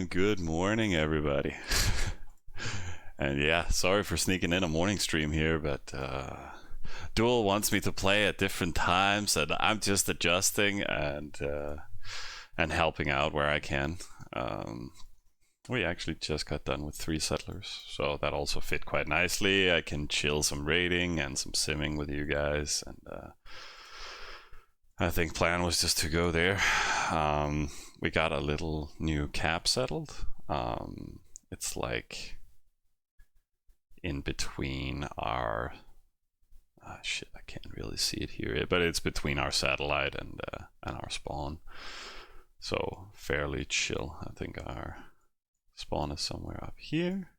and good morning, everybody. And yeah, sorry for sneaking in a morning stream here, but Duel wants me to play at different times, and I'm just adjusting and helping out where I can. We actually just got done with 3 settlers, so that also fit quite nicely. I can chill some raiding and some simming with you guys, and I think plan was just to go there. We got a little new cap settled. It's like in between our shit, I can't really see it here, but it's between our satellite and our spawn, so fairly chill. I think our spawn is somewhere up here,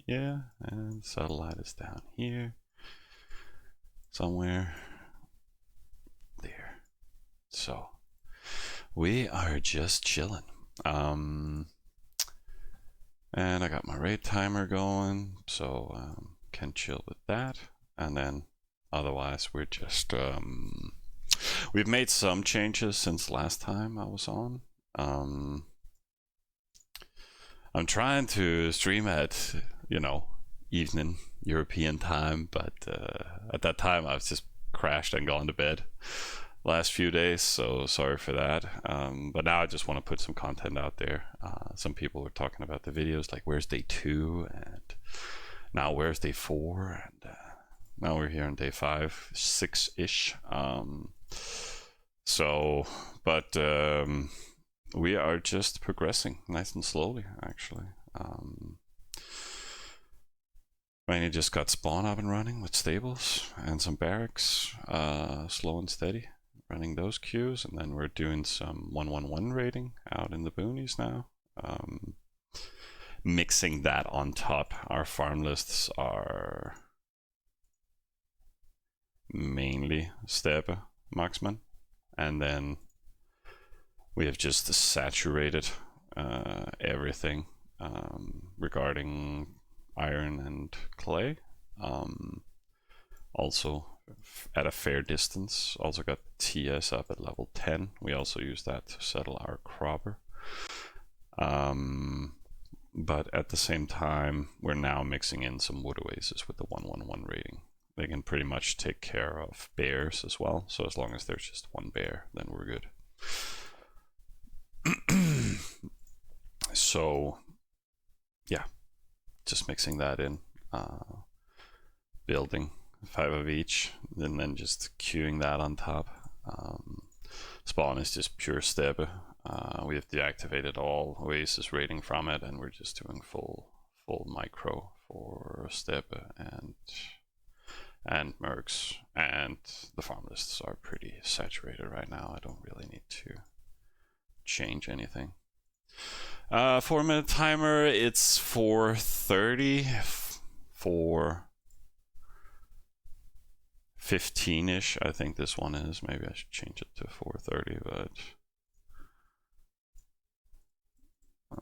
yeah, and satellite is down here somewhere there. So we are just chilling. And I got my raid timer going, so can chill with that. And then otherwise we're just we've made some changes since last time I was on. I'm trying to stream at, evening European time, but at that time I've just crashed and gone to bed last few days, so sorry for that. But now I just want to put some content out there. Some people were talking about the videos, like where's day 2, and now where's day 4, and now we're here on day 5, 6-ish. But we are just progressing nice and slowly, actually. Mainly just got spawn up and running with stables and some barracks, slow and steady, running those queues, and then we're doing some 1-1-1 raiding out in the boonies now. Mixing that on top. Our farm lists are mainly steppe marksman, and then we have just saturated everything regarding iron and clay. Also at a fair distance. Also got TS up at level 10. We also use that to settle our cropper. But at the same time, we're now mixing in some wood oasis with the 1-1-1 rating. They can pretty much take care of bears as well. So as long as there's just one bear, then we're good. So yeah, just mixing that in, building 5 of each, and then just queuing that on top. Spawn is just pure steppe. We have deactivated all oasis rating from it, and we're just doing full micro for steppe and mercs, and the farm lists are pretty saturated right now. I don't really need to change anything. 4-minute timer, it's 4:30 for 15-ish. I think this one is. Maybe I should change it to 4:30, but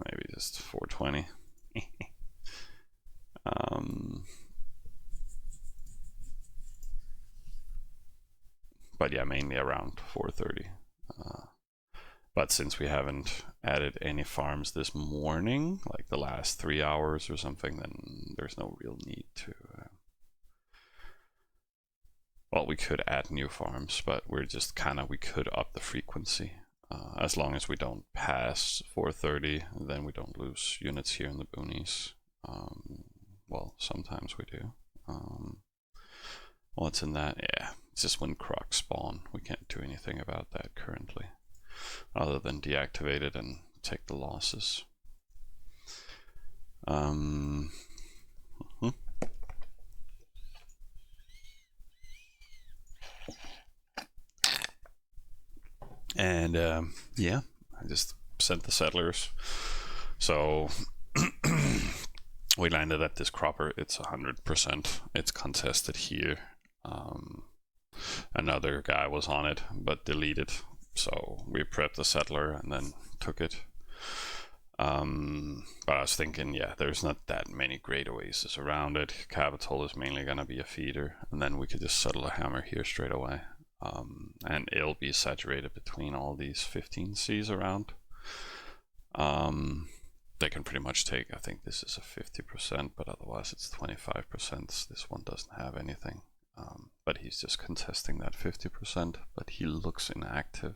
maybe just 4:20. But yeah, mainly around 4:30. But since we haven't added any farms this morning, like the last 3 hours or something, then there's no real need to. Well, we could add new farms, but we're just we could up the frequency. As long as we don't pass 4:30, then we don't lose units here in the boonies. Well, sometimes we do. What's in that? Yeah, it's just when crocs spawn. We can't do anything about that currently, other than deactivate it and take the losses. And yeah, I just sent the settlers. So we landed at this cropper. It's 100%. It's contested here. Another guy was on it but deleted, so we prepped the settler and then took it. But I was thinking, yeah, there's not that many great oases around it. Capital is mainly gonna be a feeder, and then we could just settle a hammer here straight away. And it'll be saturated between all these 15 Cs around. they can pretty much take, I think this is a 50%, but otherwise it's 25%. This one doesn't have anything. But he's just contesting that 50%, but he looks inactive.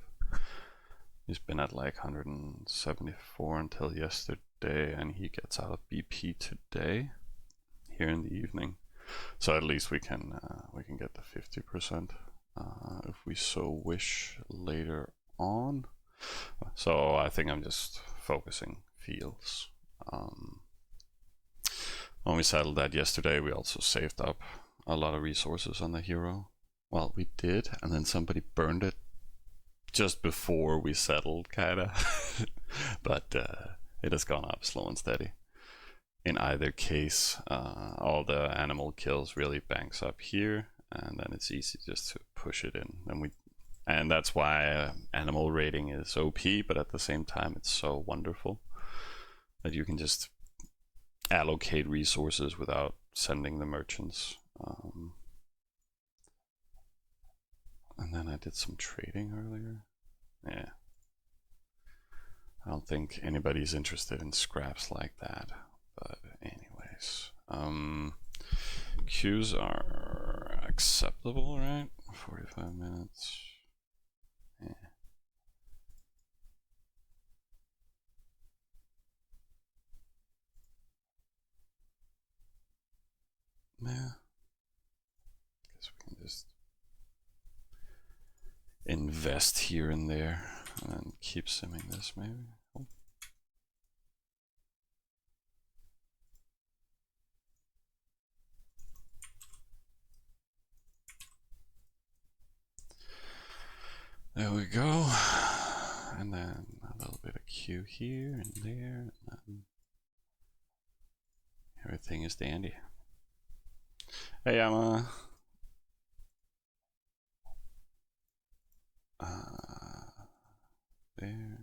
He's been at like 174 until yesterday, and he gets out of BP today, here in the evening. So at least we can get the 50% if we so wish later on. So I think I'm just focusing fields. When we settled that yesterday, we also saved up a lot of resources on the hero. Well, we did, and then somebody burned it just before we settled, kinda. But it has gone up slow and steady. In either case, all the animal kills really banks up here, and then it's easy just to push it in. And that's why animal rating is OP, but at the same time it's so wonderful that you can just allocate resources without sending the merchants. And then I did some trading earlier. Yeah. I don't think anybody's interested in scraps like that. But anyways. Queues are acceptable, right? 45 minutes. Yeah. Yeah. Guess we can just invest here and there and then keep simming this maybe. Oh. There we go. And then a little bit of Q here and there, and then everything is dandy. Hey, I'm there.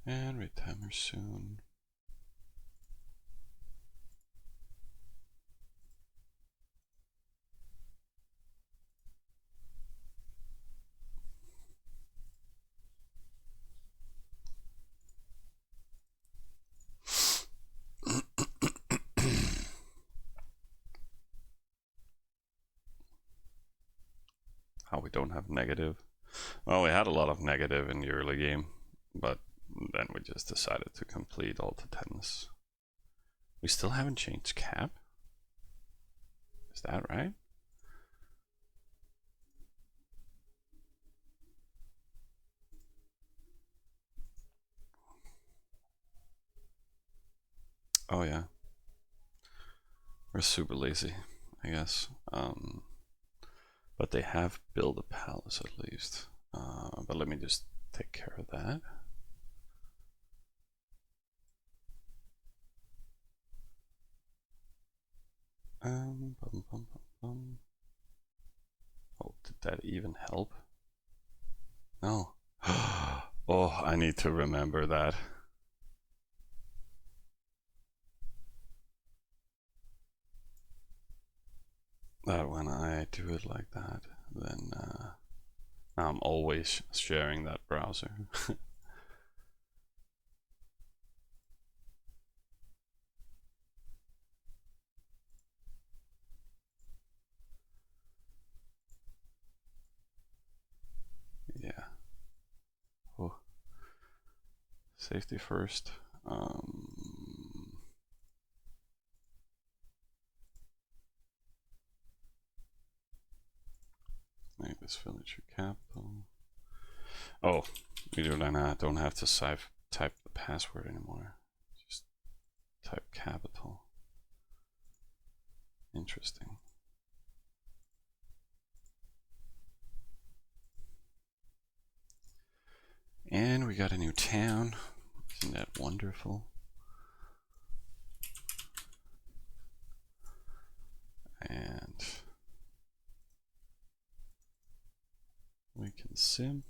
And retimer soon. How we don't have negative. Well, we had a lot of negative in the early game, but then we just decided to complete all to 10s. We still haven't changed cap? Is that right? Oh yeah. We're super lazy, I guess. But they have built a palace at least. But let me just take care of that. Oh, did that even help? No. Oh, I need to remember that. That when I do it like that, then I'm always sharing that browser. Yeah. Oh. Safety first. Make this village your capital. Oh, I don't have to type the password anymore. Just type capital. Interesting. And we got a new town. Isn't that wonderful? And we can sim.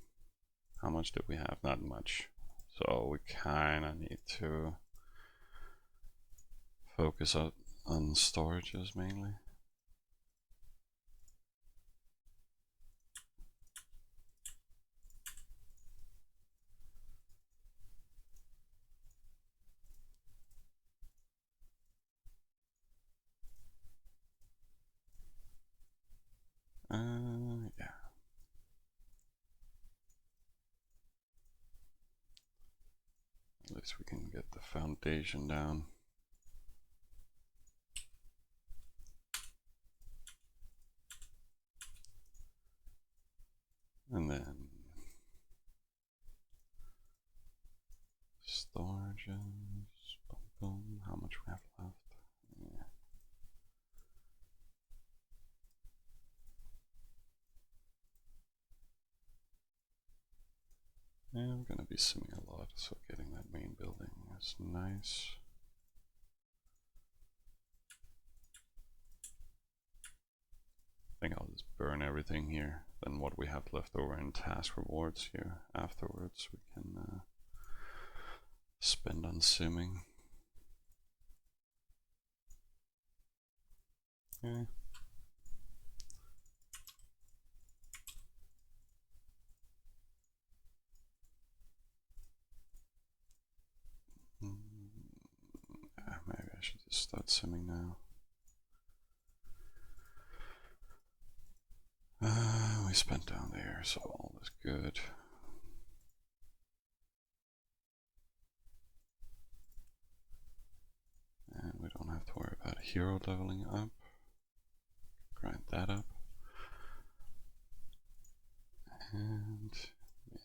How much do we have? Not much. So we kind of need to focus on storages mainly. At least we can get the foundation down. And then storages. Boom, boom. How much we have left? Yeah. Yeah, I'm gonna be simming a lot, so getting that main building is nice. I think I'll just burn everything here. Then what we have left over in task rewards here afterwards, we can spend on simming. Okay. Maybe I should just start simming now. We spent down there, so all is good. And we don't have to worry about hero leveling up. Grind that up. And yeah.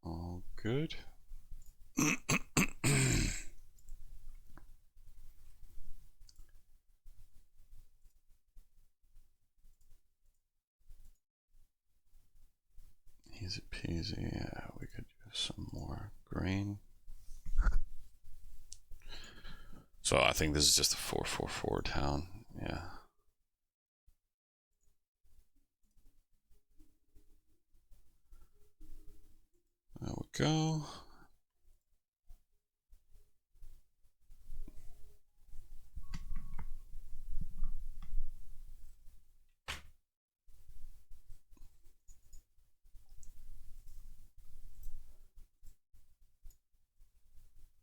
All good. Easy peasy. Yeah, we could use some more grain. So I think this is just a 444 town. Yeah. There we go.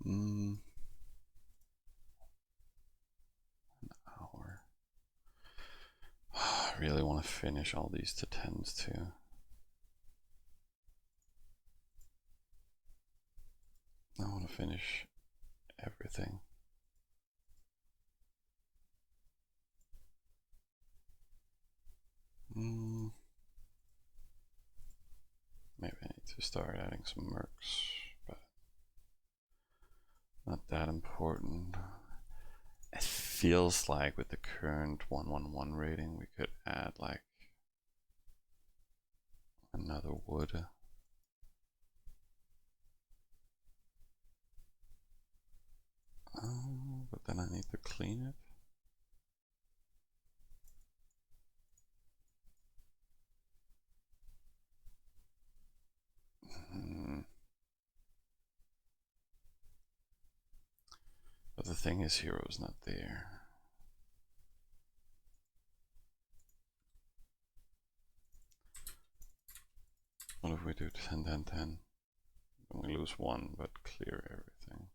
An hour. I really want to finish all these to 10s too. I want to finish everything. Maybe I need to start adding some mercs, but not that important. It feels like with the current 111 rating, we could add like another wood. But then I need to clean it. But the thing is, hero's not there. What if we do 10, 10, 10? Then we lose one, but clear everything.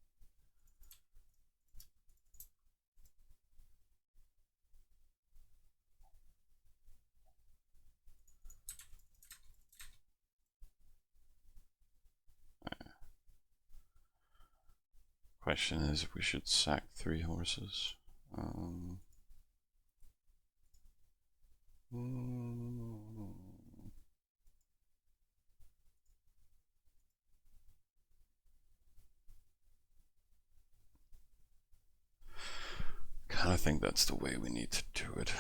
Question is if we should sack 3 horses. Kind of think that's the way we need to do it.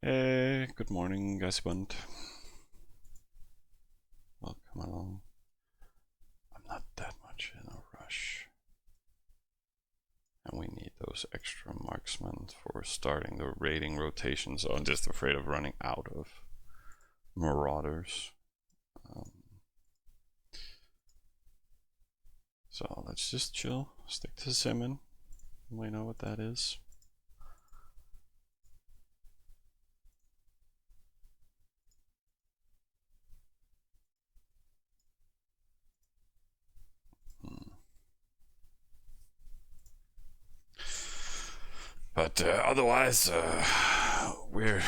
Hey, good morning, Gaisbund. Welcome along. I'm not that much in a rush. And we need those extra marksmen for starting the raiding rotation, so I'm just afraid of running out of marauders. So let's just chill, stick to simming. We know what that is. But otherwise, we're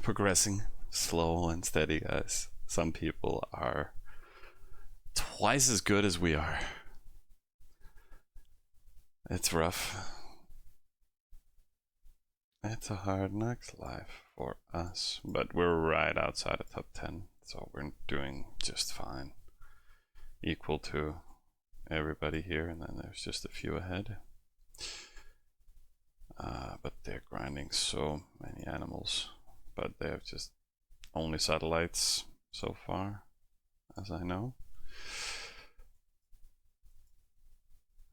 progressing slow and steady, guys. Some people are twice as good as we are. It's rough. It's a hard knocks life for us, but we're right outside the top 10, so we're doing just fine. Equal to everybody here, and then there's just a few ahead. But they're grinding so many animals, but they have just only satellites so far, as I know.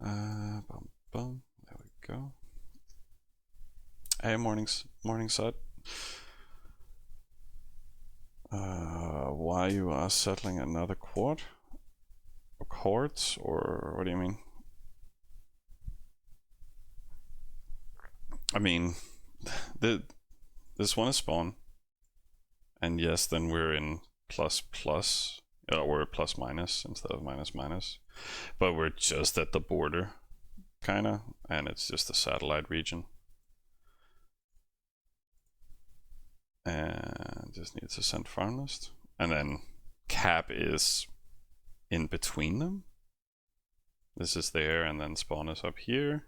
Bum, bum. There we go. Hey, morning Sud. Why you are settling another quad? Or quartz, or what do you mean? I mean, this one is spawn, and yes, then we're in plus plus, we're plus minus instead of minus minus, but we're just at the border, kinda, and it's just a satellite region, and just needs to send farm list, and then cap is in between them. This is there, and then spawn is up here.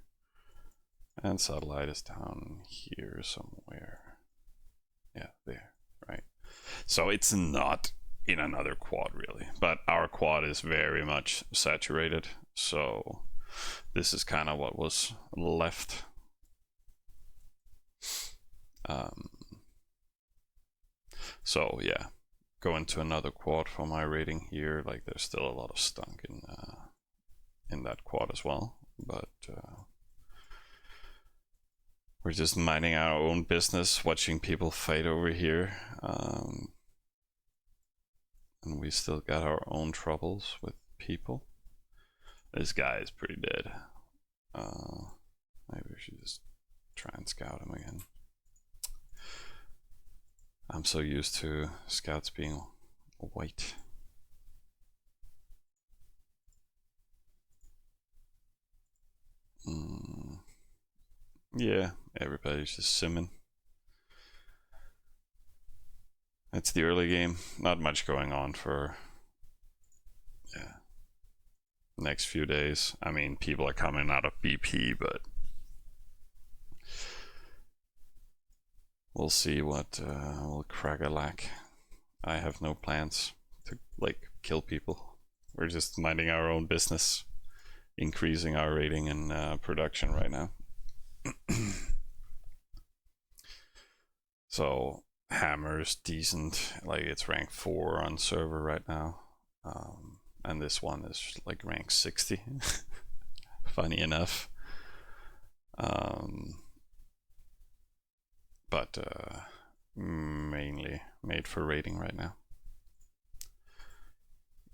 And satellite is down here somewhere. Yeah, there, right? So it's not in another quad really, but our quad is very much saturated. So this is kind of what was left. So yeah, going to another quad for my rating here. Like there's still a lot of stunk in that quad as well, but we're just minding our own business, watching people fight over here. And we still got our own troubles with people. This guy is pretty dead. Maybe we should just try and scout him again. I'm so used to scouts being white. Yeah, everybody's just simming. It's the early game. Not much going on for next few days. I mean, people are coming out of BP, but we'll see what will crack a lack. I have no plans to like kill people. We're just minding our own business, increasing our rating and production right now. So hammer's decent, like it's rank 4 on server right now, and this one is like rank 60. Funny enough, but mainly made for rating right now.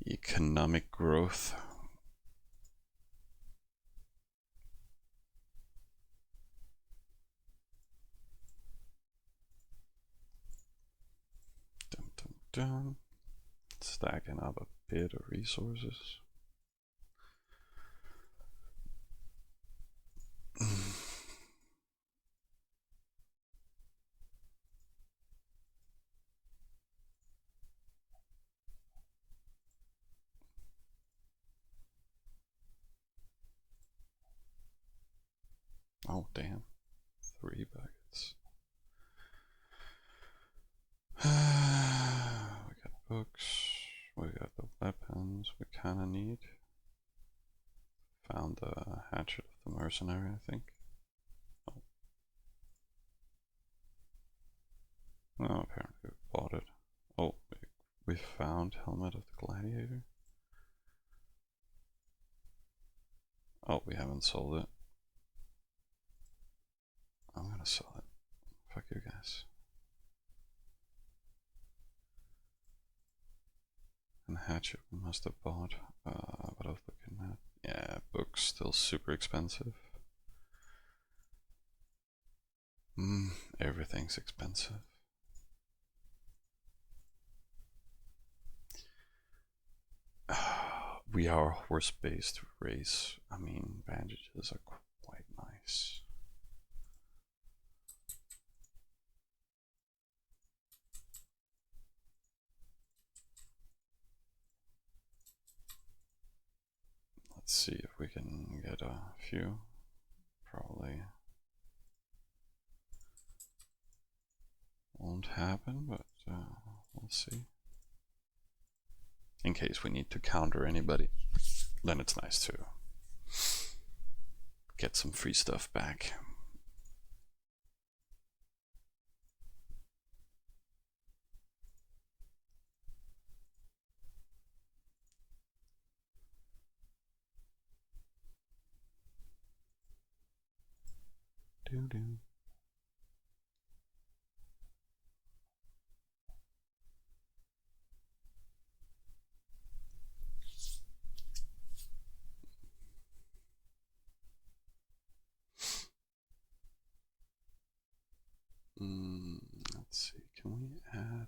Economic growth. Dun, dun, dun. Stacking up a bit of resources. Oh damn, 3 buckets. We got books, we got the weapons we kinda need. Found the hatchet of the mercenary, I think. Oh, no, apparently we bought it. Oh, we found helmet of the gladiator. Oh, we haven't sold it. I'm gonna sell it. Fuck you guys. And hatchet we must have bought. But I was looking at, yeah, books still super expensive. Everything's expensive. We are a horse-based race. I mean, bandages are quite nice. see if we can get a few. Probably won't happen, but we'll see. In case we need to counter anybody, then it's nice to get some free stuff back. Doo-doo. Let's see, can we add?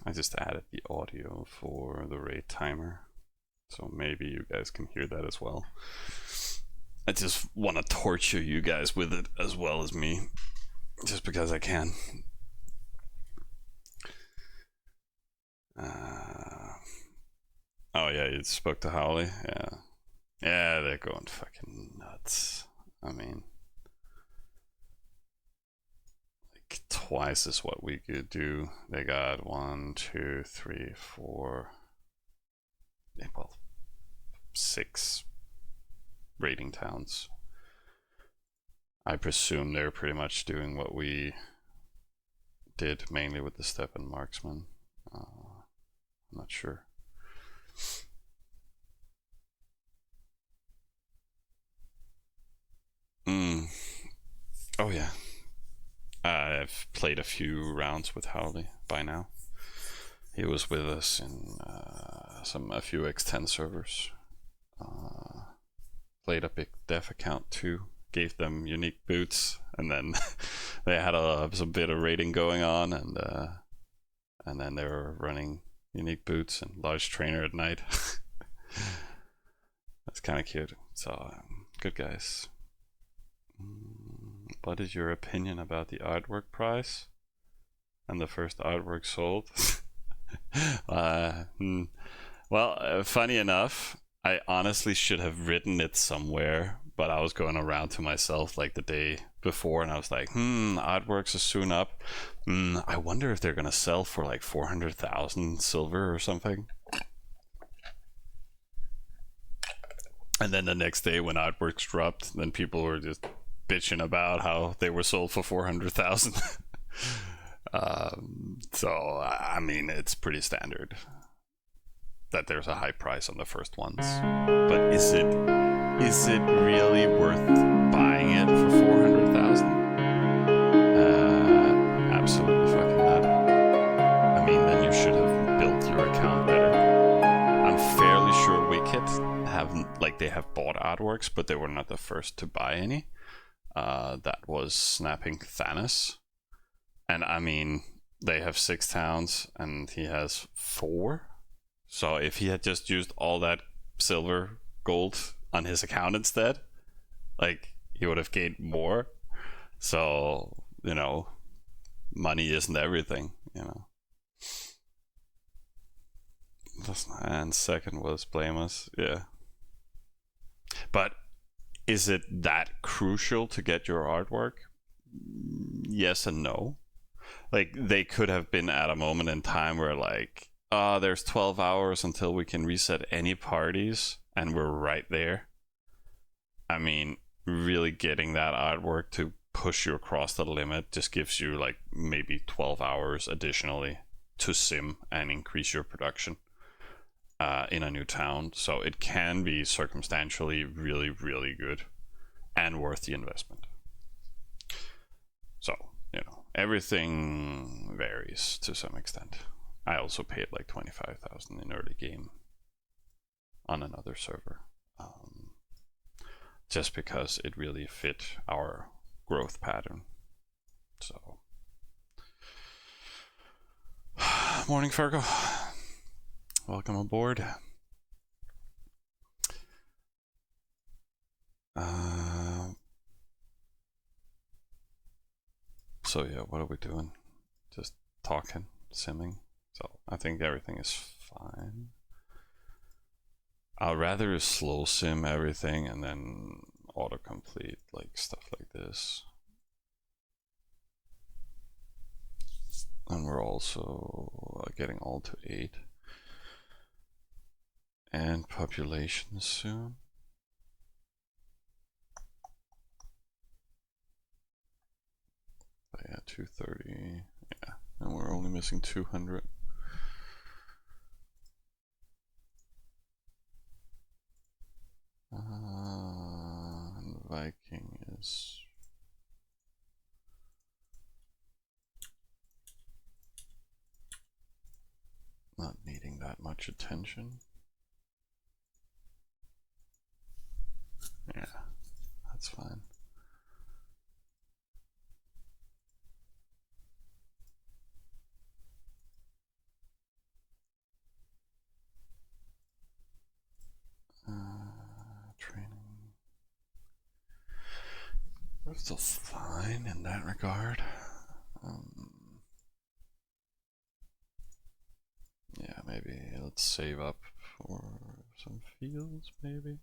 I just added the audio for the rate timer, so maybe you guys can hear that as well. I just want to torture you guys with it as well as me, just because I can. Oh yeah, you spoke to Howley? Yeah, they're going fucking nuts. I mean, like twice as what we could do. They got 1, 2, 3, 4, well, 6 raiding towns. I presume they're pretty much doing what we did, mainly with the step and marksman. I'm not sure. Oh yeah, I've played a few rounds with Howley by now. He was with us in a few X10 servers. Played a big dev account too. Gave them unique boots, and then they had some bit of raiding going on, and then they were running unique boots and large trainer at night. That's kind of cute. So good guys. What is your opinion about the artwork price and the first artwork sold? Well, funny enough, I honestly should have written it somewhere, but I was going around to myself like the day before, and I was like, artworks are soon up. I wonder if they're gonna sell for like 400,000 silver or something. And then the next day when artworks dropped, then people were just bitching about how they were sold for 400,000. So I mean, it's pretty standard that there's a high price on the first ones, but is it really worth buying it for 400,000? Absolutely fucking not. I mean, then you should have built your account better. I'm fairly sure Wicked have, like, they have bought artworks, but they were not the first to buy any. That was Snapping Thanos. And I mean, they have 6 towns and he has 4. So if he had just used all that silver gold on his account instead, like, he would have gained more. So, you know, money isn't everything, you know. And second was Blameless, yeah. But is it that crucial to get your artwork? Yes and no. Like, they could have been at a moment in time where, like, there's 12 hours until we can reset any parties, and we're right there. I mean, really getting that artwork to push you across the limit just gives you, like, maybe 12 hours additionally to sim and increase your production in a new town. So it can be circumstantially really, really good and worth the investment. So, you know, everything varies to some extent. I also paid like 25,000 in early game on another server, just because it really fit our growth pattern. So, morning, Fergo. Welcome aboard. So yeah, what are we doing? Just talking, simming. So I think everything is fine. I'd rather slow sim everything and then autocomplete, like stuff like this. And we're also getting all to 8. And population soon. But yeah, 230. Yeah, and we're only missing 200. And Viking is not needing that much attention. Yeah, that's fine. Training. We're still fine in that regard. Yeah, maybe let's save up for some fields, maybe.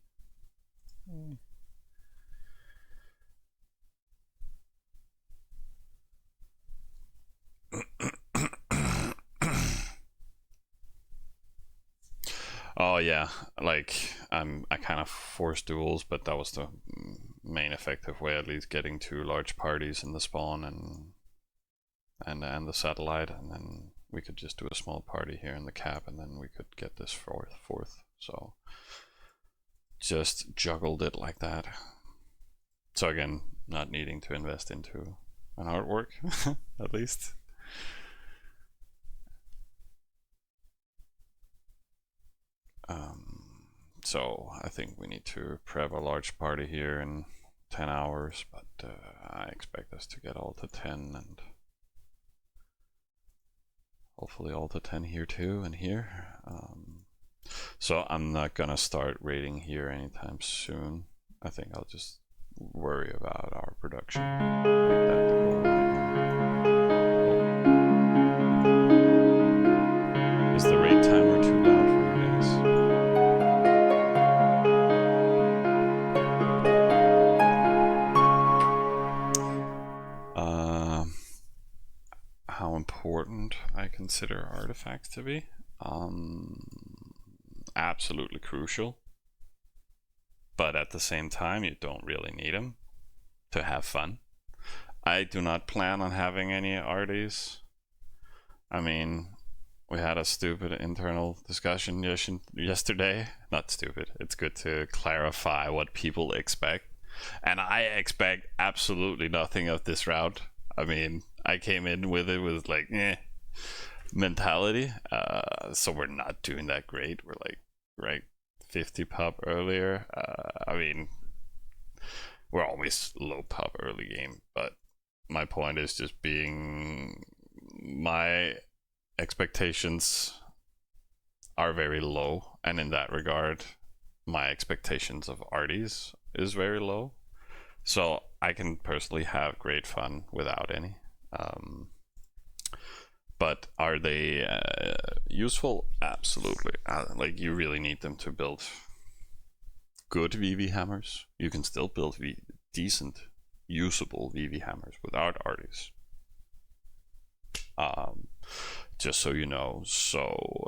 Oh yeah, like I kind of forced duels, but that was the main effective way, at least getting 2 large parties in the spawn and the satellite, and then we could just do a small party here in the cap, and then we could get this fourth. So just juggled it like that. So again, not needing to invest into an artwork, at least. So I think we need to prep a large party here in 10 hours, but I expect us to get all to 10 and hopefully all to 10 here too and here. So I'm not gonna start raiding here anytime soon. I think I'll just worry about our production. Leave that to go right now. Is the raid timer too loud for you guys? How important I consider artifacts to be? Absolutely crucial, but at the same time you don't really need them to have fun. I do not plan on having any arties. I mean, we had a stupid internal discussion yesterday. Not stupid, it's good to clarify what people expect, and I expect absolutely nothing of this round. I mean, I came in with it with like mentality, so we're not doing that great. We're like right 50 pop earlier. I mean, we're always low pop early game, but my point is just being my expectations are very low, and in that regard, my expectations of arties is very low. So I can personally have great fun without any. But are they useful? Absolutely. Like, you really need them to build good VV hammers. You can still build decent, usable VV hammers without arties. Just so you know. So,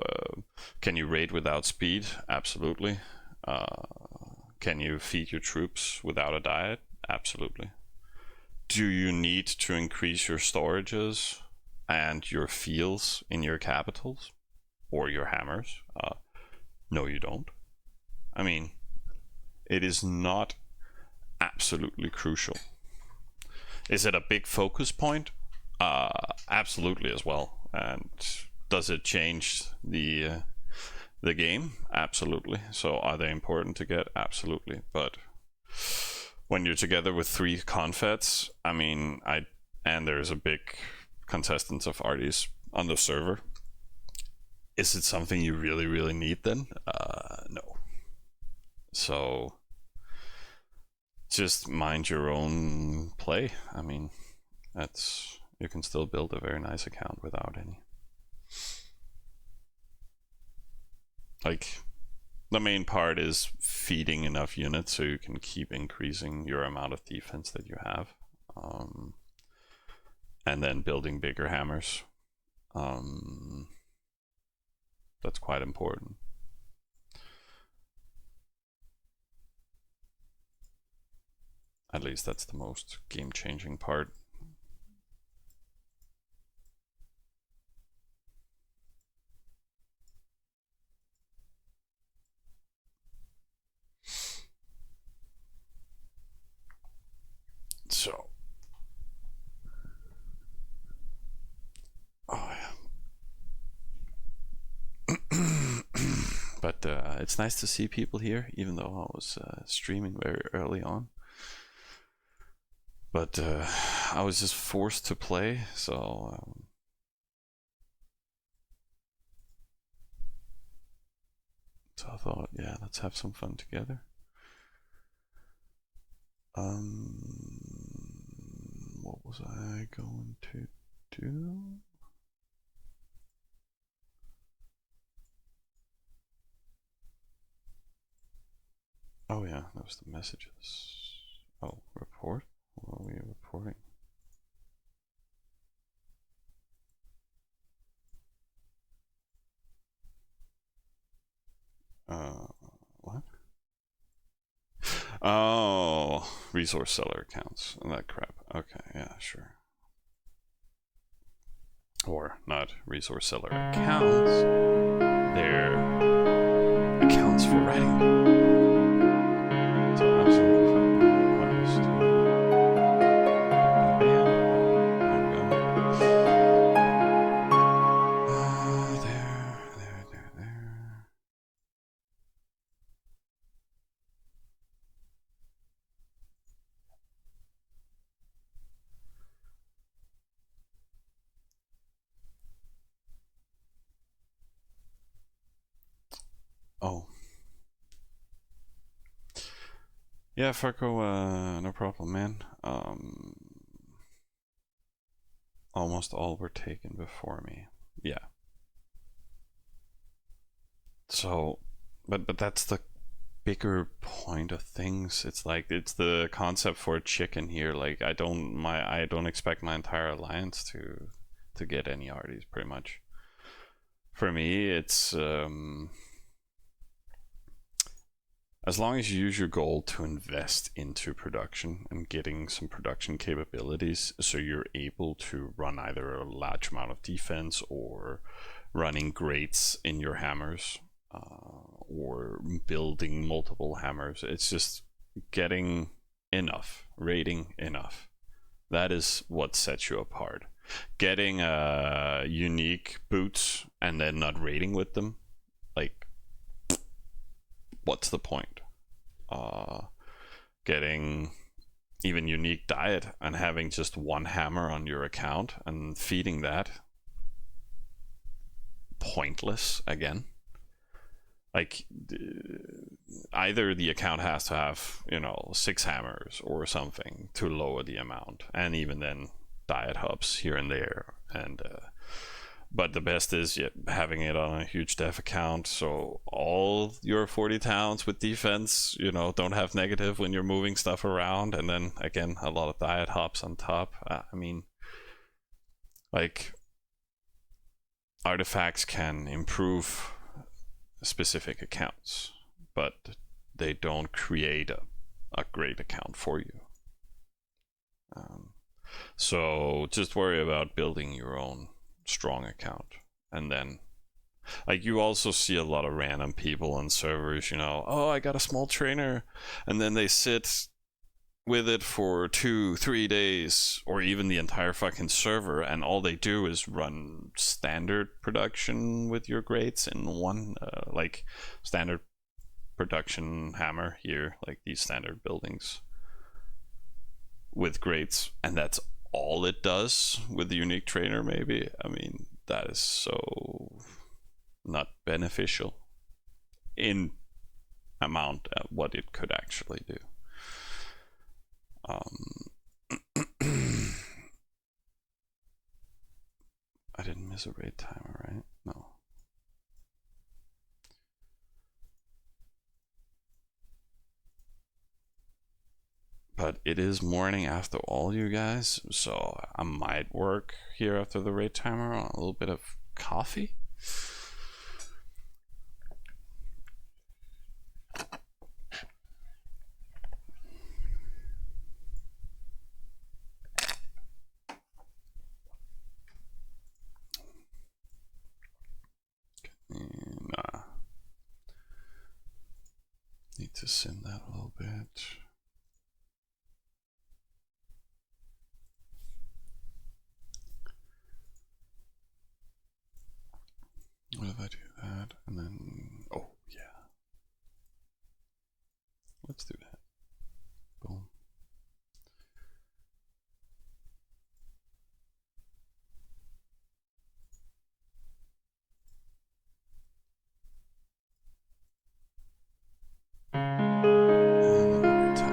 can you raid without speed? Absolutely. Can you feed your troops without a diet? Absolutely. Do you need to increase your storages and your fields in your capitals or your hammers? No, you don't. I mean, it is not absolutely crucial. Is it a big focus point? Absolutely as well. And does it change the game? Absolutely. So are they important to get? Absolutely. But when you're together with 3 confeds, I mean, and there's a big contestants of arties on the server, is it something you really, really need then? No. So just mind your own play. I mean, you can still build a very nice account without any. Like, the main part is feeding enough units so you can keep increasing your amount of defense that you have, and then building bigger hammers. That's quite important. At least that's the most game-changing part. So, oh yeah. But it's nice to see people here, even though I was streaming very early on. But I was just forced to play, so I thought, yeah, let's have some fun together. What was I going to do? Oh yeah, that was the messages. Oh, report? What are we reporting? What? Oh, resource seller accounts and that crap. Okay, yeah, sure. Or not resource seller accounts. They're accounts for writing. So absolutely fucking pointless to ban. There we go. There. Oh. Yeah, Farco, no problem, man. Almost all were taken before me. Yeah. So, but that's the bigger point of things. It's like, it's the concept for a chicken here. Like, I don't expect my entire alliance to get any arties, pretty much. For me, it's as long as you use your gold to invest into production and getting some production capabilities, so you're able to run either a large amount of defense or running grates in your hammers, or building multiple hammers. It's just getting enough, raiding enough. That is what sets you apart. Getting unique boots and then not raiding with them, like, what's the point? Getting even unique diet and having just one hammer on your account and feeding that, pointless again. Like, either the account has to have, 6 hammers or something to lower the amount, and even then diet hubs here and there. And but the best is having it on a huge dev account, so all your 40 towns with defense, don't have negative when you're moving stuff around, and then again a lot of diet hops on top. I mean, like, artifacts can improve specific accounts, but they don't create a great account for you. So just worry about building your own strong account. And then, like, you also see a lot of random people on servers, oh, I got a small trainer, and then they sit with it for 2-3 days, or even the entire fucking server, and all they do is run standard production with your grades in one, like standard production hammer here, like these standard buildings with grades, and that's all it does with the unique trainer. Maybe, I mean, that is so not beneficial in amount of what it could actually do. I didn't miss a raid timer, right? No. But it is morning after all, you guys, so I might work here after the raid timer on a little bit of coffee. Nah. Need to sim that a little bit. What if I do that and then, oh yeah, let's do that. Boom. And then every time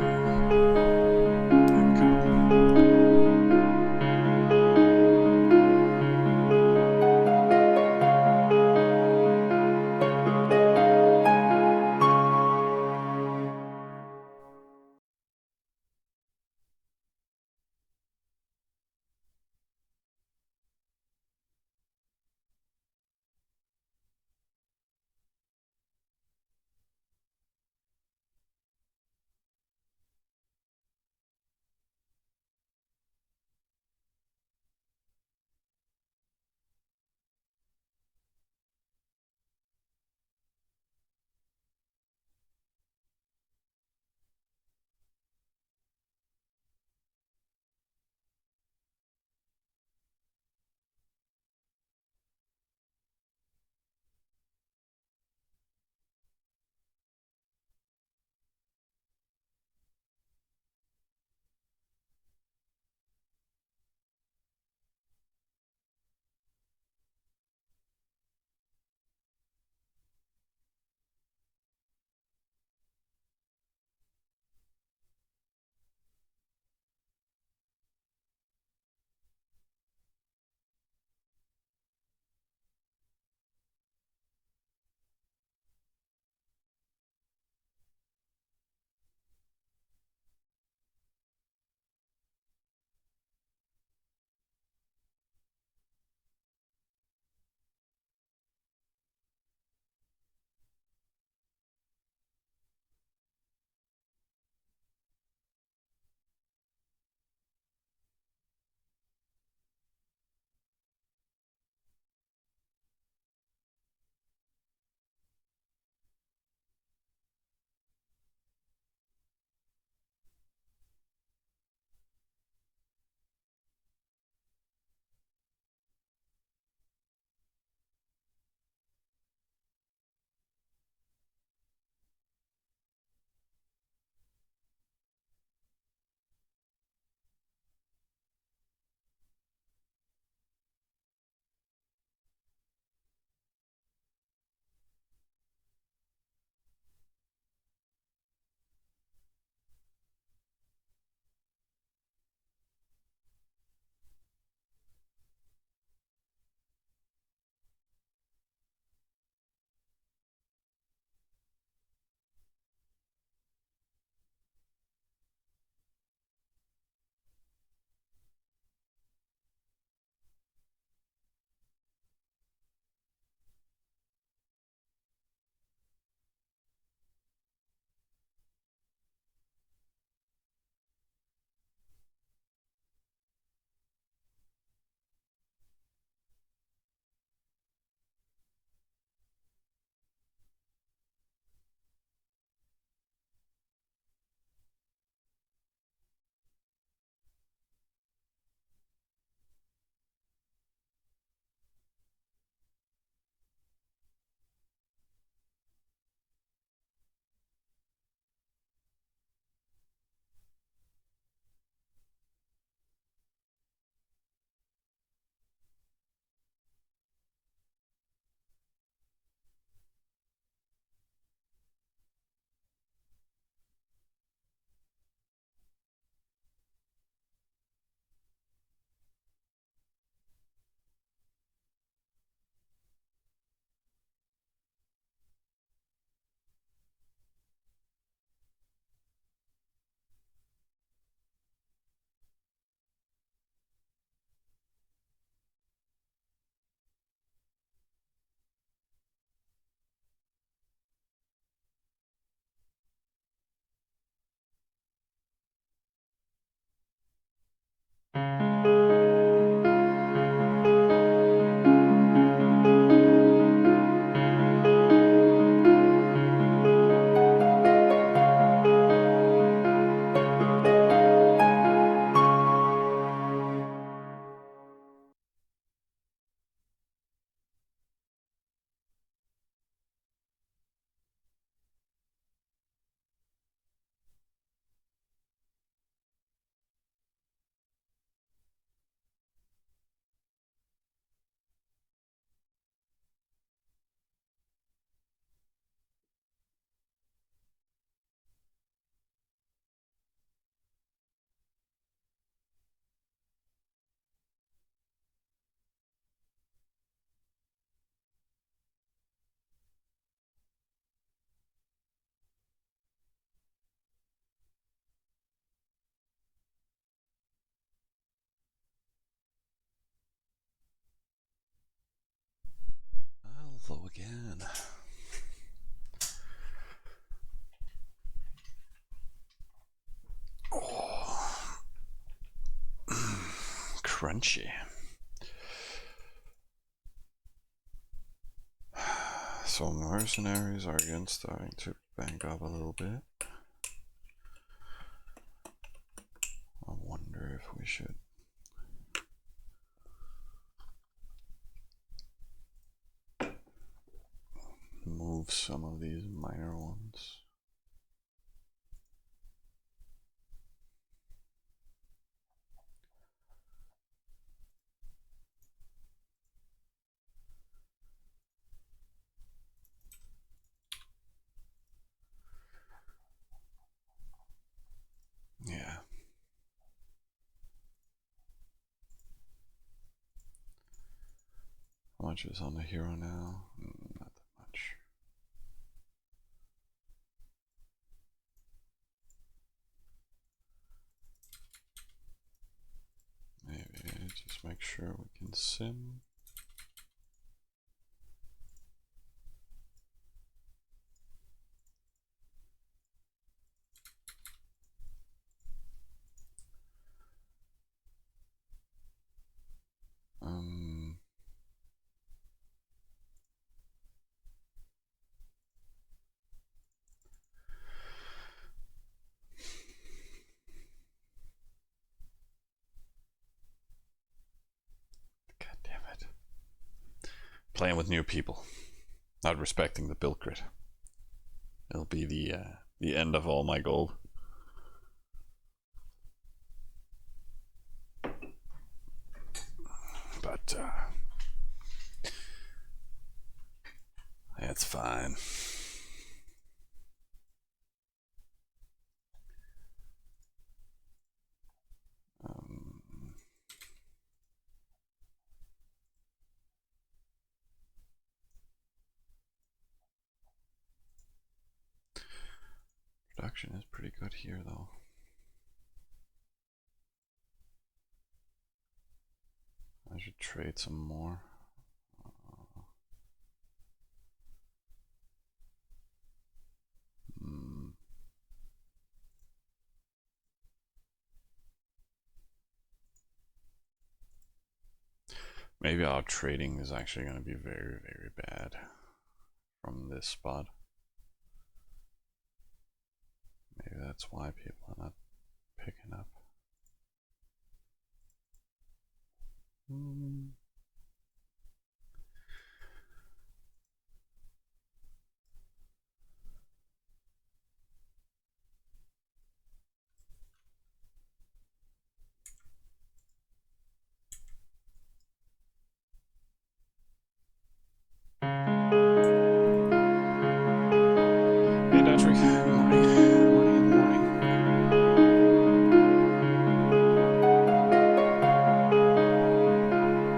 again. Oh. Crunchy. So mercenaries are again starting to bank up a little bit. I wonder if we should move some of these minor ones. Yeah. How much is on the hero now? Not that much. Maybe just make sure we can sim. God damn it. Playing with new people. Not respecting the build grid. It'll be the end of all my gold. But that's fine. Production is pretty good here, though. I should trade some more. Maybe our trading is actually going to be very, very bad from this spot. Maybe that's why people are not picking up. Hey, Patrick. Morning.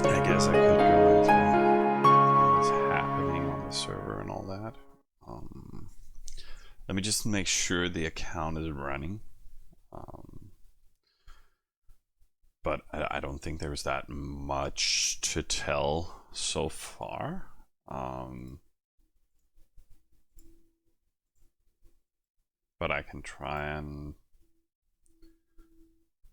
I guess I could go into what's happening on the server and all that. Let me just make sure the account is running. But I don't think there's that much to tell so far. But I can try and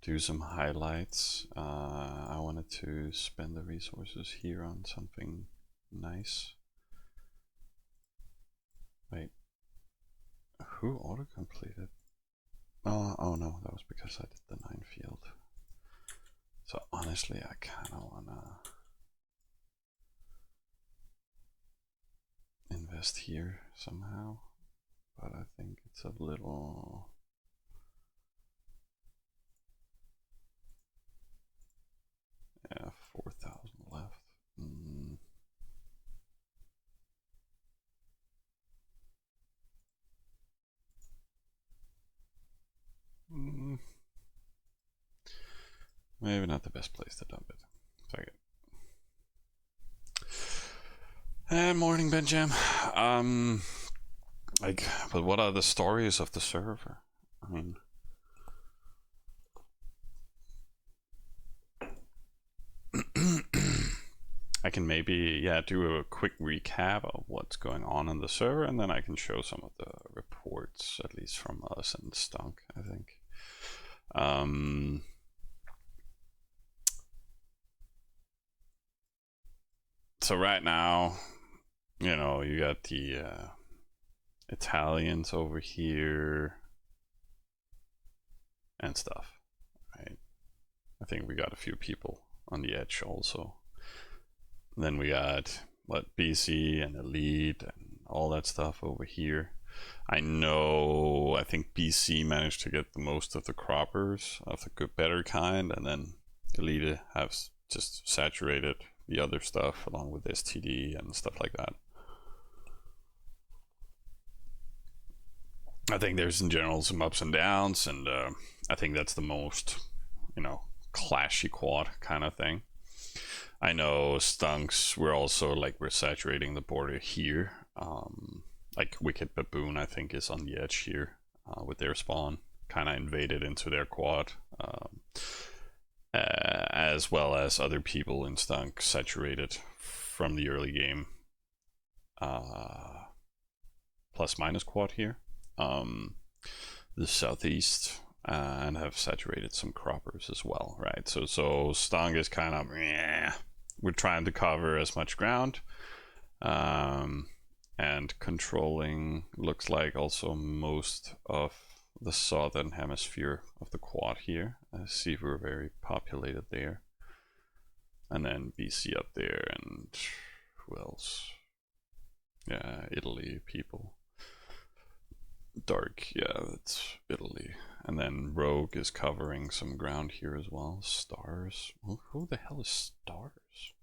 do some highlights. I wanted to spend the resources here on something nice. Wait, who auto-completed? Oh no, that was because I did the 9 field. So honestly, I kind of wanna invest here somehow, but I think it's a little. Yeah, 4,000 left. Maybe not the best place to dump it. Fuck it. Morning, Benjam. But what are the stories of the server? I mean, I can maybe, yeah, do a quick recap of what's going on the server, and then I can show some of the reports, at least from us and Stunk, I think. So right now, you know, you got the Italians over here and stuff, right? I think we got a few people on the edge also. And then we got what, BC and Elite and all that stuff over here. I think BC managed to get the most of the croppers of the good better kind, and then Elite have just saturated the other stuff along with STD and stuff like that. I think there's in general some ups and downs, and I think that's the most, you know, clashy quad kind of thing. I know Stunks, we're saturating the border here. Like Wicked Baboon, I think, is on the edge here with their spawn, kind of invaded into their quad, as well as other people in Stunk saturated from the early game. Plus minus quad here, the southeast, and have saturated some croppers as well, right? So Stung is kind of, we're trying to cover as much ground, and controlling, looks like, also most of the southern hemisphere of the quad here. I see we're very populated there. And then BC up there, and who else? Yeah, Italy people. Dark, yeah, that's Italy. And then Rogue is covering some ground here as well. Stars. Who the hell is Stars?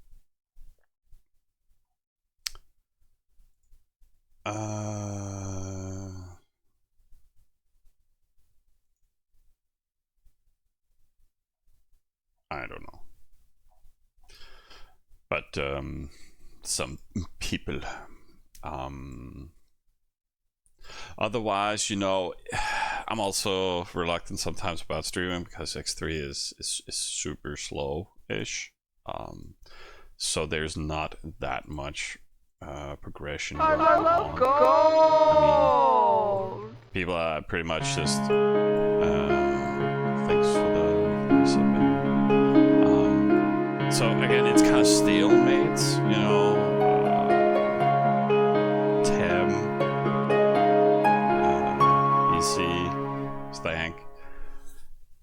I don't know. But some people. Otherwise, you know, I'm also reluctant sometimes about streaming because X3 is super slow-ish. So there's not that much progression going on. I mean, people are pretty much just thanks for the resubmit. So again, it's kind of stalemates, you know. Tem, BC, Stank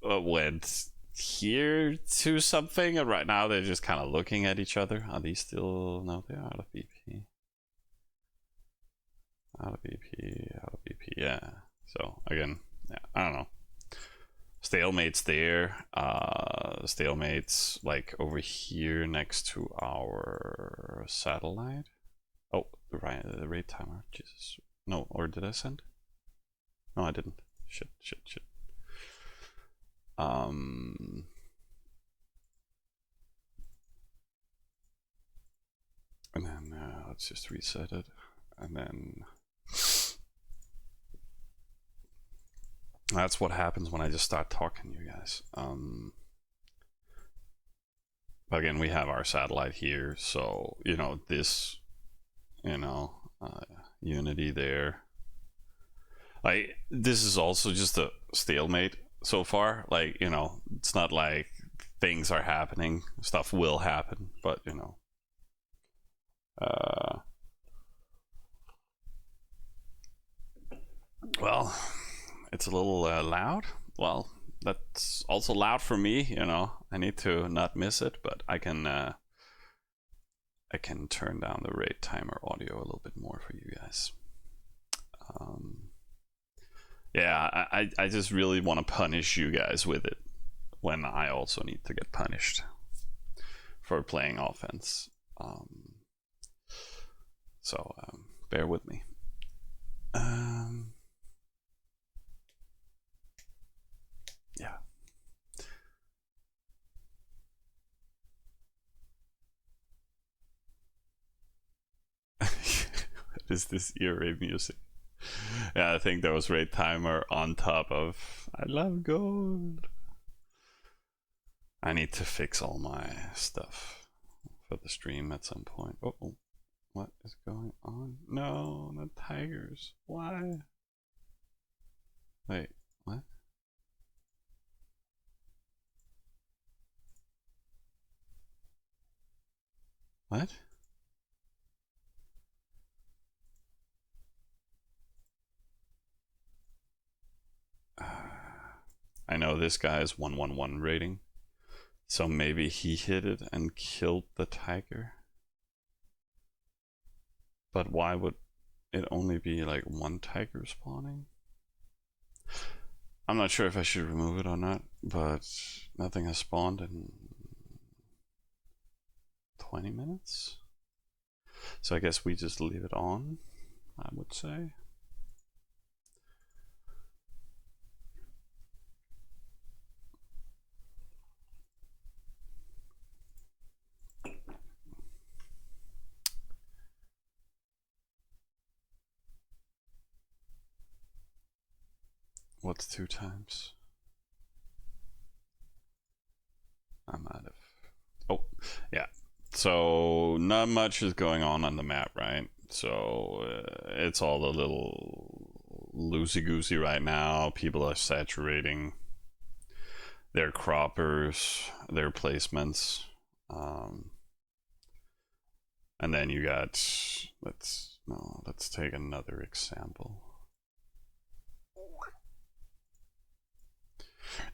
went here to something, and right now they're just kind of looking at each other. Are these still? No, they're out of BP. Out of BP, yeah. So again, yeah, I don't know. Stalemates there. Stalemates like over here next to our satellite. Oh, the raid timer. Jesus. No, or did I send? No, I didn't. Shit. And then let's just reset it, and then that's what happens when I just start talking to you guys. But again, we have our satellite here, so you know this, you know, unity there. Like this is also just a stalemate so far. Like, you know, it's not like things are happening. Stuff will happen, but you know. Well, it's a little loud. Well, that's also loud for me, you know. I need to not miss it, but I can turn down the raid timer audio a little bit more for you guys. Yeah, I just really want to punish you guys with it when I also need to get punished for playing offense. So bear with me. Yeah. What is this ear raid music? Yeah, I think there was raid timer on top of I love gold. I need to fix all my stuff for the stream at some point. Oh, what is going on? No, the tigers. Why? Wait, what? What? I know this guy is 111 rating, so maybe he hit it and killed the tiger. But why would it only be like one tiger spawning? I'm not sure if I should remove it or not, but nothing has spawned in 20 minutes. So I guess we just leave it on, I would say. What's 2 times? I'm out of... Oh, yeah. So not much is going on the map, right? So it's all a little loosey-goosey right now. People are saturating their croppers, their placements. And then you got... Let's take another example.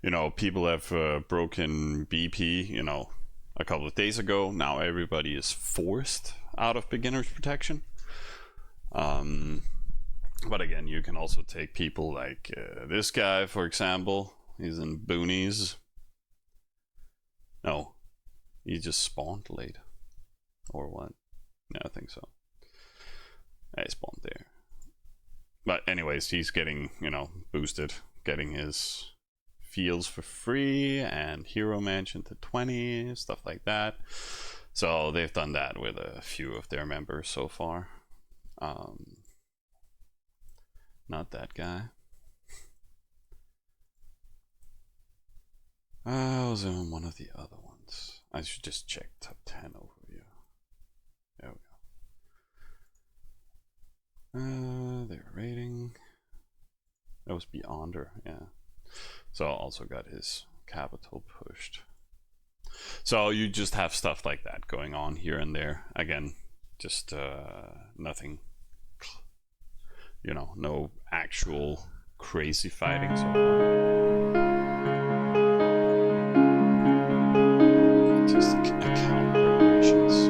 You know, people have broken BP, you know, a couple of days ago. Now everybody is forced out of beginner's protection. But again, you can also take people like this guy, for example. He's in boonies. No, he just spawned late. Or what? Yeah, I think so. I spawned there. But anyways, he's getting, you know, boosted, getting his fields for free and hero mansion to 20, stuff like that. So they've done that with a few of their members so far. Not that guy. I was in one of the other ones. I should just check top 10 overview. There we go. Their rating. That was Beyonder, yeah. So also got his capital pushed. So you just have stuff like that going on here and there. Again, just nothing, you know, no actual crazy fighting so far. Just account preparations.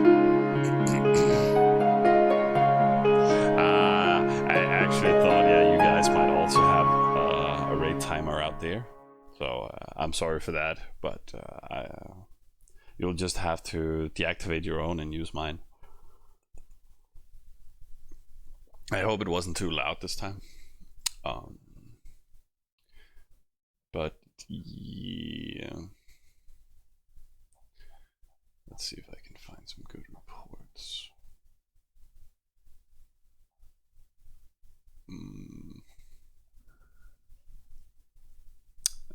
I actually thought, yeah, you guys might also have a raid timer out there. So I'm sorry for that, but you'll just have to deactivate your own and use mine. I hope it wasn't too loud this time. But yeah. Let's see if I can find some good reports.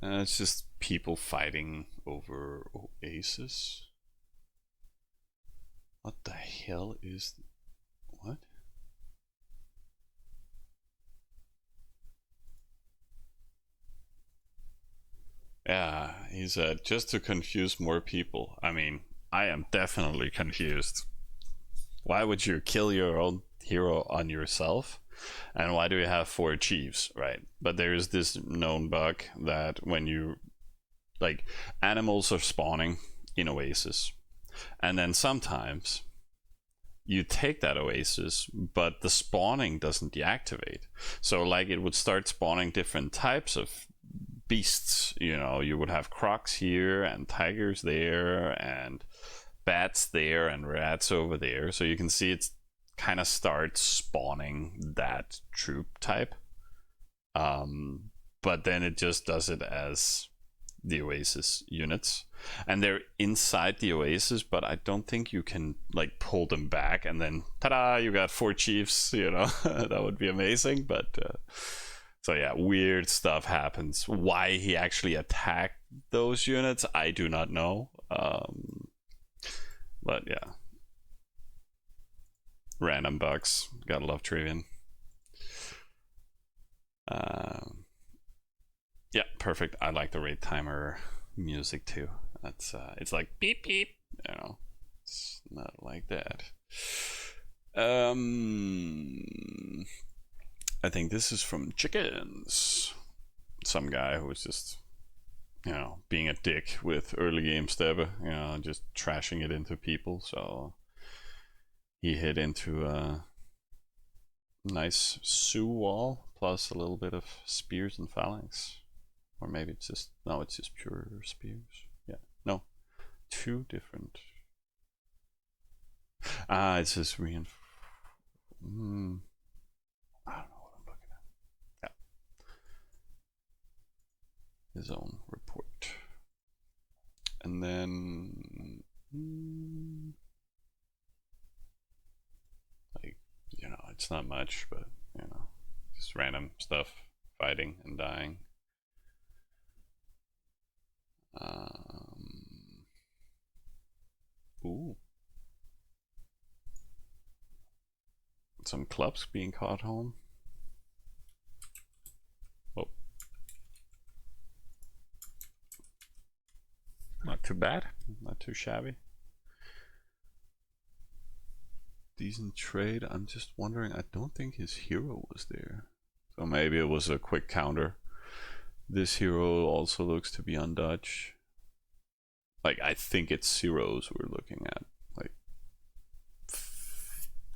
It's just people fighting over Oasis. What the hell is... What? Yeah, he said just to confuse more people. I mean, I am definitely confused. Why would you kill your own hero on yourself? And why do you have 4 chiefs, right? But there's this known bug that when you, like, animals are spawning in Oasis, and then sometimes you take that Oasis, but the spawning doesn't deactivate. So like it would start spawning different types of beasts, you know, you would have crocs here and tigers there and bats there and rats over there. So you can see it's kind of starts spawning that troop type, but then it just does it as the Oasis units, and they're inside the Oasis, but I don't think you can like pull them back and then ta-da, you got 4 chiefs, you know. That would be amazing. But so yeah, weird stuff happens. Why he actually attacked those units, I do not know. But yeah, random bugs. Gotta love Trivian. Yeah, perfect. I like the rate timer music too. That's it's like beep beep. You know, it's not like that. I think this is from Chickens. Some guy who was just, you know, being a dick with early game stuff, you know, just trashing it into people. So he hit into a nice Sue wall plus a little bit of spears and phalanx. Or maybe it's just, no, it's just pure spears. Yeah, no, two different. Ah, it's just I don't know what I'm looking at. Yeah. His own report. And then, like, you know, it's not much, but, you know, just random stuff, fighting and dying. Ooh. Some clubs being caught home. Oh. Not too bad. Not too shabby. Decent trade. I'm just wondering, I don't think his hero was there. So maybe it was a quick counter. This hero also looks to be on Dutch. Like, I think it's zeros we're looking at. Like,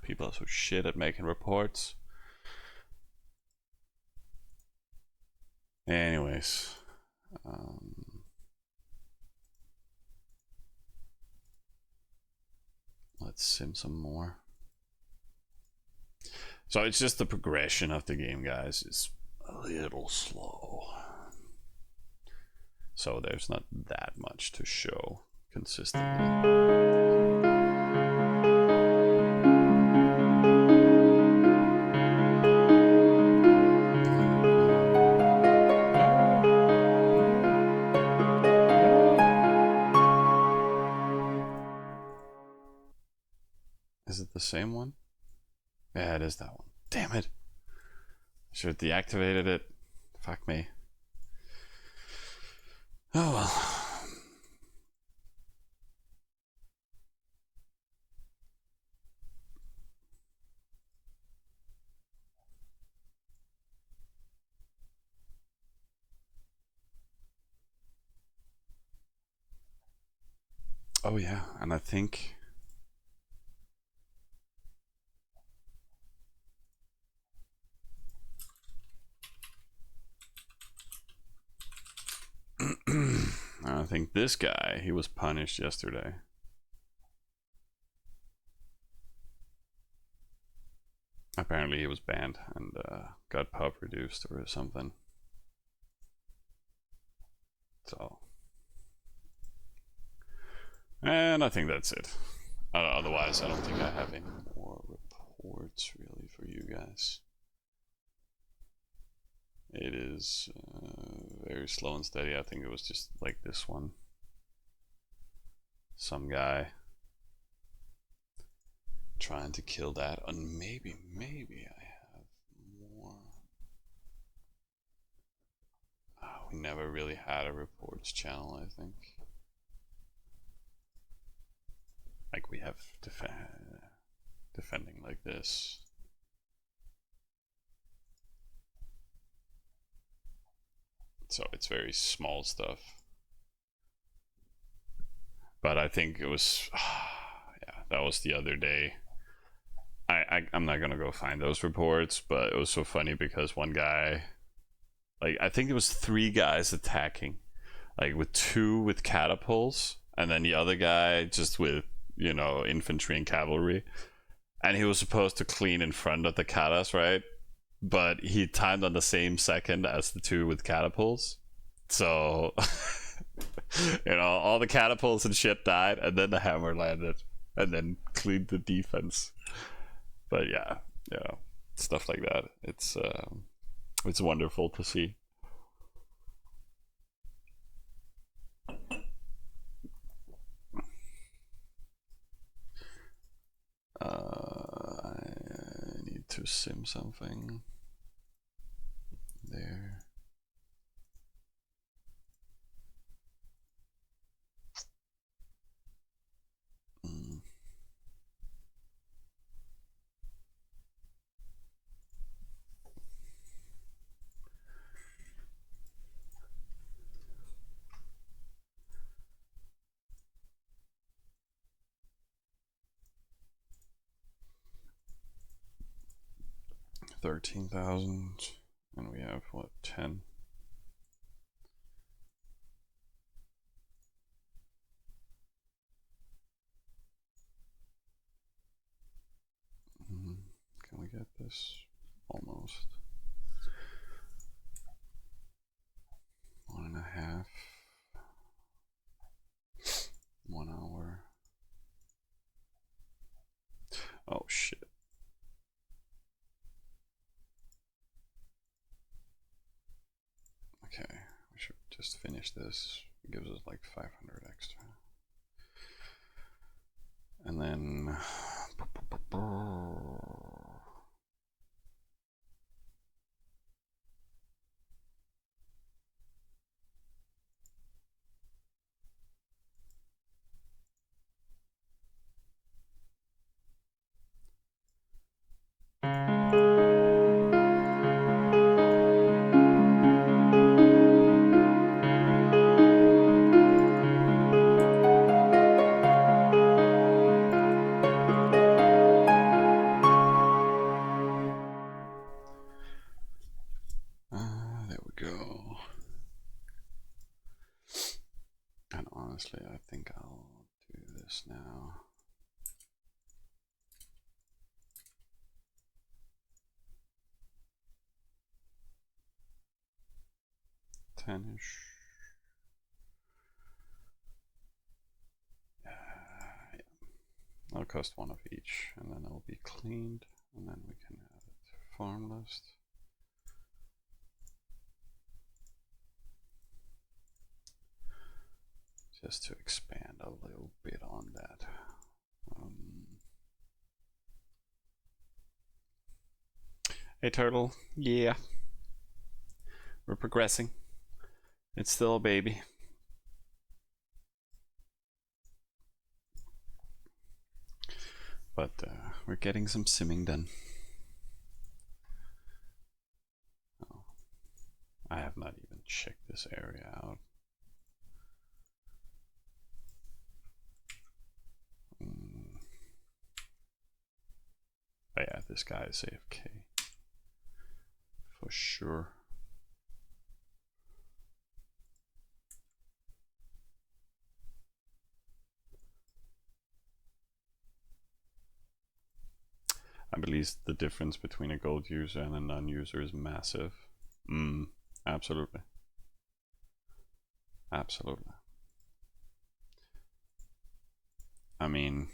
people are so shit at making reports. Anyways. Let's sim some more. So it's just the progression of the game, guys. It's a little slow. So there's not that much to show consistently. Is it the same one? Yeah, it is that one. Damn it. I should have deactivated it. Fuck me. Oh well. Oh yeah, and I think I think this guy, he was punished yesterday. Apparently he was banned and got pub reduced or something. So, and I think that's it. Otherwise, I don't think I have any more reports really for you guys. It is very slow and steady. I think it was just like this one. Some guy trying to kill that, and maybe I have more. Oh, we never really had a reports channel, I think. Like we have defending like this. So it's very small stuff. But I think it was, yeah, that was the other day. I'm not gonna go find those reports, but it was so funny because one guy, like I think it was 3 guys attacking, like with 2 with catapults, and then the other guy just with, you know, infantry and cavalry, and he was supposed to clean in front of the katas, right? But he timed on the same second as the 2 with catapults, so you know, all the catapults and shit died, and then the hammer landed, and then cleaned the defense. But yeah, you know, stuff like that. It's wonderful to see. to sim something there. Mm. $13,000, and we have what, 10? Can we get this? Almost. 1.5. 1 hour. Oh shit. Okay, we should just finish this. It gives us like 500 extra. And then there we go. And honestly, I think I'll do this now. Ten-ish. Yeah. I'll cost 1 of each, and then it'll be cleaned, and then we can add it to farm list. Just to expand a little bit on that. Hey Turtle, yeah. We're progressing. It's still a baby. But we're getting some simming done. Oh, I have not even checked this area out. But yeah, this guy is AFK. For sure. I believe the difference between a gold user and a non-user is massive. Absolutely. Absolutely. I mean,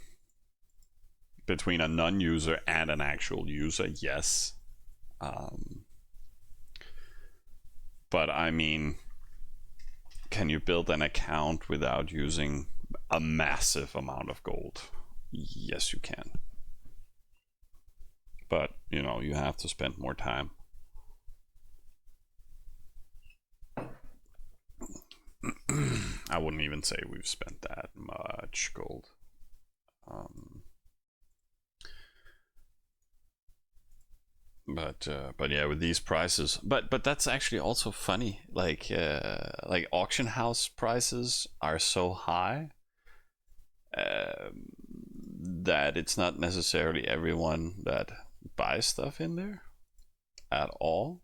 between a non-user and an actual user, yes. But I mean, can you build an account without using a massive amount of gold? Yes, you can. But, you know, you have to spend more time. I wouldn't even say we've spent that much gold. But yeah, with these prices, but that's actually also funny. Like auction house prices are so high that it's not necessarily everyone that buys stuff in there at all.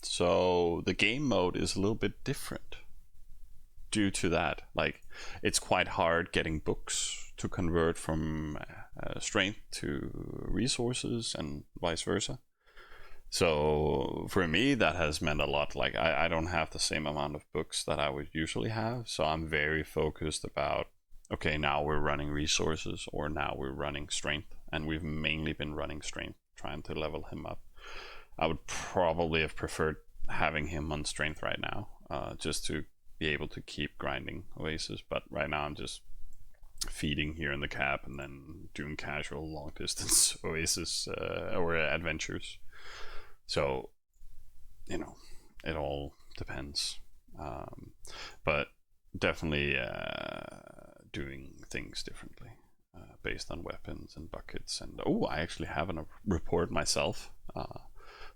So the game mode is a little bit different due to that. Like, it's quite hard getting books to convert from strength to resources and vice versa. So for me, that has meant a lot. Like, I don't have the same amount of books that I would usually have, so I'm very focused about, okay, now we're running resources, or now we're running strength, and we've mainly been running strength, trying to level him up. I would probably have preferred having him on strength right now, just to be able to keep grinding oasis, but right now feeding here in the cap and then doing casual long distance oasis or adventures. So, you know, it all depends. But definitely doing things differently based on weapons and buckets. And oh, I actually have a report myself.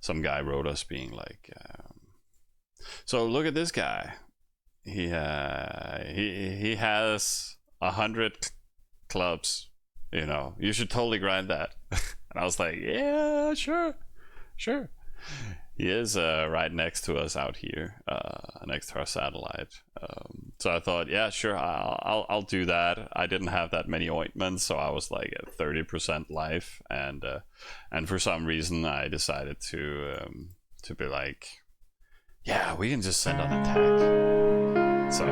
Some guy wrote us being like, so look at this guy. He has 100 clubs. You know, you should totally grind that. And I was like, yeah, sure. He is right next to us out here, next to our satellite. So I thought, yeah, sure, I'll do that. I didn't have that many ointments, so I was like at 30% life, and for some reason I decided to be like, yeah, we can just send on attack. So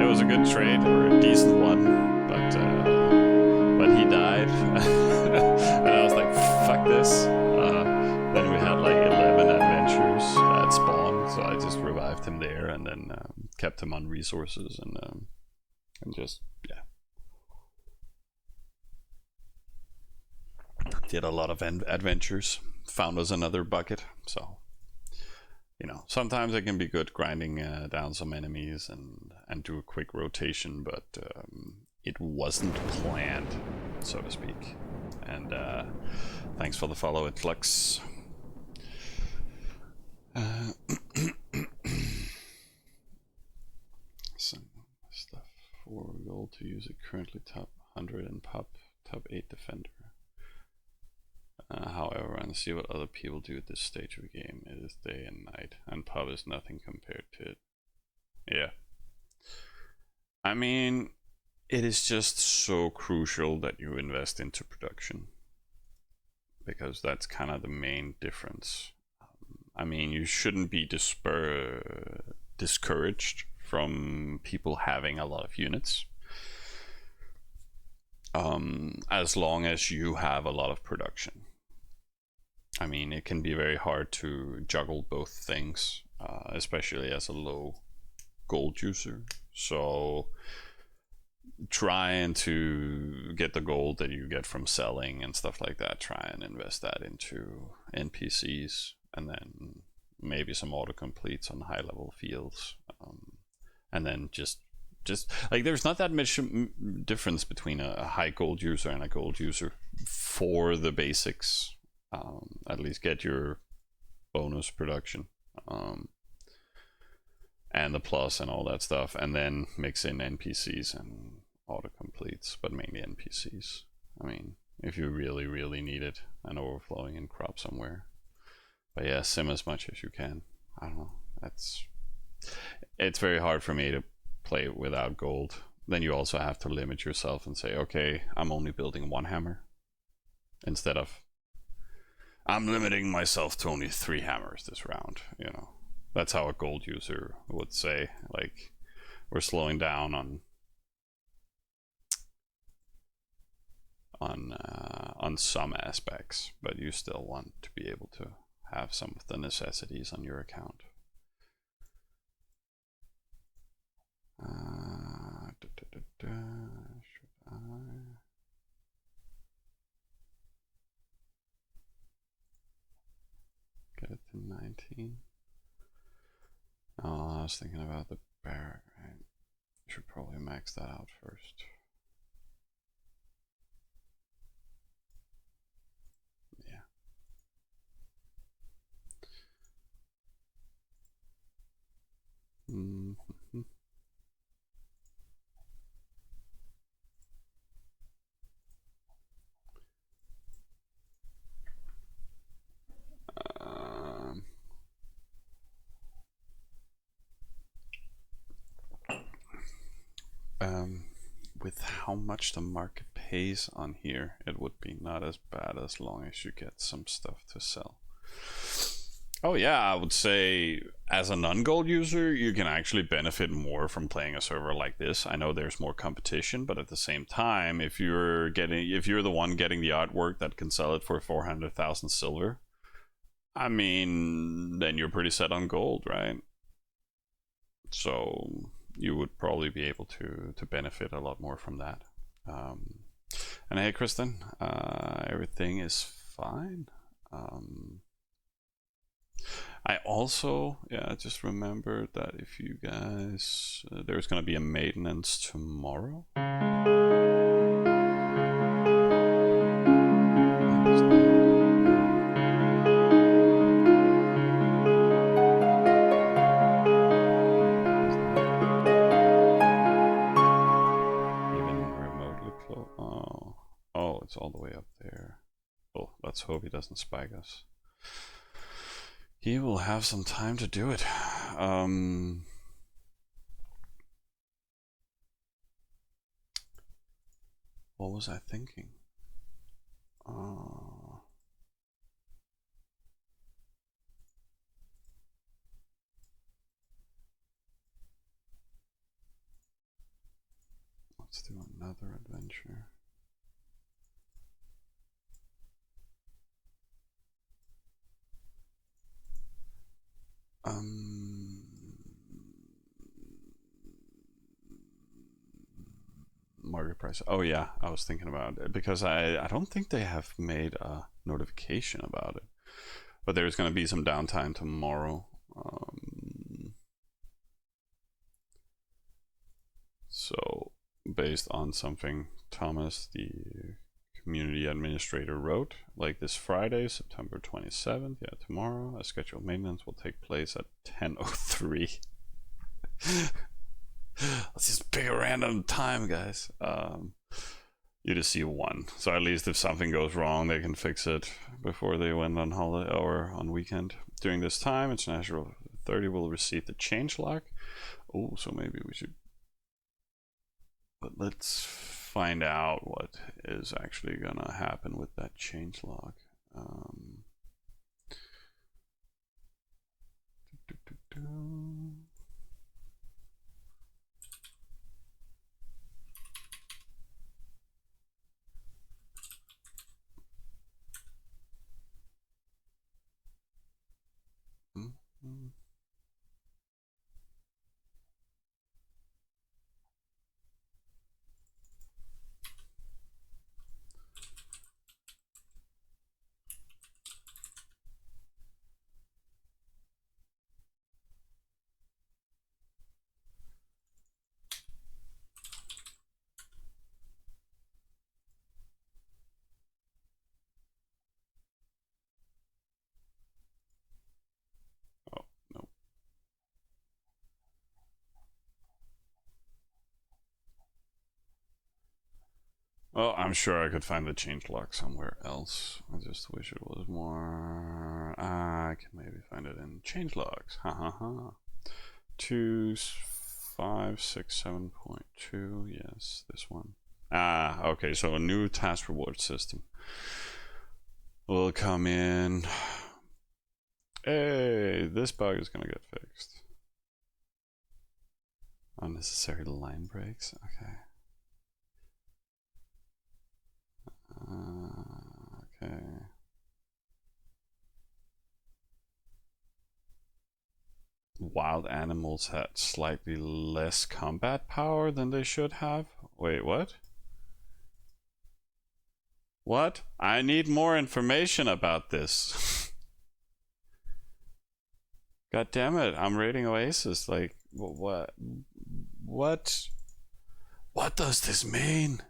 it was a good trade, or a decent one, but he died, and I was like, fuck this. Then we had like 11 adventures at spawn, so I just revived him there, and then kept him on resources, and just, yeah, did a lot of adventures. Found us another bucket, so, you know, sometimes it can be good grinding down some enemies and do a quick rotation, but it wasn't planned, so to speak. And thanks for the follow, Influx. Some stuff for gold to use it. Currently top 100 in pub, top 8 defender. However, and see what other people do at this stage of the game. It is day and night, and pub is nothing compared to it. Yeah. I mean, it is just so crucial that you invest into production, because that's kind of the main difference. I mean, you shouldn't be discouraged from people having a lot of units, as long as you have a lot of production. I mean, it can be very hard to juggle both things, especially as a low gold user. So trying to get the gold that you get from selling and stuff like that, try and invest that into NPCs, and then maybe some autocompletes on high level fields, and then just like, there's not that much difference between a high gold user and a gold user for the basics. At least get your bonus production, and the plus and all that stuff, and then mix in NPCs and autocompletes, but mainly NPCs. I mean, if you really need it, and overflowing in crop somewhere. But yeah, sim as much as you can. I don't know, it's very hard for me to play without gold. Then you also have to limit yourself and say, okay, I'm only building one hammer, instead of I'm limiting myself to only 3 hammers this round. You know, that's how a gold user would say, like, we're slowing down on some aspects, but you still want to be able to have some of the necessities on your account. Should I? Get it to 19. Oh, I was thinking about the barrack, right? Should probably max that out first. Yeah. Mm-hmm. With how much the market pays on here, it would be not as bad as long as you get some stuff to sell. Oh yeah, I would say as a non-gold user, you can actually benefit more from playing a server like this. I know there's more competition, but at the same time, if you're the one getting the artwork that can sell it for 400,000 silver, I mean, then you're pretty set on gold, right? So you would probably be able to benefit a lot more from that. And hey, Kristen, everything is fine. I also, yeah, just remembered that if you guys, there's gonna be a maintenance tomorrow. Even remotely close. Oh, it's all the way up there. Oh, let's hope he doesn't spike us. He will have some time to do it. What was I thinking? Let's do another adventure. Market price. Oh yeah, I was thinking about it because I don't think they have made a notification about it, but there's going to be some downtime tomorrow. So based on something Thomas, the community administrator, wrote, like this Friday, September 27th, yeah, tomorrow, a scheduled maintenance will take place at 10:03. Let's just pick a random time, guys. You just see one, so at least if something goes wrong, they can fix it before they went on holiday or on weekend. During this time, International 30 will receive the change log. Oh, so maybe we should. But let's find out what is actually gonna happen with that change log. Oh, no. Well, I'm sure I could find the change log somewhere else. I just wish it was more. I can maybe find it in change logs. Ha ha ha. 2.567.2. Yes, this one. Okay, so a new task reward system will come in. Hey, this bug is gonna get fixed. Unnecessary line breaks. Okay. Okay. Wild animals had slightly less combat power than they should have. Wait, what? What? I need more information about this. God damn it, I'm raiding Oasis. Like, what? What? What does this mean?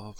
up.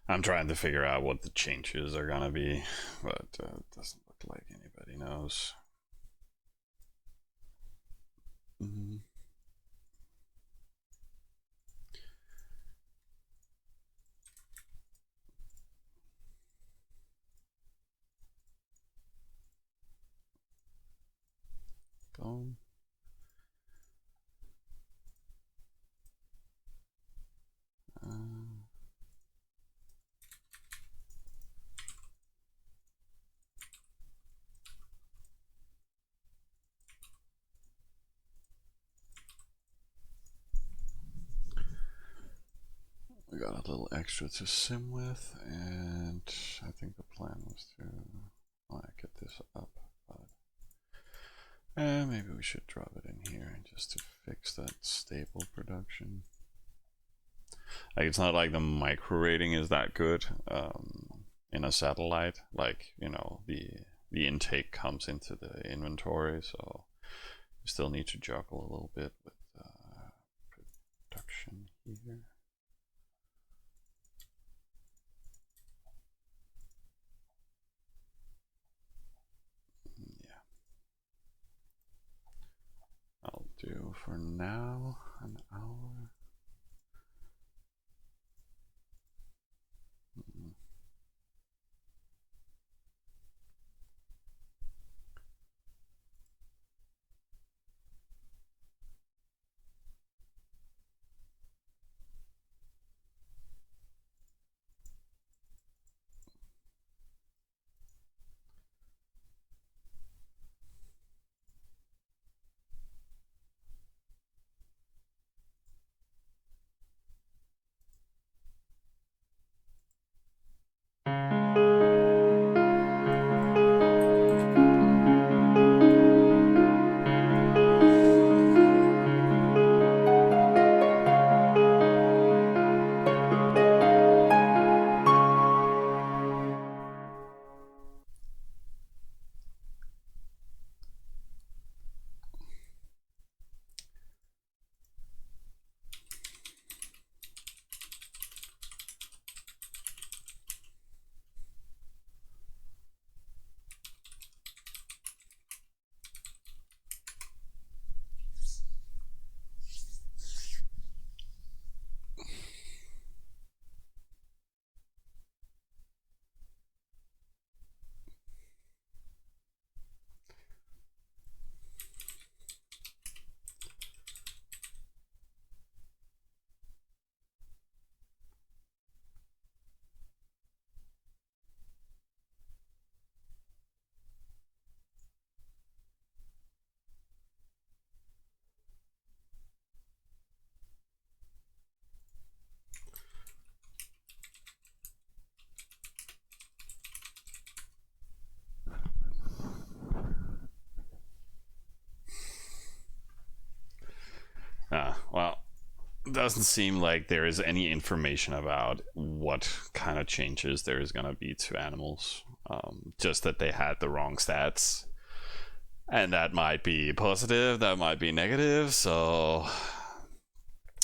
I'm trying to figure out what the changes are gonna be, but it doesn't look like anybody knows. Mm-hmm. Boom. We got a little extra to sim with, and I think the plan was to get this up, but maybe we should drop it in here just to fix that stable production. Like, it's not like the micro rating is that good in a satellite. Like, you know, the intake comes into the inventory, so you still need to juggle a little bit with production here. Yeah, I'll do for now an hour. doesn't seem like there is any information about what kind of changes there is going to be to animals. Just that they had the wrong stats. And that might be positive, that might be negative. So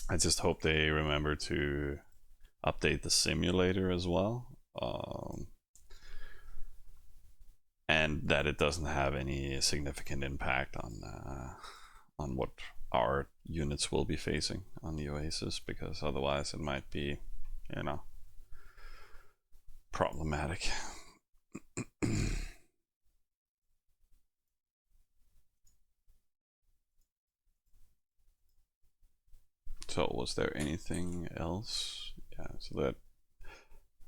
I just hope they remember to update the simulator as well. And that it doesn't have any significant impact on what our units will be facing on the Oasis, because otherwise it might be, you know, problematic. So was there anything else? Yeah, so that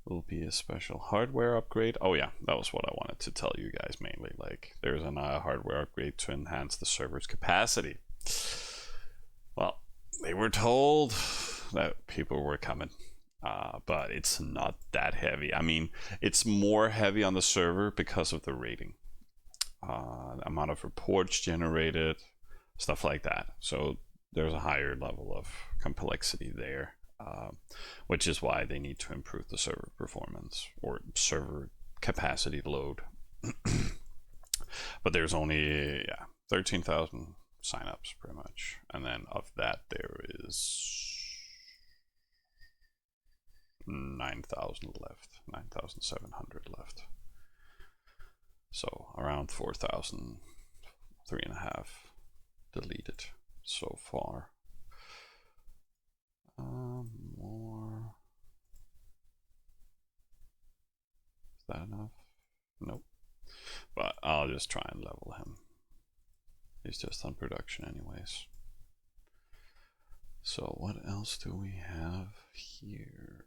will be a special hardware upgrade. Oh yeah, that was what I wanted to tell you guys mainly. Like, there's a hardware upgrade to enhance the server's capacity. Well, they were told that people were coming, but it's not that heavy. I mean, it's more heavy on the server because of the rating, the amount of reports generated, stuff like that. So there's a higher level of complexity there, which is why they need to improve the server performance or server capacity load. But there's only 13,000 signups pretty much, and then of that there is 9,000 left, 9,700 left. So around 4,000, 3.5 deleted so far. More. Is that enough? Nope. But I'll just try and level him. He's just on production anyways. So what else do we have here?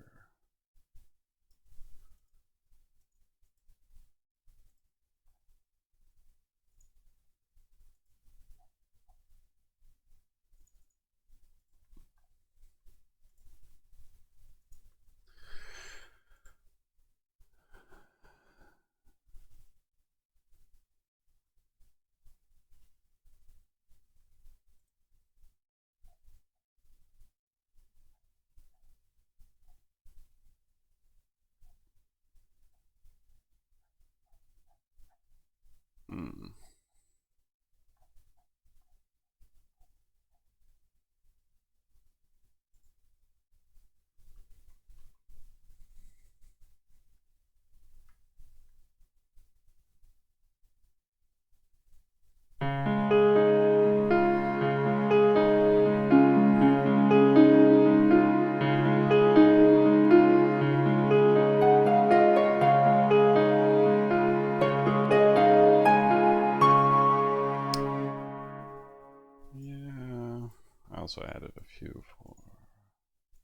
Also added a few for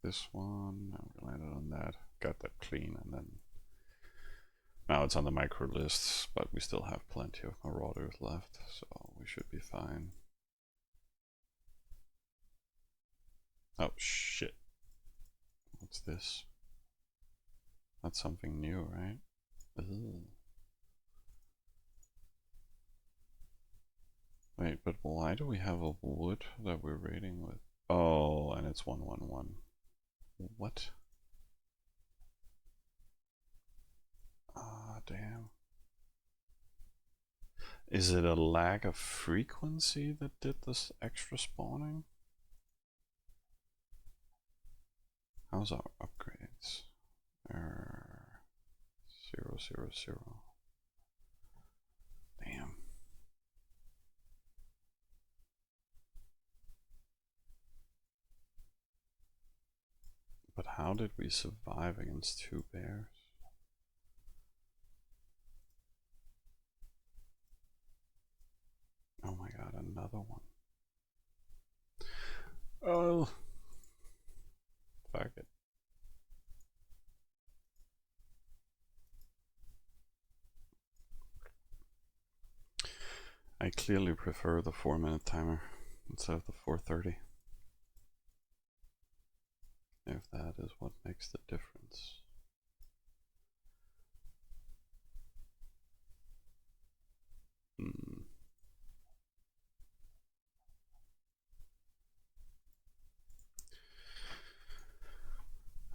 this one. I'm landed on that, got that clean, and then now it's on the micro lists, but we still have plenty of marauders left, so we should be fine. Oh shit, what's this? That's something new, right? Ugh. Wait, but why do we have a wood that we're raiding with? Oh, and it's 111. What? Ah, damn. Is it a lag of frequency that did this extra spawning? How's our upgrades? 0, 0, 0. Damn. But how did we survive against 2 bears? Oh my god, another one. Oh. Fuck it. I clearly prefer the 4-minute timer instead of the 4:30. If that is what makes the difference.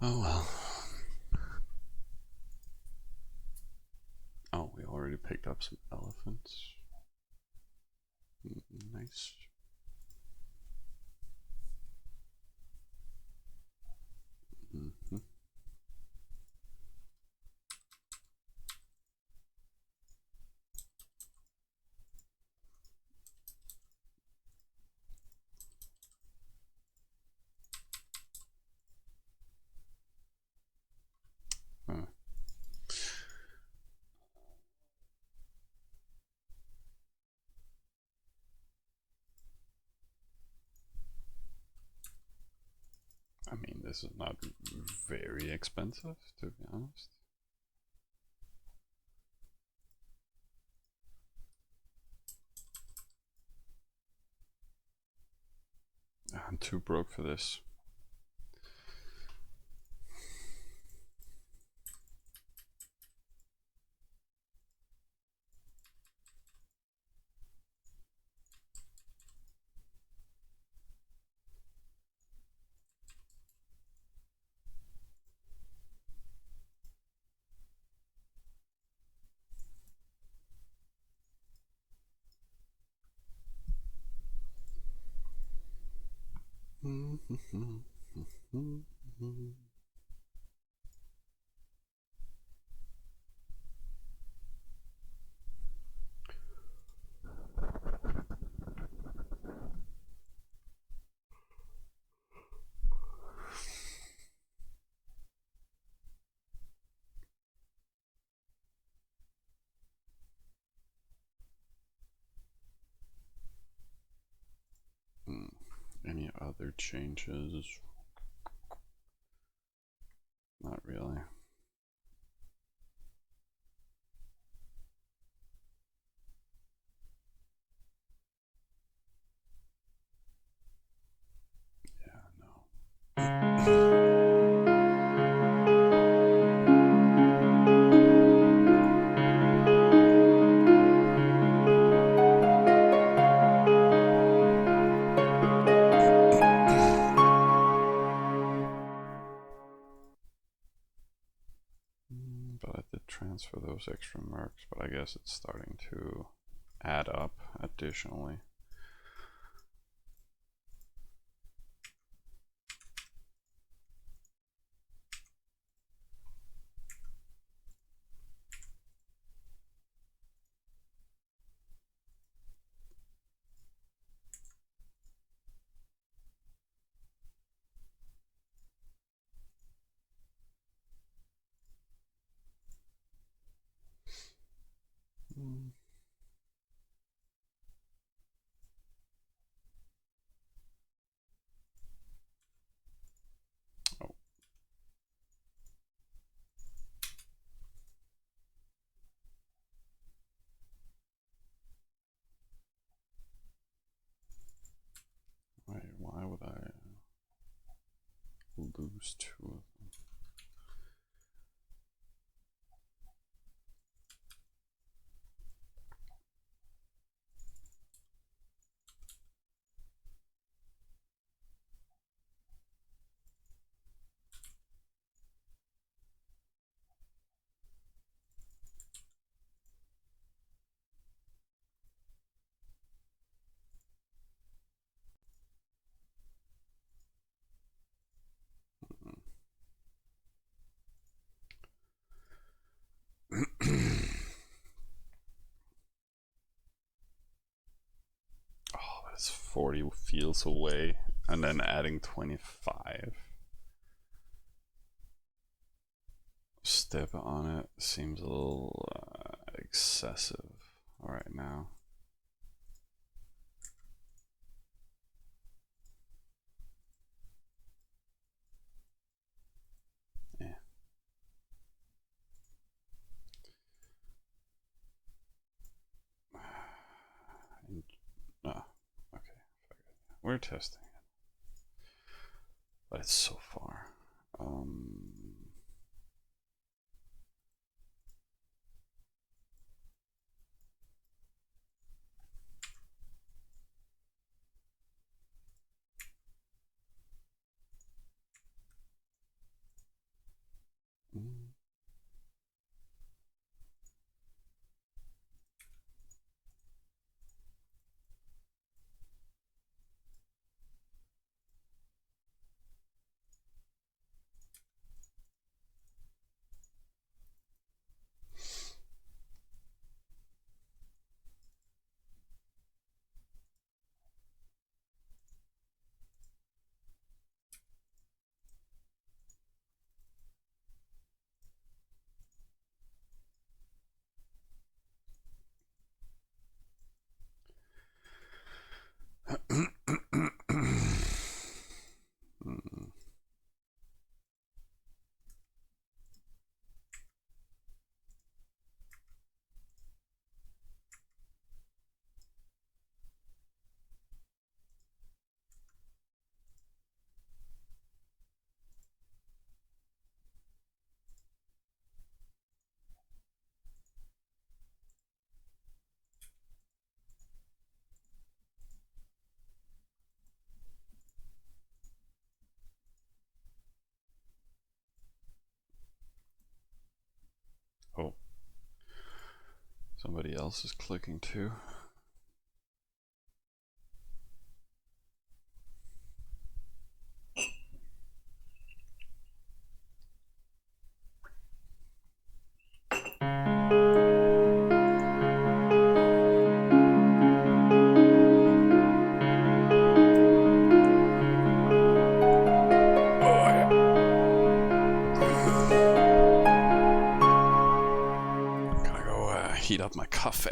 Oh well. Oh, we already picked up some elephants. Nice. Mm-hmm. I mean, this is not very expensive, to be honest. I'm too broke for this. Any other changes? Not really. Yeah, no. But I did transfer those extra mercs, but I guess it's starting to add up additionally. Oh. Wait, why would I lose two of them? Oh, that's 40 fields away, and then adding 25. Step on it seems a little excessive right now. Yeah. Oh, okay. We're testing it, but it's so far. Somebody else is clicking too. Heat up my coffee.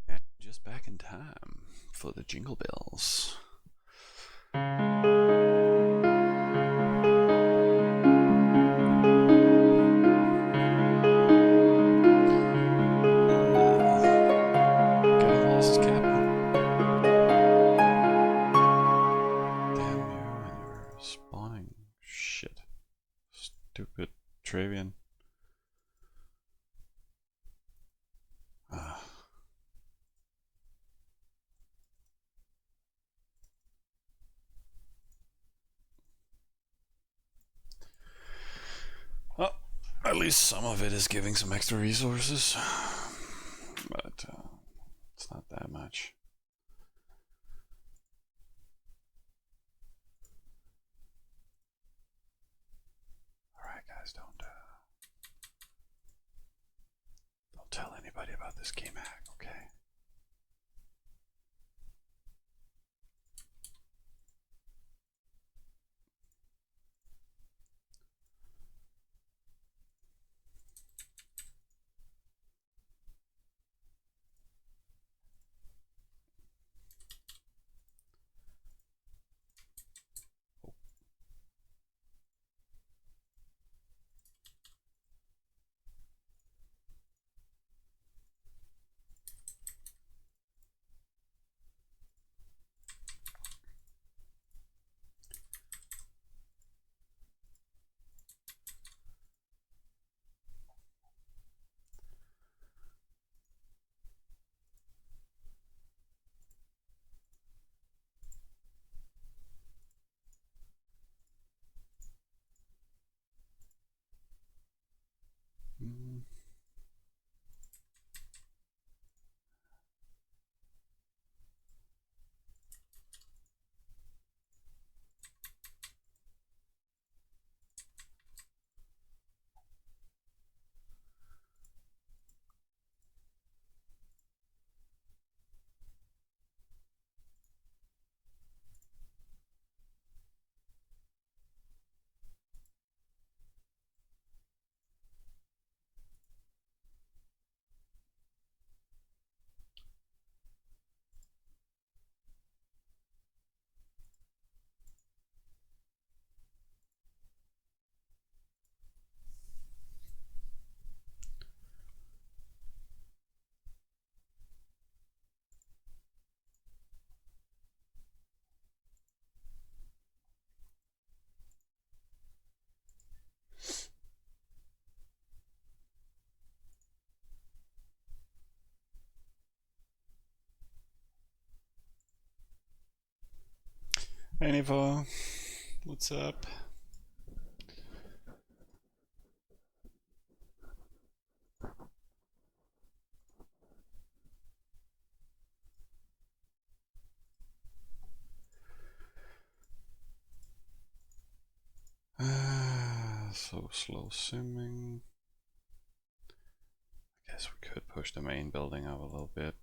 And just back in time for the jingle bells. Stupid Travian. least some of it is giving some extra resources, but it's not that much. Alright guys, don't tell anybody about this game hack, okay? Hey Nivo, what's up? So slow simming. I guess we could push the main building up a little bit.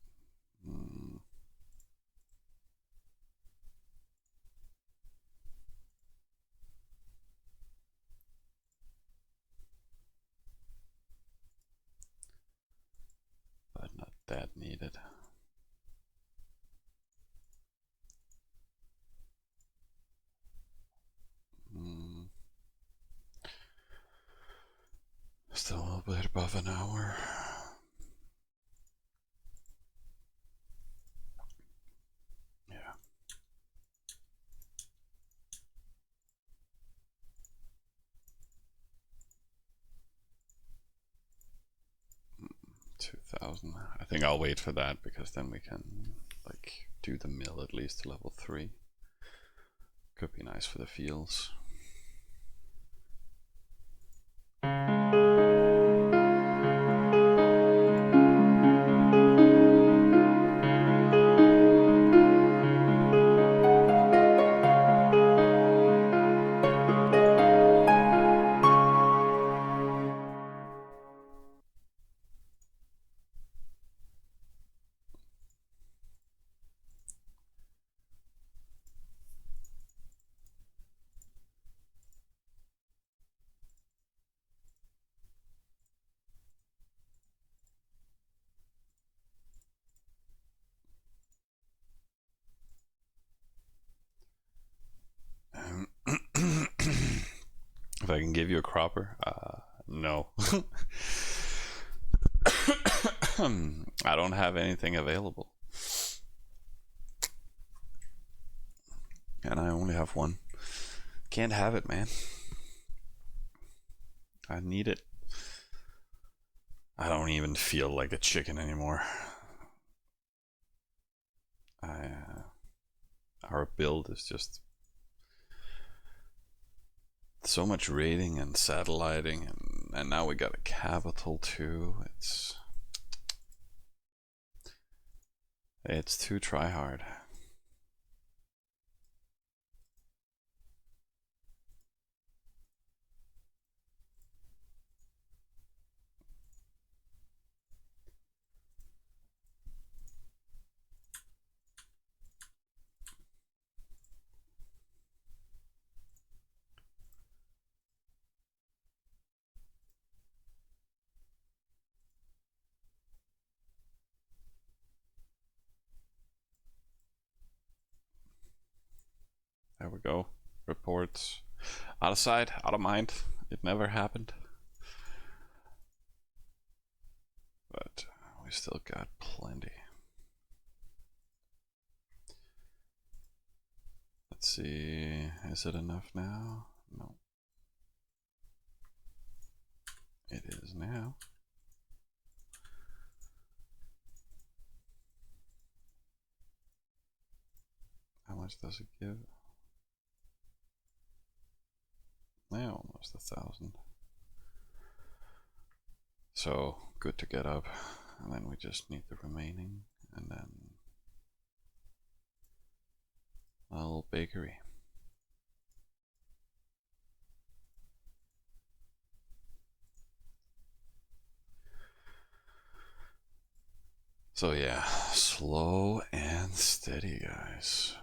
But not that needed. Still a little bit above an hour. Yeah. 2,000. I think I'll wait for that because then we can like do the mill at least to level 3. Could be nice for the fields. If I can give you a cropper, no. I don't have anything available. And I only have one. Can't have it, man. I need it. I don't even feel like a chicken anymore. Our build is just so much raiding and satelliting, and And now we got a capital too. It's too try hard. There we go. Reports. Out of sight, out of mind. It never happened. But we still got plenty. Let's see. Is it enough now? No. It is now. How much does it give? Yeah, almost 1,000. So good to get up, and then we just need the remaining, and then a little bakery. So yeah, slow and steady, guys.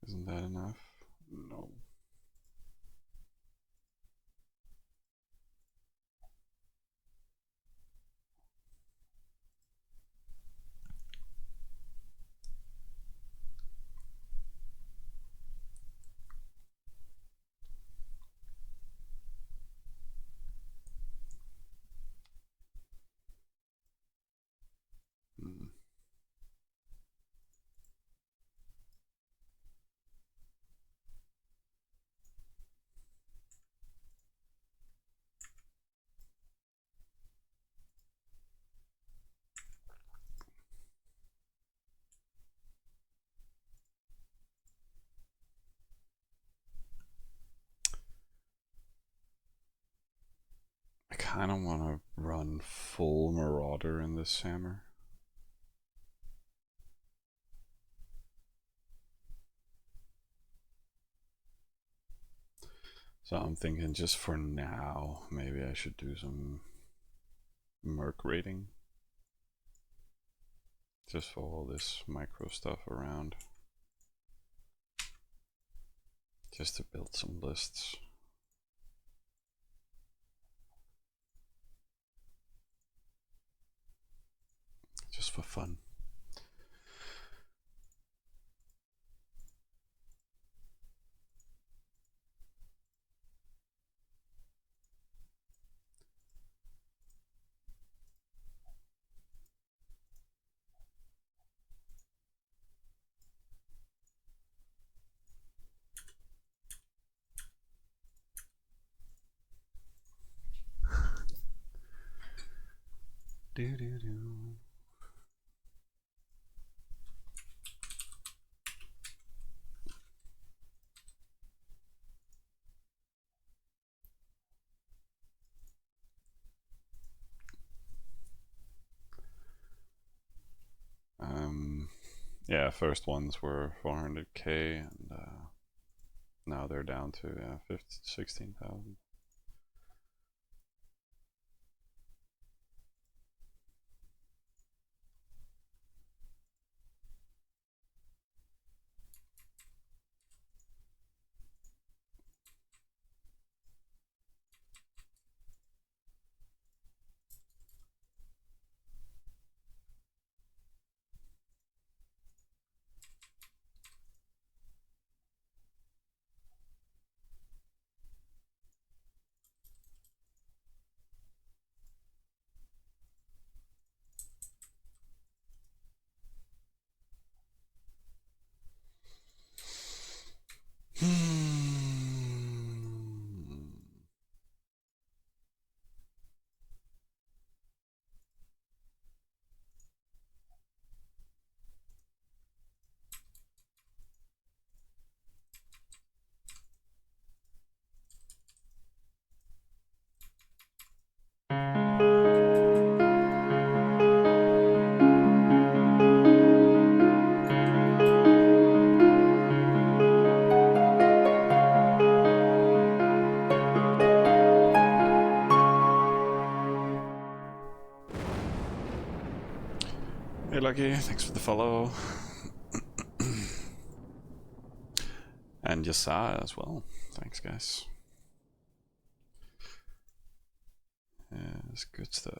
Isn't that enough? No. Mm. I kind of want to run full Marauder in this hammer. So I'm thinking just for now, maybe I should do some merc rating. Just for all this micro stuff around. Just to build some lists. Just for fun. Do do do. Yeah, first ones were 400k, and now they're down to 16,000. Hey Lucky, thanks for the follow. And Yasa as well. Thanks guys. Yeah, it's good stuff.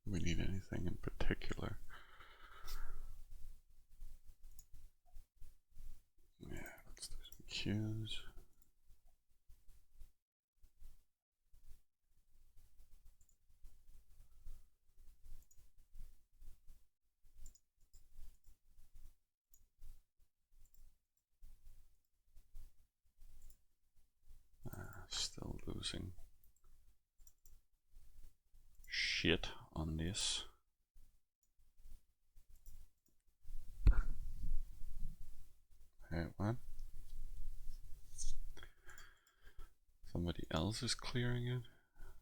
We need anything in particular? Yeah, let's do some cues. Still losing shit on this. Hey, what? Somebody else is clearing it?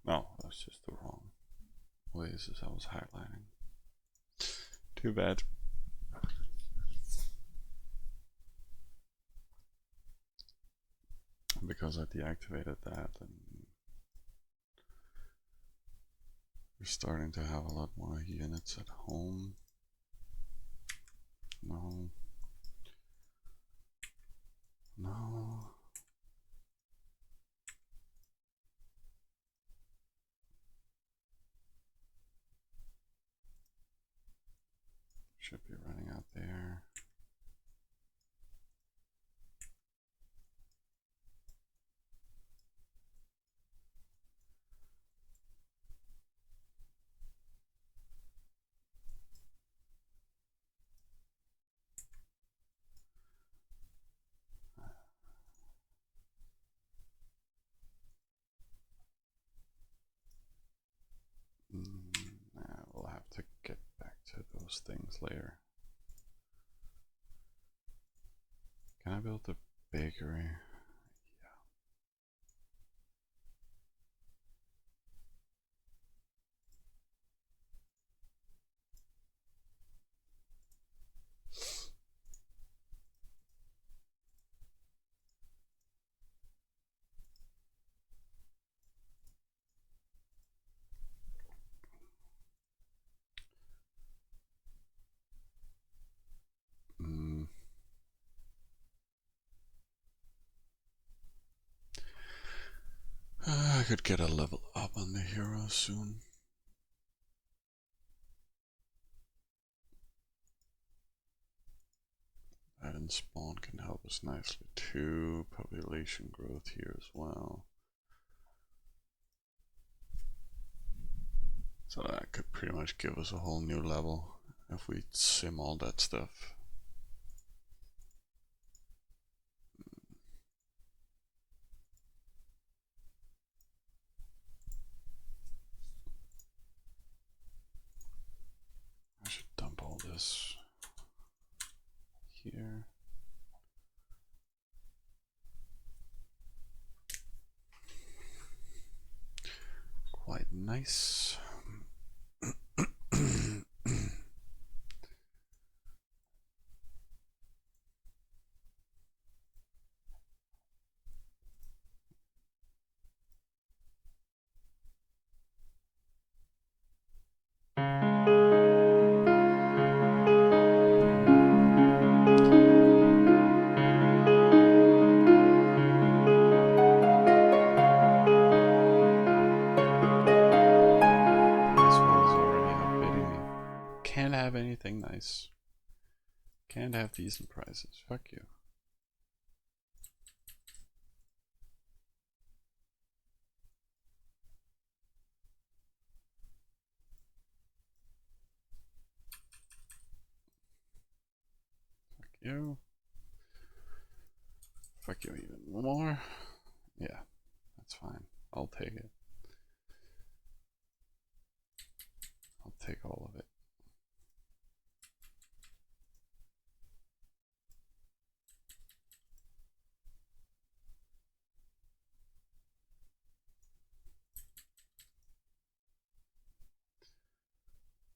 No, that's just the wrong oasis I was highlighting. Too bad. Because I deactivated that, and we're starting to have a lot more units at home. No. No. Should be running out there. We'll have to get back to those things later. Can I build a bakery? I could get a level up on the hero soon. That and spawn can help us nicely too. Population growth here as well. So that could pretty much give us a whole new level if we sim all that stuff. I should dump all this here. Quite nice. Can't have anything nice. Can't have decent prices. Fuck you. Fuck you. Fuck you even more. Yeah, that's fine. I'll take it. I'll take all of it.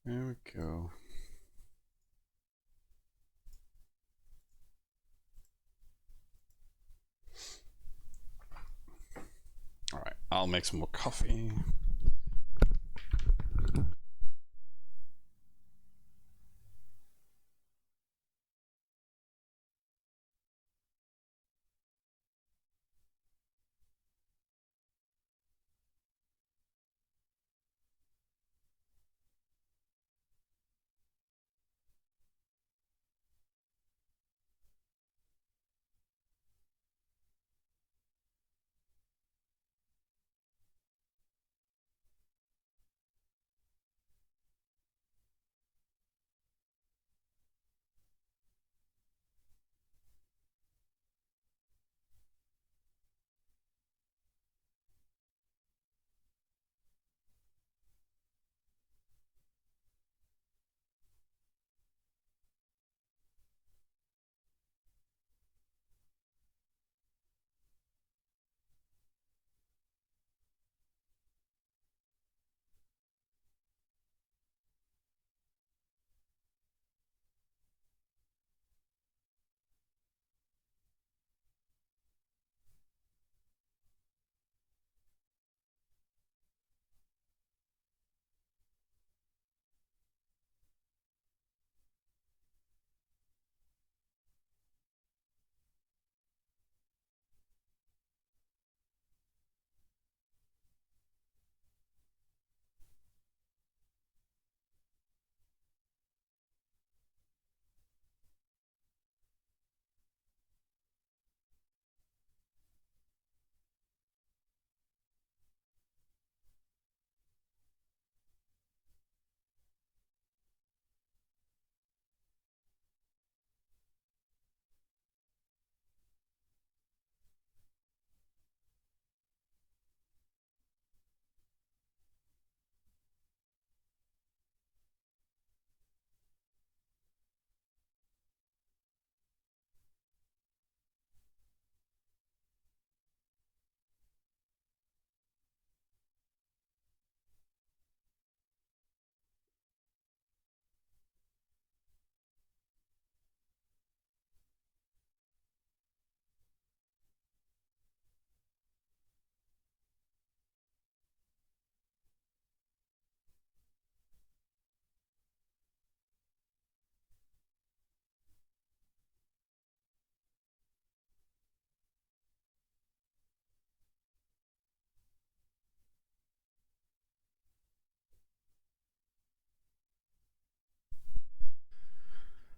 There we go. All right, I'll make some more coffee.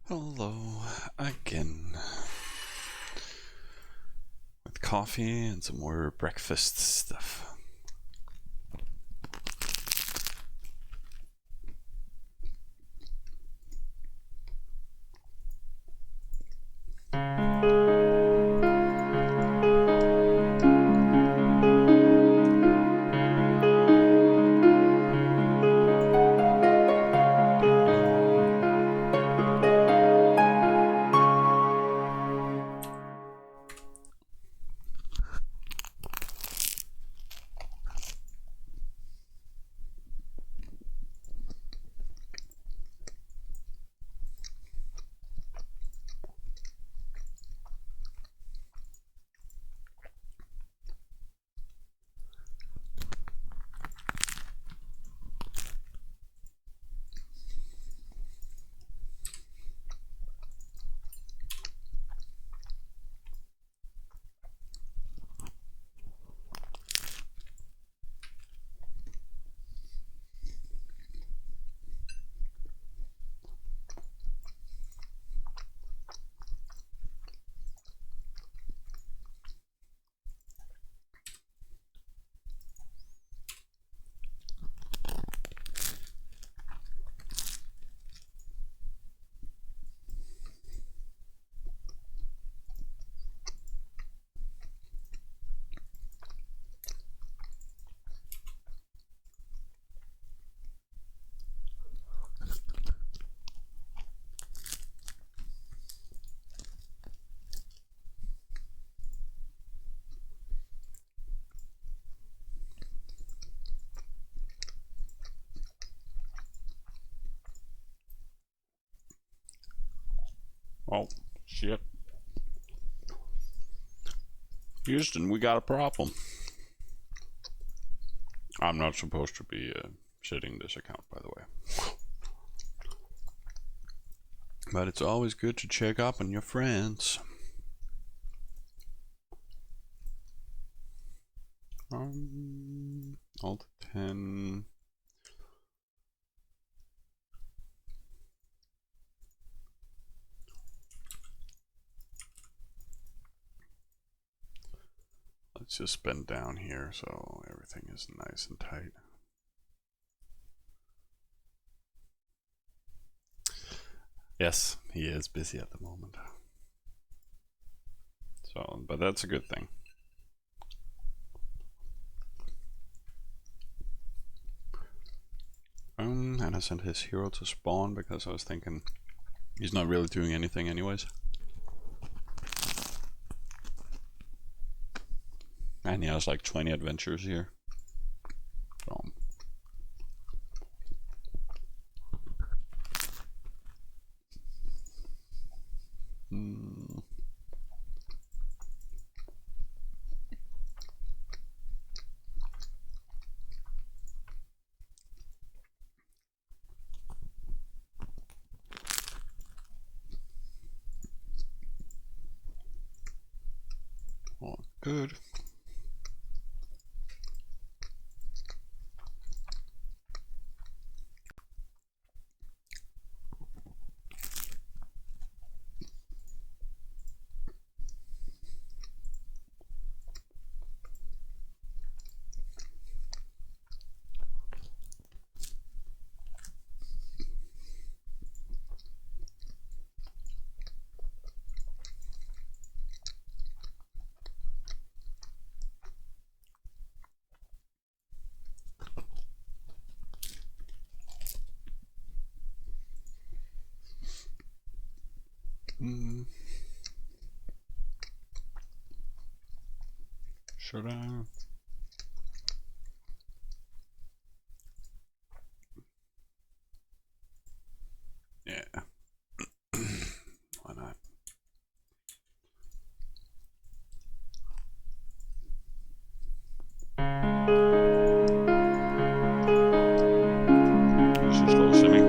Hello again. With coffee and some more breakfast stuff. Oh, shit. Houston, we got a problem. I'm not supposed to be sitting this account, by the way. But it's always good to check up on your friends. Alt 10. Let's just bend down here so everything is nice and tight. Yes, he is busy at the moment. So, but that's a good thing. And I sent his hero to spawn because I was thinking he's not really doing anything anyways. And he has like 20 adventures here. So. Oh, good. Should I? Yeah. Why not? It's just a little shimmy.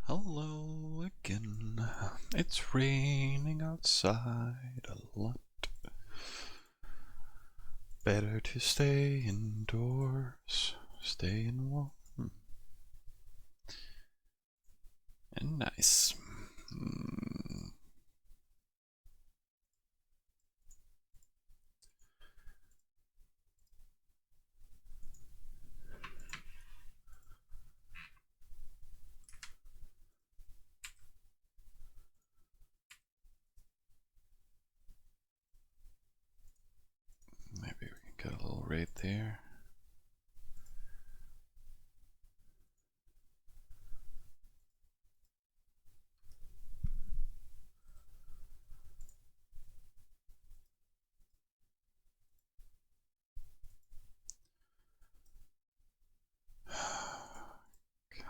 Hello again. It's raining outside a lot. Better to stay indoors, staying warm and nice. Maybe we can get a little right there.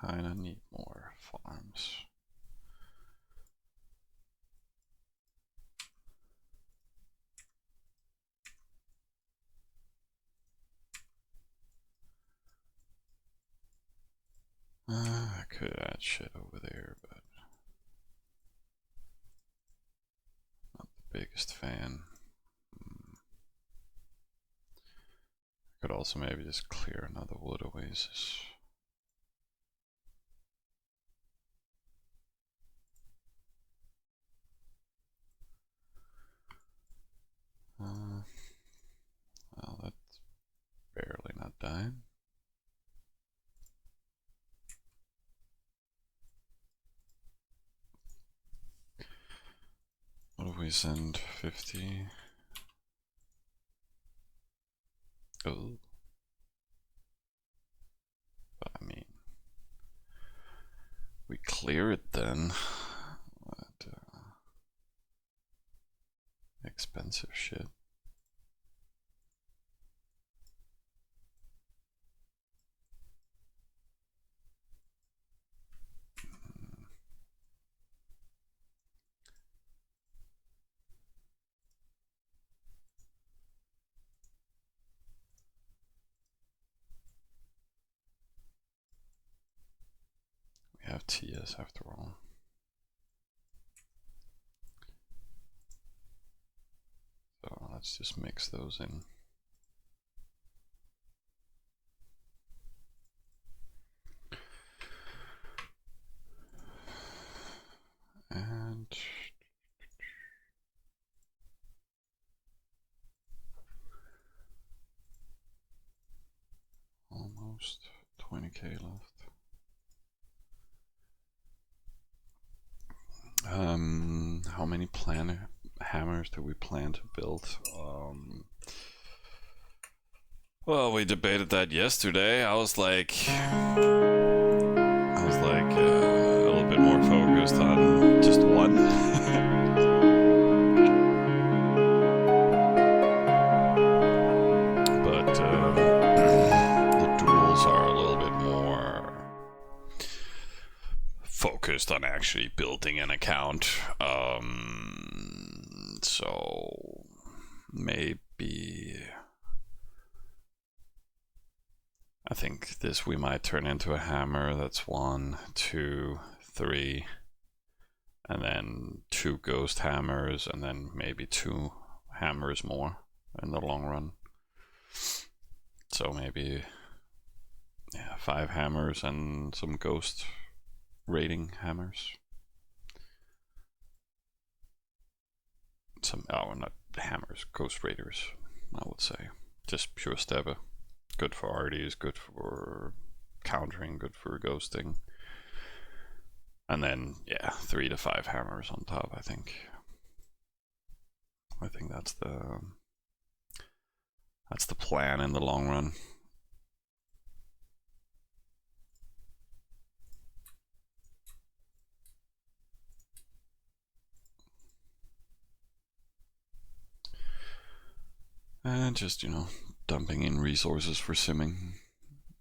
Kinda need more farms. I could add shit over there, but not the biggest fan. Could also maybe just clear another wood oasis. Well, that's barely not dying. What if we send 50? Oh. But I mean, we clear it then. But, expensive shit. We have TS after all. So let's just mix those in. And almost 20k left. How many hammers do we plan to build? Well, we debated that yesterday. I was like a little bit more focused on just one. But the duels are a little bit more focused on actually building an account. So maybe I think this we might turn into a hammer. That's 1, 2, 3, and then 2 ghost hammers, and then maybe 2 hammers more in the long run. So maybe 5 hammers and some ghost raiding hammers. Not hammers, ghost raiders, I would say. Just pure stabber. Good for arties, good for countering, good for ghosting. And then 3 to 5 hammers on top, I think. I think that's the plan in the long run. And just, dumping in resources for simming.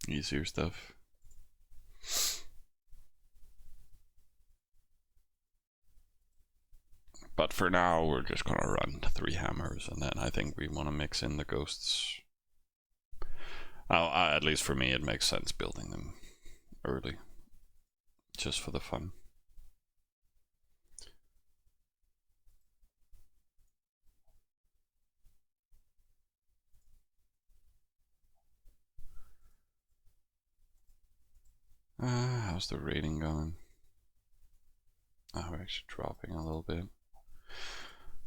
Easier stuff. But for now, we're just gonna run 3 hammers, and then I think we want to mix in the ghosts. At least for me, it makes sense building them early, just for the fun. How's the rating going? Oh, we're actually dropping a little bit.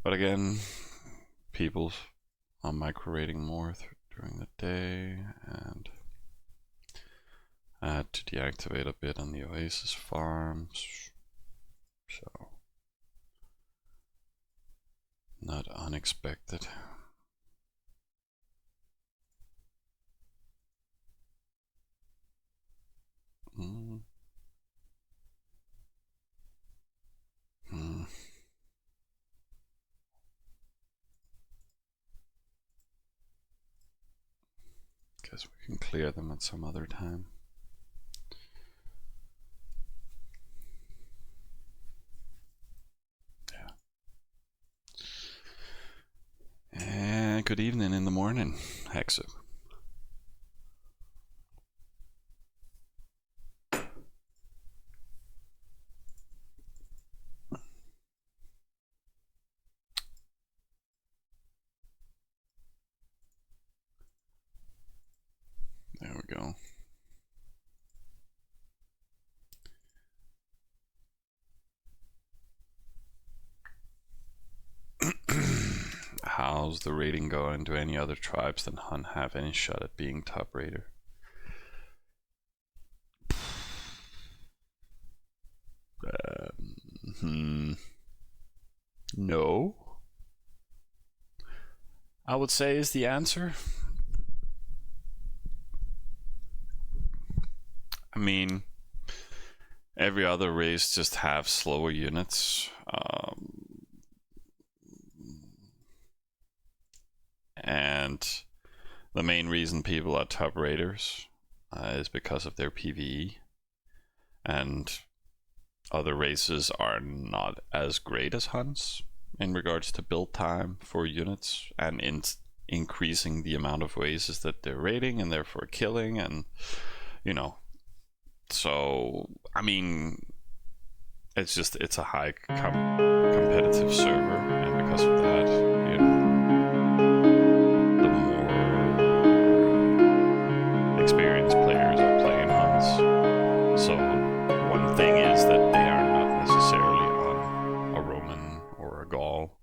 But again, people are micro rating more during the day, and I had to deactivate a bit on the oasis farms. So, not unexpected. Guess we can clear them at some other time. Yeah. And good evening in the morning, Hexu. There we go. How's the rating going? Do any other tribes than Hun have any shot at being top raider? No, I would say is the answer. I mean, every other race just have slower units. And the main reason people are top raiders is because of their PvE, and other races are not as great as Huns in regards to build time for units and in increasing the amount of oasis that they're raiding and therefore killing, and you know, so I mean, it's a high competitive server, and because of that, you know, the more experienced players are playing Huns. So one thing is that they are not necessarily on a Roman or a Gaul.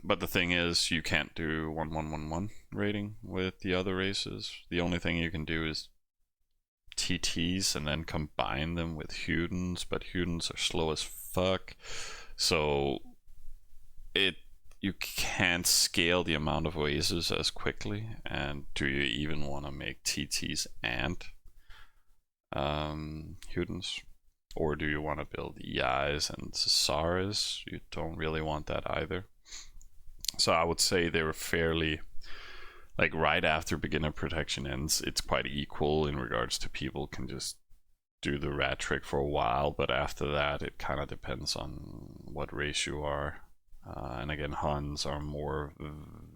But the thing is, you can't do 1-1-1-1 rating with the other races. The only thing you can do is TTs and then combine them with Hudens, but Hudens are slow as fuck. So you can't scale the amount of oasis as quickly. And do you even want to make TTs and Hudens? Or do you want to build EIs and Caesaris? You don't really want that either. So I would say they were fairly, like, right after beginner protection ends, it's quite equal in regards to people can just do the rat trick for a while, but after that it kind of depends on what race you are. And again, Huns are more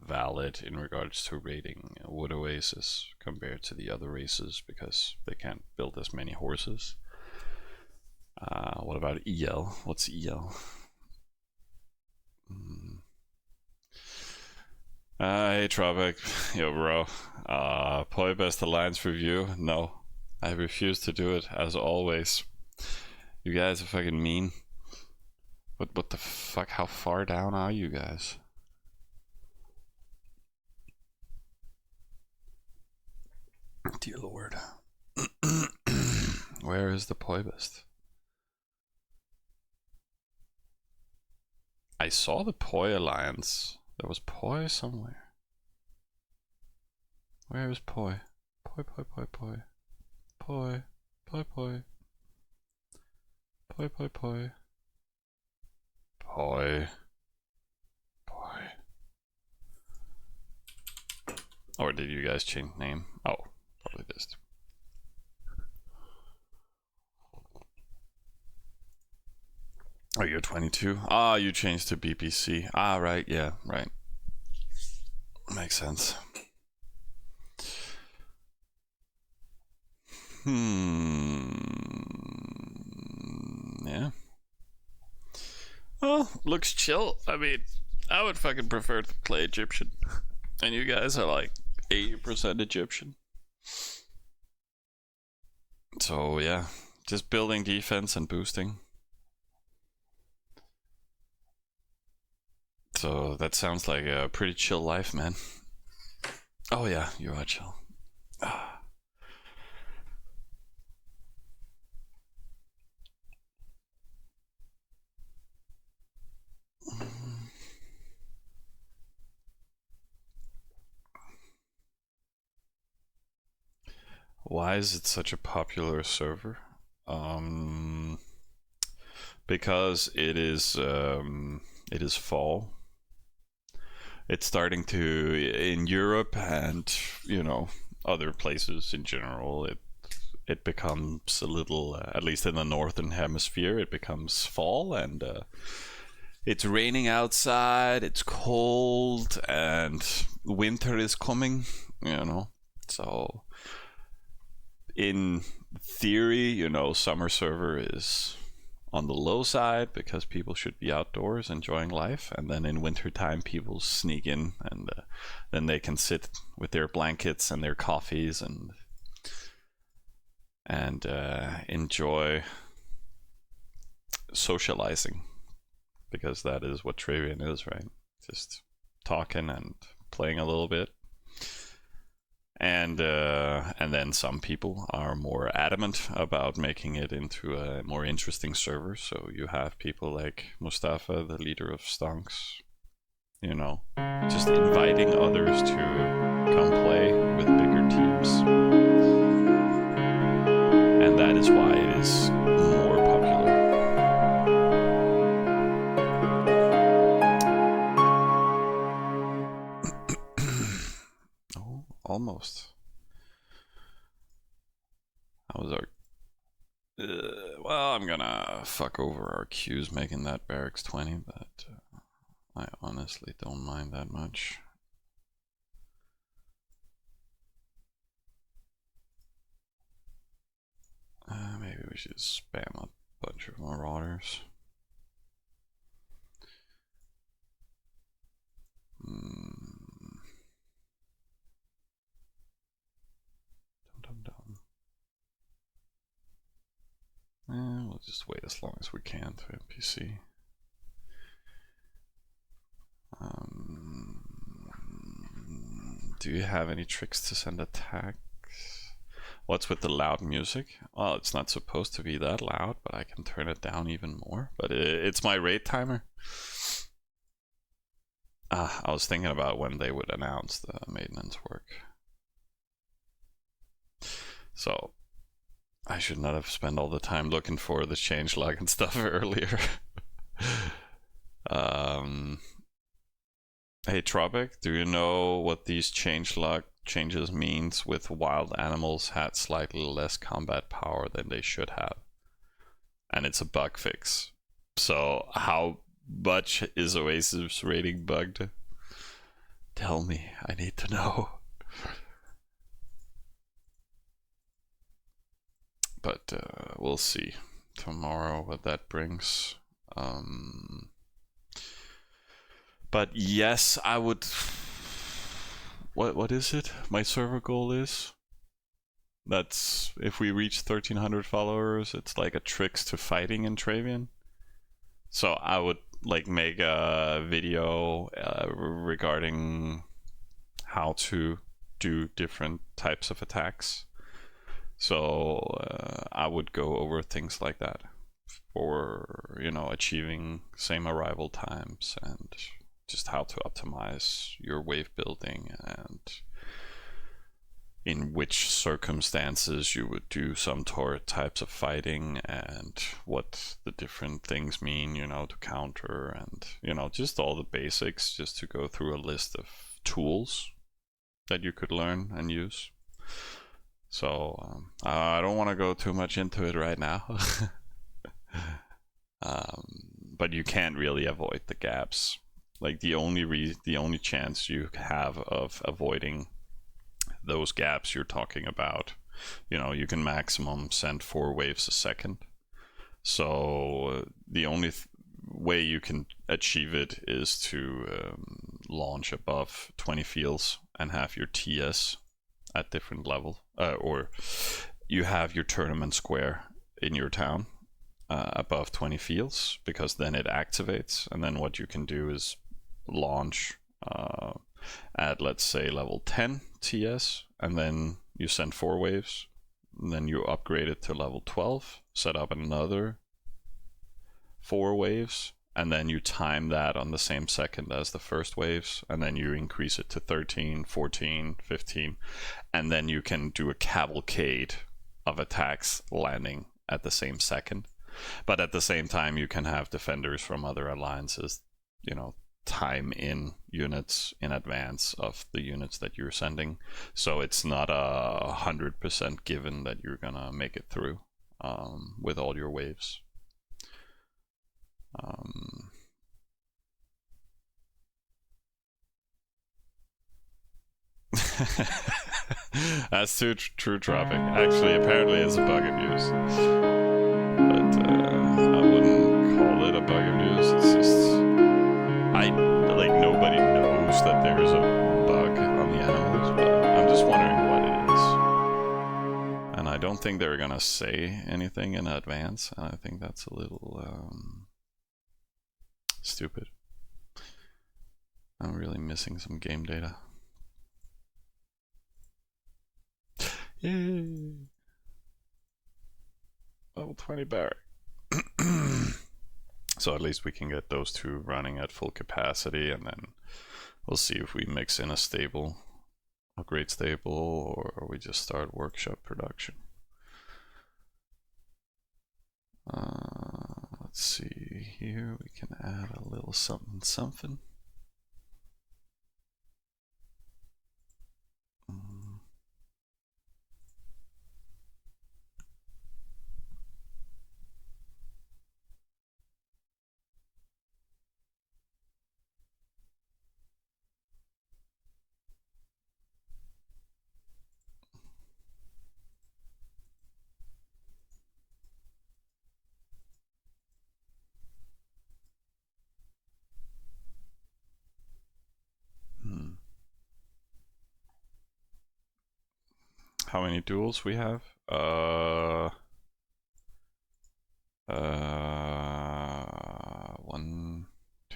valid in regards to raiding Wood Oasis compared to the other races because they can't build as many horses. What about EL? What's EL? Hey Tropic, yo bro. Play Best Alliance review? No, I refuse to do it as always. You guys are fucking mean. What the fuck? How far down are you guys? Dear Lord. Where is the Poibest? I saw the Poi Alliance. There was Poi somewhere. Where is Poi? Poi. Poi. Or did you guys change name? Oh, probably this. Oh, you're 22? Ah, you changed to BPC. Ah, right, yeah, right. Makes sense. Yeah. Well, looks chill. I mean, I would fucking prefer to play Egyptian. And you guys are like 80% Egyptian. So yeah, just building defense and boosting. So that sounds like a pretty chill life, man. Oh yeah, you are chill. Why is it such a popular server? Um, because it is fall. It's starting to in Europe and other places in general. It becomes a little, at least in the northern hemisphere, it becomes fall and it's raining outside. It's cold and winter is coming. You know, so in theory, summer server is on the low side because people should be outdoors enjoying life, and then in wintertime people sneak in and then they can sit with their blankets and their coffees and enjoy socializing, because that is what Travian is, right? Just talking and playing a little bit. And then some people are more adamant about making it into a more interesting server. So you have people like Mustafa, the leader of Stonks, just inviting others to come play with bigger teams. And that is why it is more popular. Oh, almost. How was our well, I'm gonna fuck over our queues making that barracks 20, but I honestly don't mind that much. Maybe we should spam a bunch of marauders. We'll just wait as long as we can to NPC. Do you have any tricks to send attacks? What's with the loud music? Well, it's not supposed to be that loud, but I can turn it down even more. But it's my rate timer. I was thinking about when they would announce the maintenance work. So I should not have spent all the time looking for the changelog and stuff earlier. Hey Tropic, do you know what these changelog changes means with wild animals had slightly less combat power than they should have? And it's a bug fix. So how much is Oasis rating bugged? Tell me, I need to know. But we'll see tomorrow what that brings. But yes, I would. What is it? My server goal is. That's if we reach 1,300 followers, it's like a tricks to fighting in Travian. So I would like make a video regarding how to do different types of attacks. So I would go over things like that for achieving same arrival times and just how to optimize your wave building and in which circumstances you would do some types of fighting and what the different things mean, to counter and, just all the basics, just to go through a list of tools that you could learn and use. So I don't want to go too much into it right now. But you can't really avoid the gaps. Like the only chance you have of avoiding those gaps you're talking about, you can maximum send 4 waves a second. So the only way you can achieve it is to launch above 20 fields and have your TS at different level or you have your tournament square in your town above 20 fields, because then it activates, and then what you can do is launch at, let's say, level 10 TS, and then you send 4 waves, and then you upgrade it to level 12, set up another 4 waves, and then you time that on the same second as the first waves, and then you increase it to 13, 14, 15, and then you can do a cavalcade of attacks landing at the same second. But at the same time, you can have defenders from other alliances, you know, time in units in advance of the units that you're sending. So it's not 100% given that you're gonna make it through with all your waves. That's too true dropping. Actually, apparently it's a bug abuse. But I wouldn't call it a bug abuse. It's just, like, nobody knows that there's a bug on the animals, but I'm just wondering what it is. And I don't think they're gonna say anything in advance, and I think that's a little stupid. I'm really missing some game data. Yay! Level 20 barrack. So at least we can get those two running at full capacity, and then we'll see if we mix in a stable, upgrade stable, or we just start workshop production. Let's see here, we can add a little something something. How many duels we have? 1,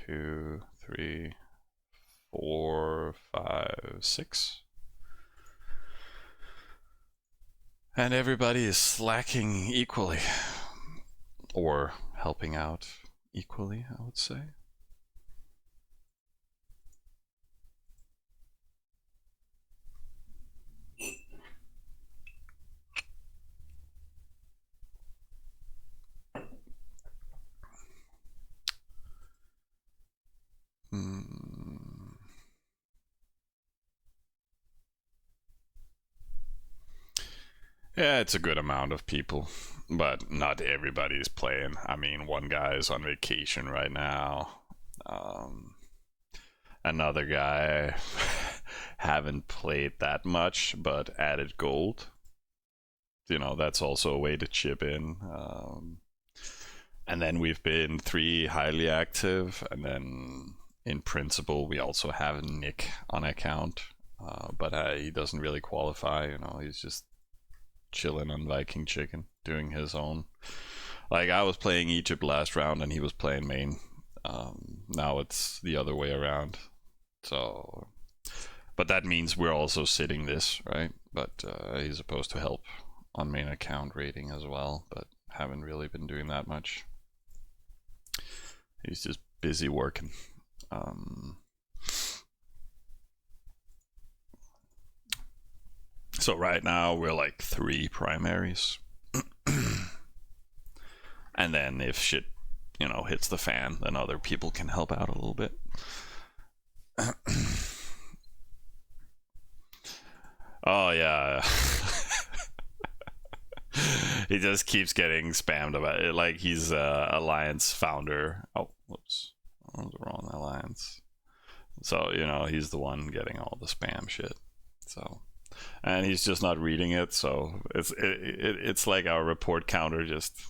2, 3, 4, 5, 6. And everybody is slacking equally, or helping out equally, I would say. Yeah, it's a good amount of people, but not everybody's playing. I mean, one guy is on vacation right now. Another guy haven't played that much, but added gold. You know, that's also a way to chip in. And then we've been 3 highly active, and then in principle we also have Nick on account, but he doesn't really qualify. You know, he's just chilling on Viking Chicken, doing his own. Like, I was playing Egypt last round and he was playing main. Now it's the other way around. So, but that means we're also sitting this, right? But he's supposed to help on main account rating as well, but haven't really been doing that much. He's just busy working. So right now we're like 3 primaries. And then if shit, you know, hits the fan, then other people can help out a little bit. Oh yeah. He just keeps getting spammed about it, like he's alliance founder. Oh, whoops, I was the wrong alliance. So, you know, he's the one getting all the spam shit. So, and he's just not reading it, so it's like our report counter just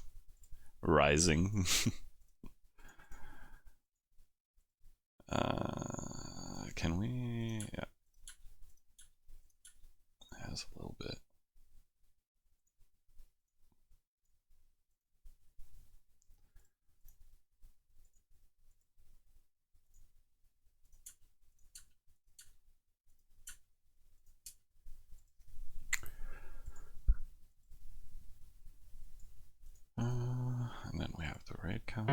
rising. Can we? Yeah, it has a little bit. rate count.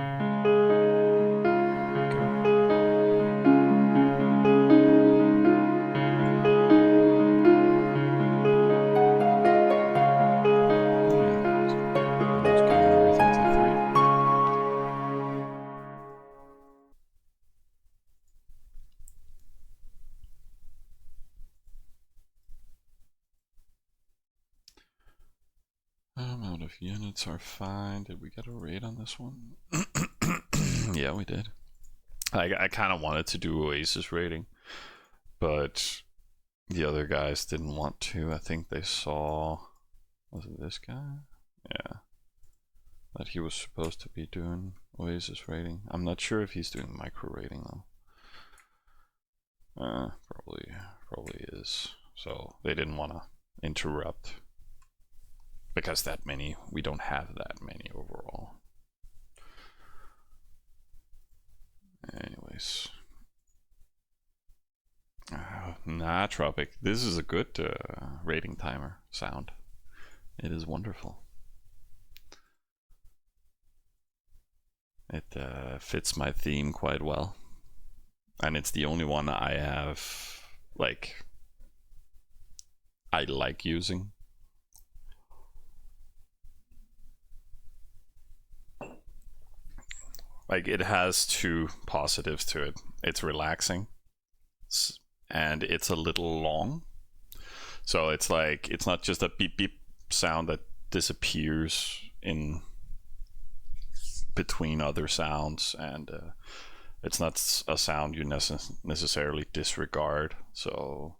Amount of units are fine. Did we get a rate on this one? Yeah, we did. I kind of wanted to do Oasis rating, but the other guys didn't want to. I think they saw, was it this guy? Yeah, that he was supposed to be doing Oasis rating. I'm not sure if he's doing micro rating though. Probably is. So they didn't want to interrupt. Because that many, we don't have that many overall. Anyways. Nah, Tropic. This is a good rating timer sound. It is wonderful. It fits my theme quite well. And it's the only one I have, like, I like using. Like, it has two positives to it. It's relaxing, and it's a little long. So it's like, it's not just a beep beep sound that disappears in between other sounds, and it's not a sound you necessarily disregard. So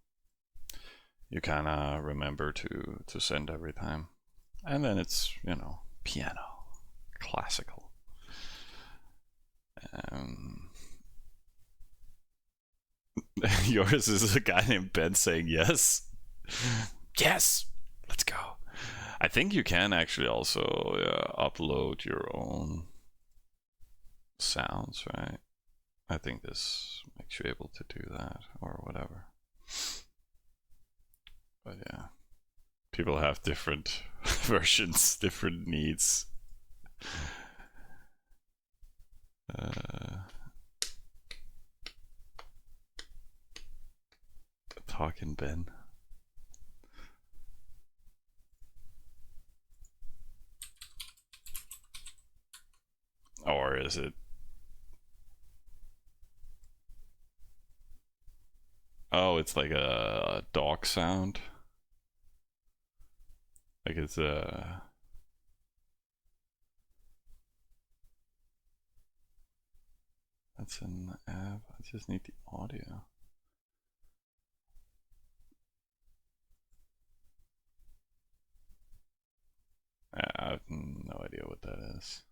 you kind of remember to send every time. And then it's, you know, piano, classical. Yours is a guy named Ben saying yes. Yes, let's go. I think you can actually also upload your own sounds, right? I think this makes you able to do that or whatever. But yeah, people have different versions, different needs. Talking Ben. Or is it? Oh, it's like a dog sound. Like it's a. That's an app. I just need the audio. I have no idea what that is.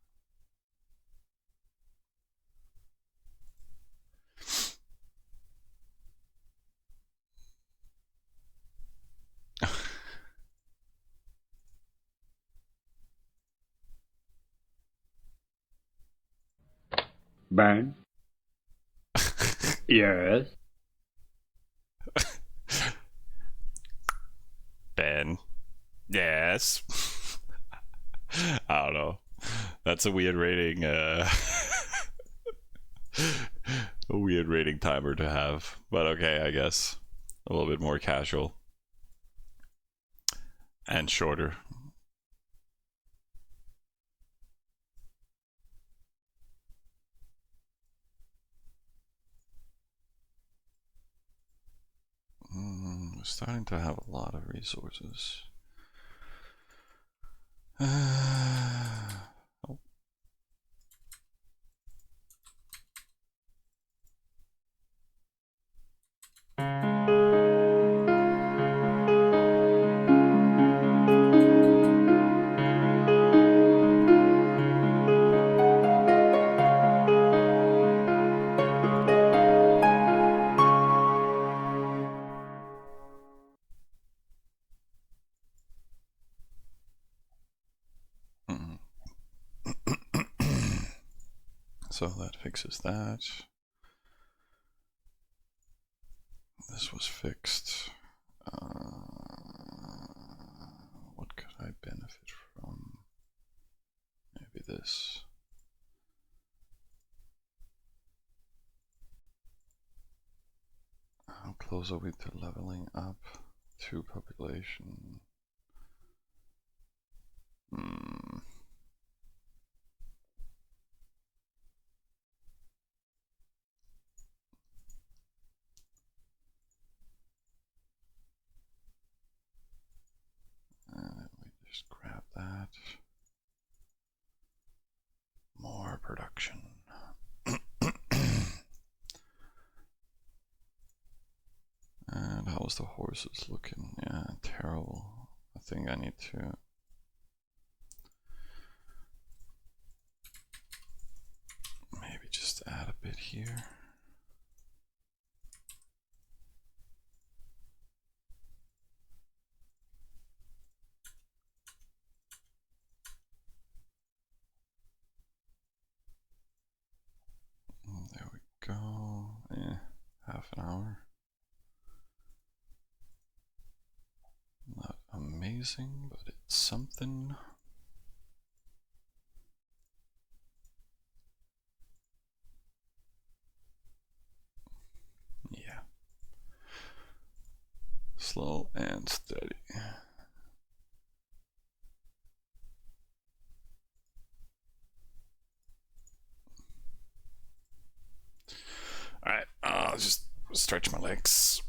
Ben? Yes. Ben. Yes. I don't know. That's a weird rating. A weird rating timer to have, but okay, I guess a little bit more casual and shorter. We're starting to have a lot of resources. Oh. So that fixes that. This was fixed. What could I benefit from? Maybe this. close are we to leveling up? 2 population. Hmm. And we just grab that. More production. And how's the horses looking? Yeah, terrible. I think I need to maybe just add a bit here. There we go. Yeah, half an hour. Not amazing, but it's something. Yeah. Slow and steady. Alright, I'll just stretch my legs.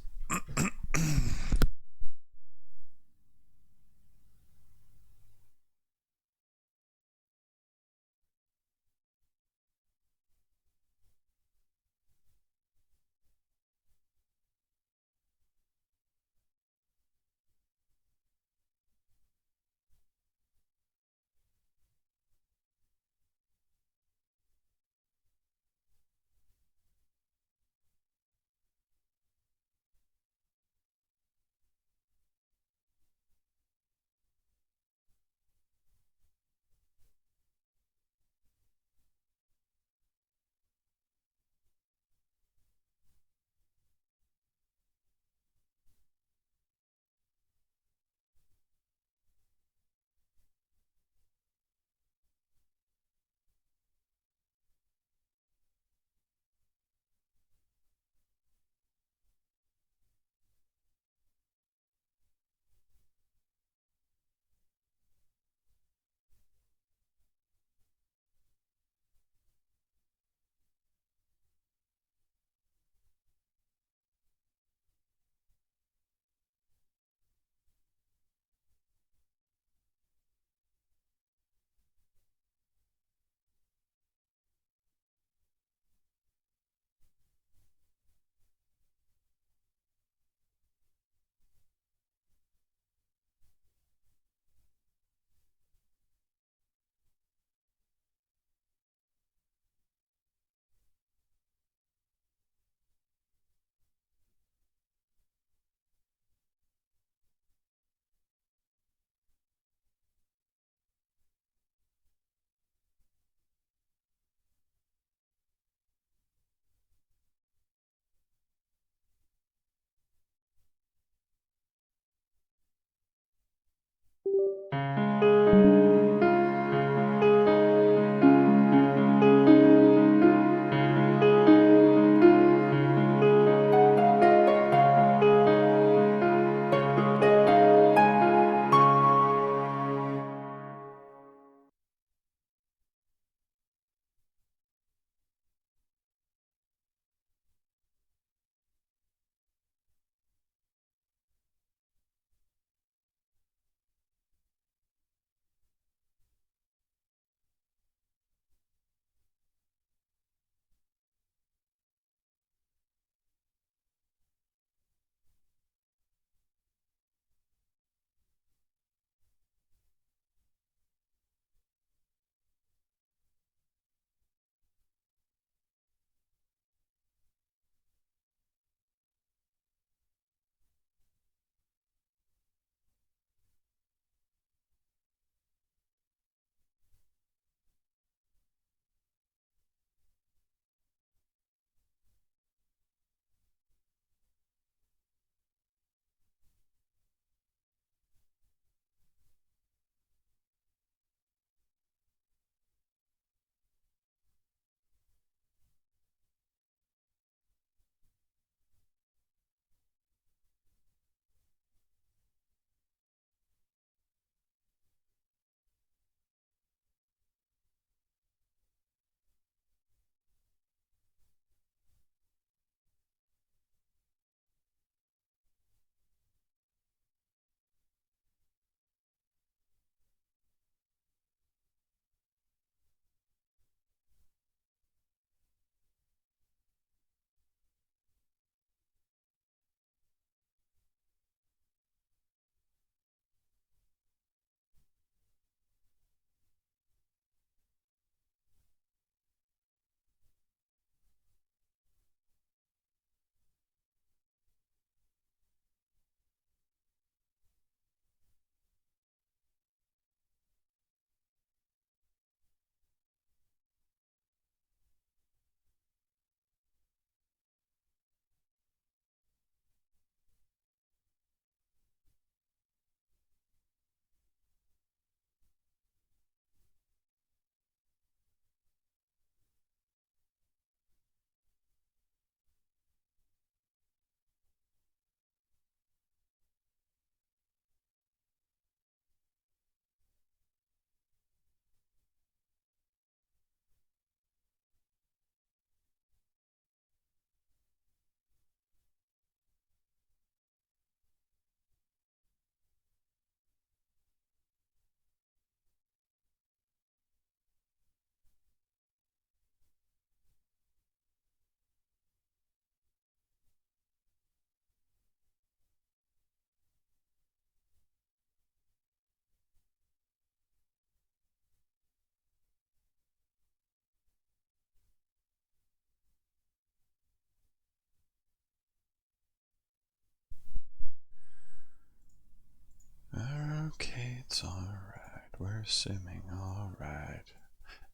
we're simming alright.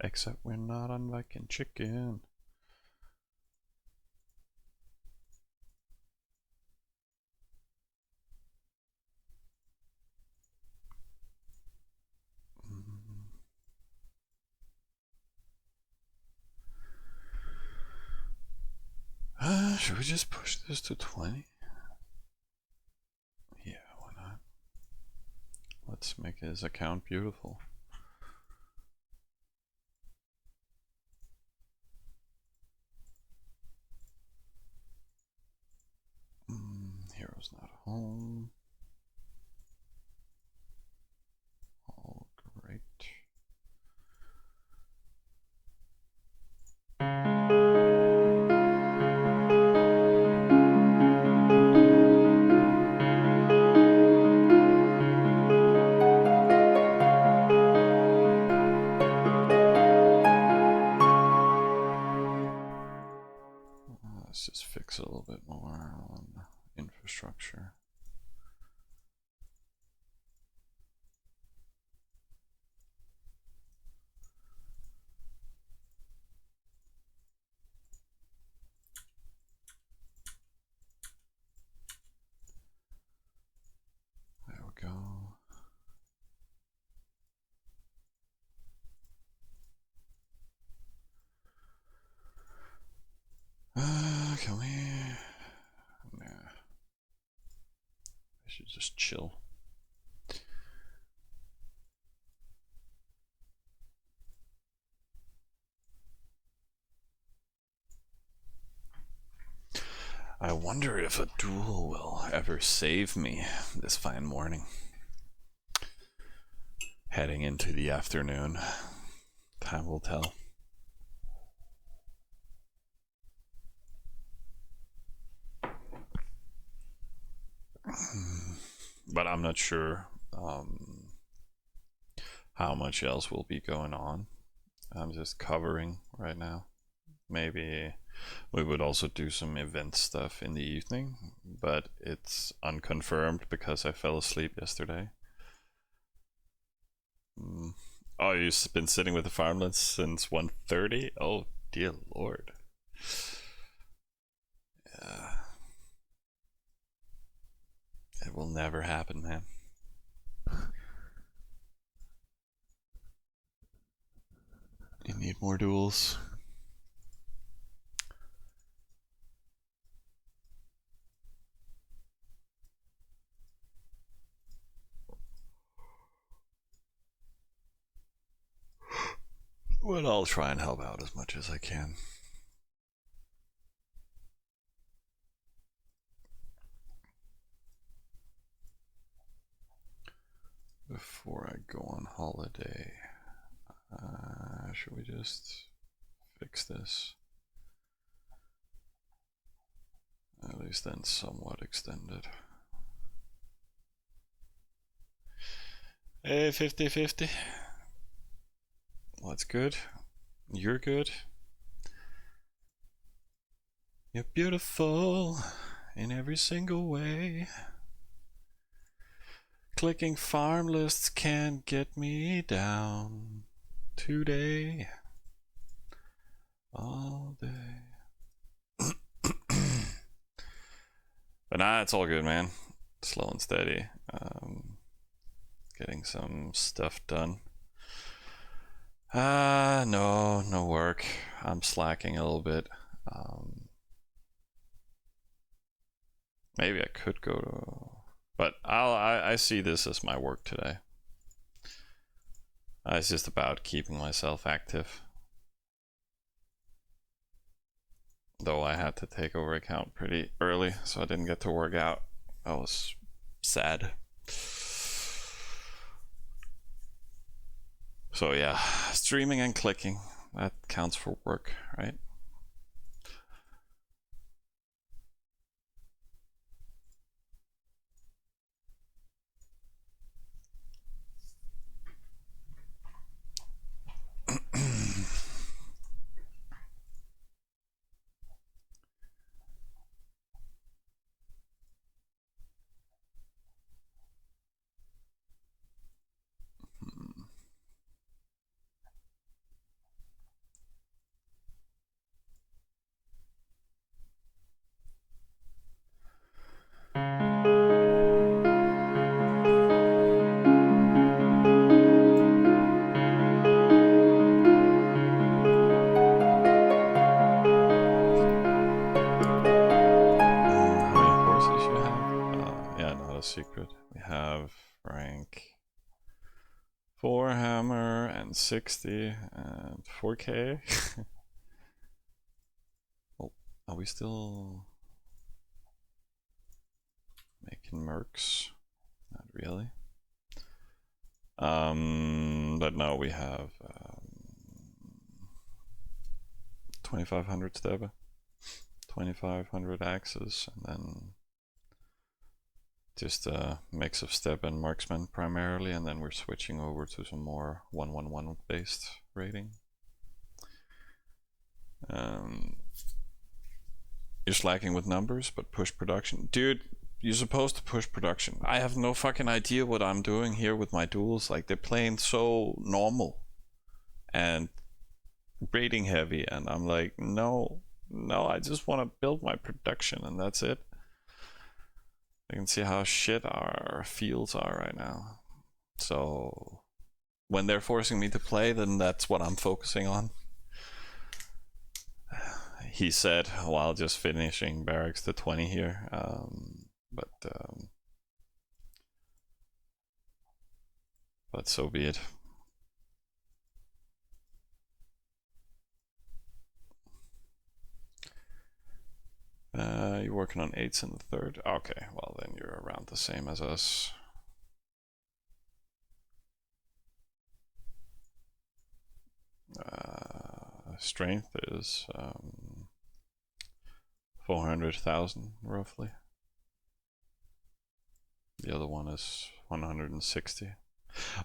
Except we're not on Viking chicken. Should we just push this to 20? Yeah, why not? Let's make his account beautiful. Hero's not home. All great. Let's just fix a little bit more on infrastructure. There we go. Can we? Nah. I should just chill. I wonder if a duel will ever save me this fine morning. Heading into the afternoon. Time will tell. But I'm not sure how much else will be going on. I'm just covering right now. Maybe we would also do some event stuff in the evening, but it's unconfirmed because I fell asleep yesterday. Oh, you've been sitting with the farmlands since 1:30? Oh, dear lord. Yeah. It will never happen, man. You need more duels. Well, I'll try and help out as much as I can. Before I go on holiday, should we just fix this? At least then somewhat extended. Hey, 50-50. Well, that's good. You're good. You're beautiful in every single way. Clicking farm lists can't get me down today. All day. But nah, it's all good, man. Slow and steady. Getting some stuff done. No work. I'm slacking a little bit. Maybe I could go to, but I see this as my work today. It's just about keeping myself active. Though I had to take over account pretty early, so I didn't get to work out. That was sad. So yeah, streaming and clicking, that counts for work, right? 60 and 4K. Oh, are we still making mercs? Not really. But no, we have 2500 stab, 2500 axes, and then just a mix of step and marksman primarily, and then we're switching over to some more 111 based rating. You're slacking with numbers, but push production. Dude, you're supposed to push production. I have no fucking idea what I'm doing here with my duels. Like, they're playing so normal and rating heavy, and I'm like, no, I just want to build my production, and that's it. You can see how shit our fields are right now. So when they're forcing me to play, then that's what I'm focusing on. He said while just finishing barracks to 20 here, but so be it. You're working on 8s in the 3rd. Okay, well then you're around the same as us. Strength is 400,000 roughly. The other one is 160.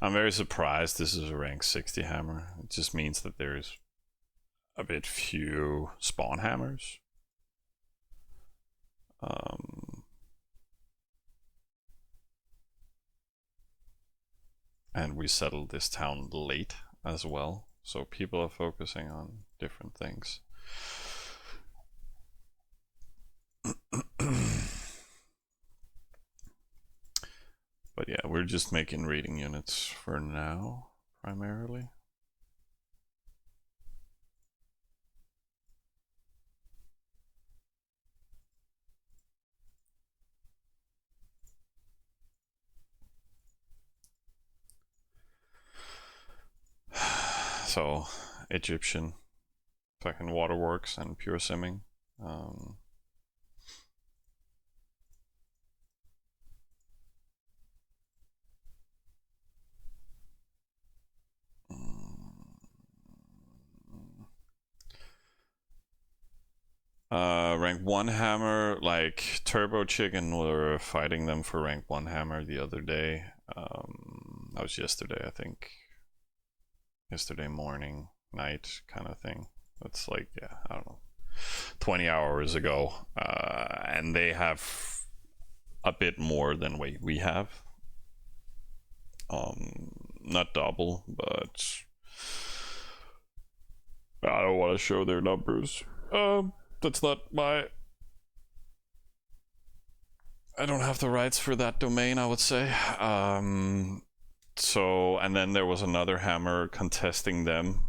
I'm very surprised this is a rank 60 hammer. It just means that there's a bit few spawn hammers. And we settled this town late as well, so people are focusing on different things. But yeah, we're just making raiding units for now, primarily. So, Egyptian, fucking waterworks, and pure simming. Rank 1 hammer, like Turbo Chicken were fighting them for rank 1 hammer the other day. That was yesterday, I think. Yesterday morning, night kind of thing. That's like, yeah, I don't know, 20 hours ago. And they have a bit more than we have. Not double, but I don't want to show their numbers. That's not my... I don't have the rights for that domain, I would say. So, and then there was another hammer contesting them,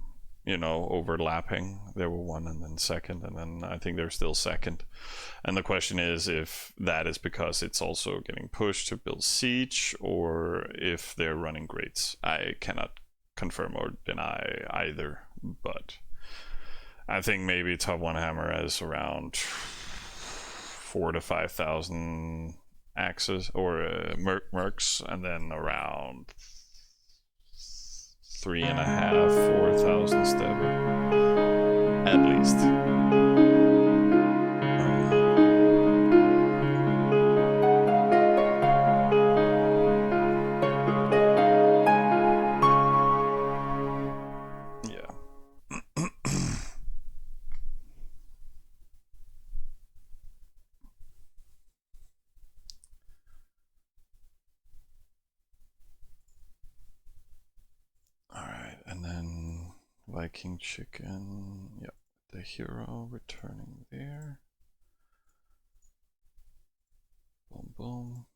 you know, overlapping. They were 1 and then 2nd, and then I think they're still 2nd. And the question is if that is because it's also getting pushed to build siege, or if they're running grades. I cannot confirm or deny either, but I think maybe top 1 hammer has around 4,000 to 5,000 axes or mercs, and then around 3,500 to 4,000 stabber, at least. Viking chicken, yep, the hero returning there. Boom, boom.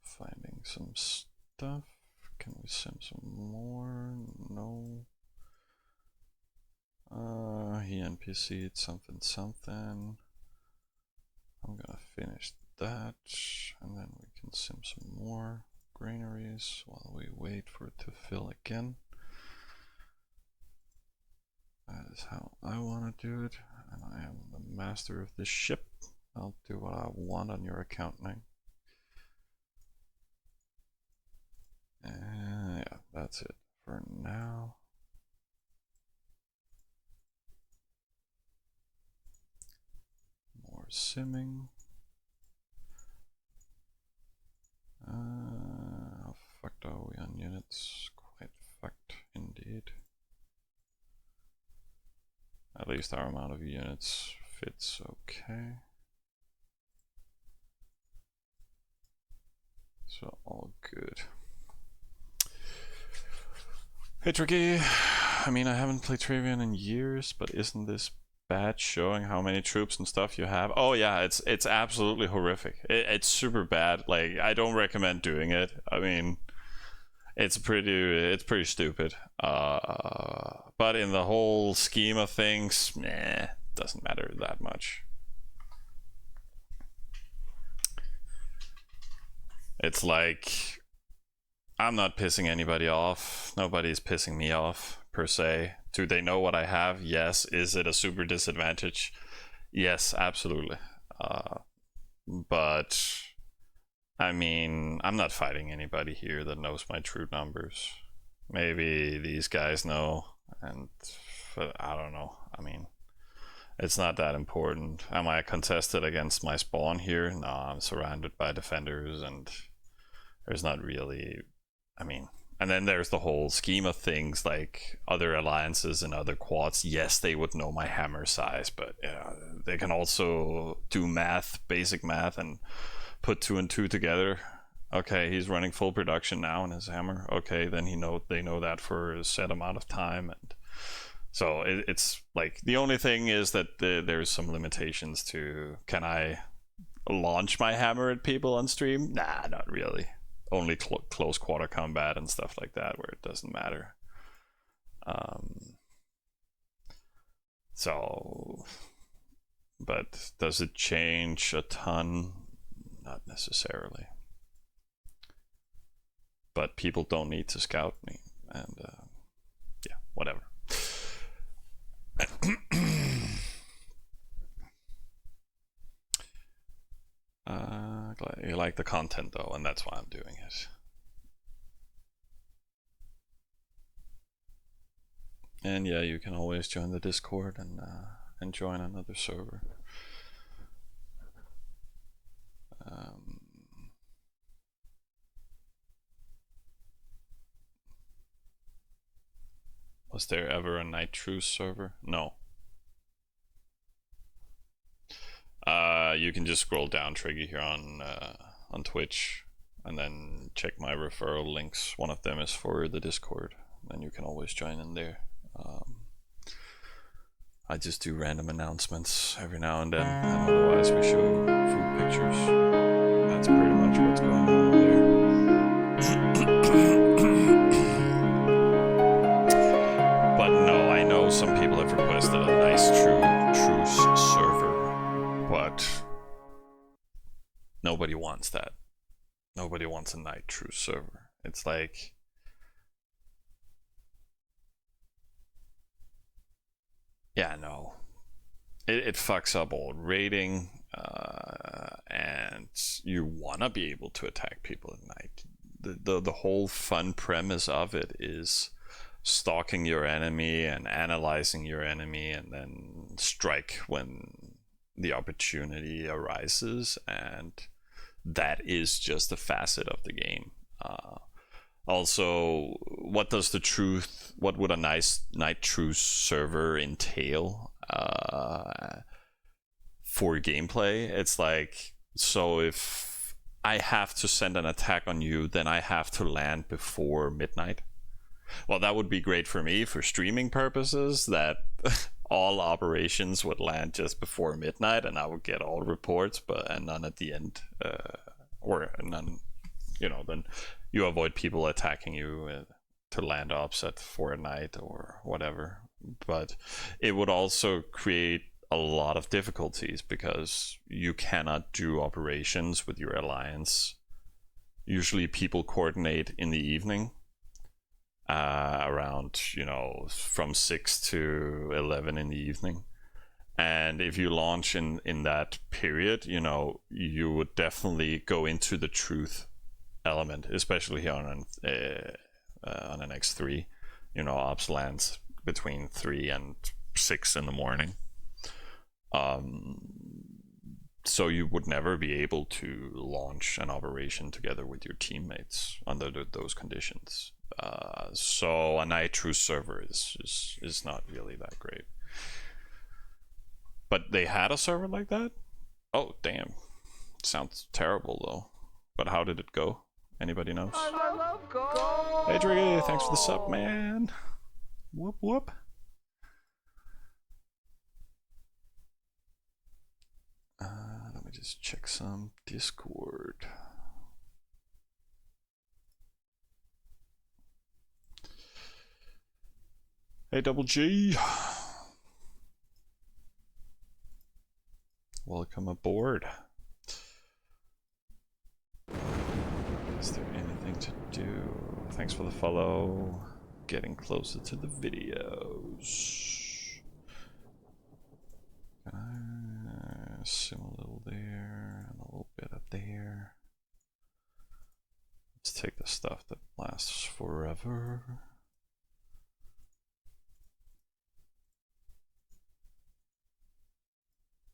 Finding some stuff. Can we sim some more? No. He NPC'd something. I'm gonna finish that, and then we can sim some more granaries while we wait for it to fill again. is how I want to do it, and I am the master of this ship. I'll do what I want on your account name. And yeah, that's it for now. More simming. How fucked are we on units? Quite fucked indeed. At least our amount of units fits okay. So all good. Hey Tricky, I mean I haven't played Trivian in years, but isn't this bad showing how many troops and stuff you have? Oh yeah, it's absolutely horrific. It's super bad. Like I don't recommend doing it. I mean, it's pretty stupid. But in the whole scheme of things, doesn't matter that much. It's like I'm not pissing anybody off. Nobody's pissing me off per se. Do they know what I have? Yes. Is it a super disadvantage? Yes, absolutely. But I mean, I'm not fighting anybody here that knows my true numbers. Maybe these guys know, and I don't know. I mean, it's not that important. Am I contested against my spawn here? No, I'm surrounded by defenders, and there's not really. I mean, and then there's the whole scheme of things, like other alliances and other quads. Yes, they would know my hammer size, but yeah, they can also do math, basic math, and put 2 and 2 together. Okay, he's running full production now in his hammer. Okay, then they know that for a set amount of time, and so it's like the only thing is that there's some limitations to, can I launch my hammer at people on stream? Nah, not really. Only close quarter combat and stuff like that, where it doesn't matter. So, but does it change a ton? Not necessarily. But people don't need to scout me, and yeah, whatever. You like the content though, and that's why I'm doing it. And yeah, you can always join the Discord and join another server. Was there ever a Night Truce server? No. You can just scroll down Triggy here on Twitch, and then check my referral links. One of them is for the Discord, and you can always join in there. I just do random announcements every now and then, and otherwise we show food pictures. That's pretty much what's going on there. But no, I know some people have requested a nice truce server, but nobody wants that. Nobody wants a night truce server. It's like, yeah, no. It fucks up all rating, and you wanna be able to attack people at night. The whole fun premise of it is stalking your enemy and analyzing your enemy, and then strike when the opportunity arises, and that is just a facet of the game. Also, what would a nice night truce server entail for gameplay? It's like, so if I have to send an attack on you, then I have to land before midnight. Well, that would be great for me for streaming purposes, that all operations would land just before midnight and I would get all reports, and none at the end, or none, then you avoid people attacking you to land ops at 4 at night or whatever. But it would also create a lot of difficulties, because you cannot do operations with your alliance. Usually people coordinate in the evening, around, you know, from 6 to 11 in the evening. And if you launch in that period, you know, you would definitely go into the truth element, especially here on an X3. You know, ops lands between 3 and 6 in the morning. So you would never be able to launch an operation together with your teammates under those conditions. So a night truth server is not really that great. But they had a server like that? Oh, damn. Sounds terrible, though. But how did it go? Anybody knows? I love gold. Hey, Driggy, thanks for the sub, man. Whoop, whoop. Let me just check some Discord. Hey, Double G. Welcome aboard. Is there anything to do? Thanks for the follow. Getting closer to the videos. Can I sim a little there and a little bit up there? Let's take the stuff that lasts forever.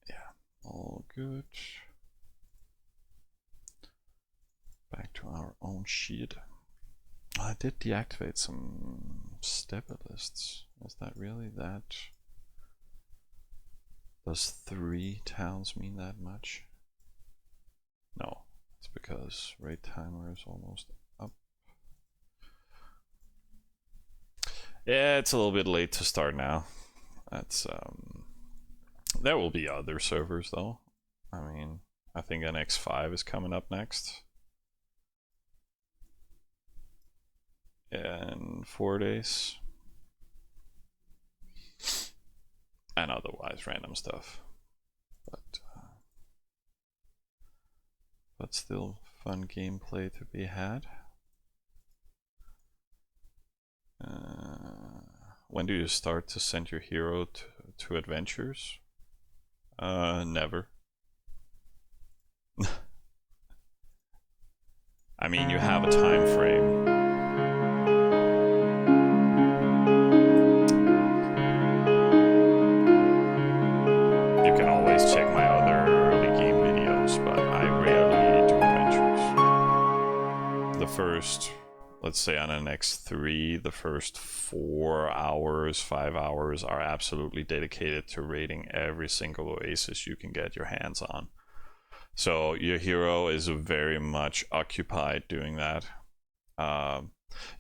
Yeah, all good. Back to our own sheet. I did deactivate some stepper lists. Is that really that? Does 3 towns mean that much? No, it's because raid timer is almost up. Yeah, it's a little bit late to start now. That's there will be other servers though. I mean, I think an X5 is coming up next. In 4 days. And otherwise random stuff. But still fun gameplay to be had. When do you start to send your hero to adventures? Never. I mean, you have a time frame. You can always check my other early game videos, but I rarely do adventures. The first, let's say on an X3, the first 4 hours, 5 hours are absolutely dedicated to raiding every single oasis you can get your hands on. So your hero is very much occupied doing that.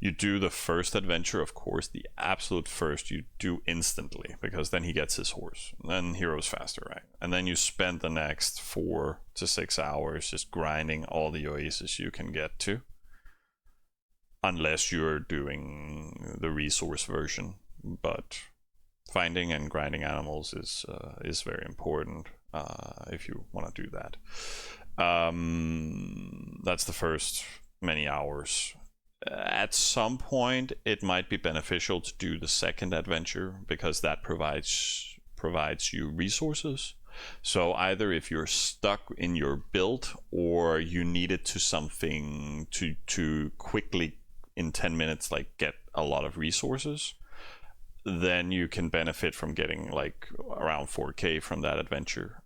You do the first adventure, of course, the absolute first you do instantly, because then he gets his horse. And then hero's faster, right? And then you spend the next 4 to 6 hours just grinding all the oasis you can get to. Unless you're doing the resource version. But finding and grinding animals is very important if you want to do that. That's the first many hours. At some point, it might be beneficial to do the second adventure because that provides you resources. So either if you're stuck in your build or you needed to something to quickly in 10 minutes like get a lot of resources, then you can benefit from getting like around 4K from that adventure.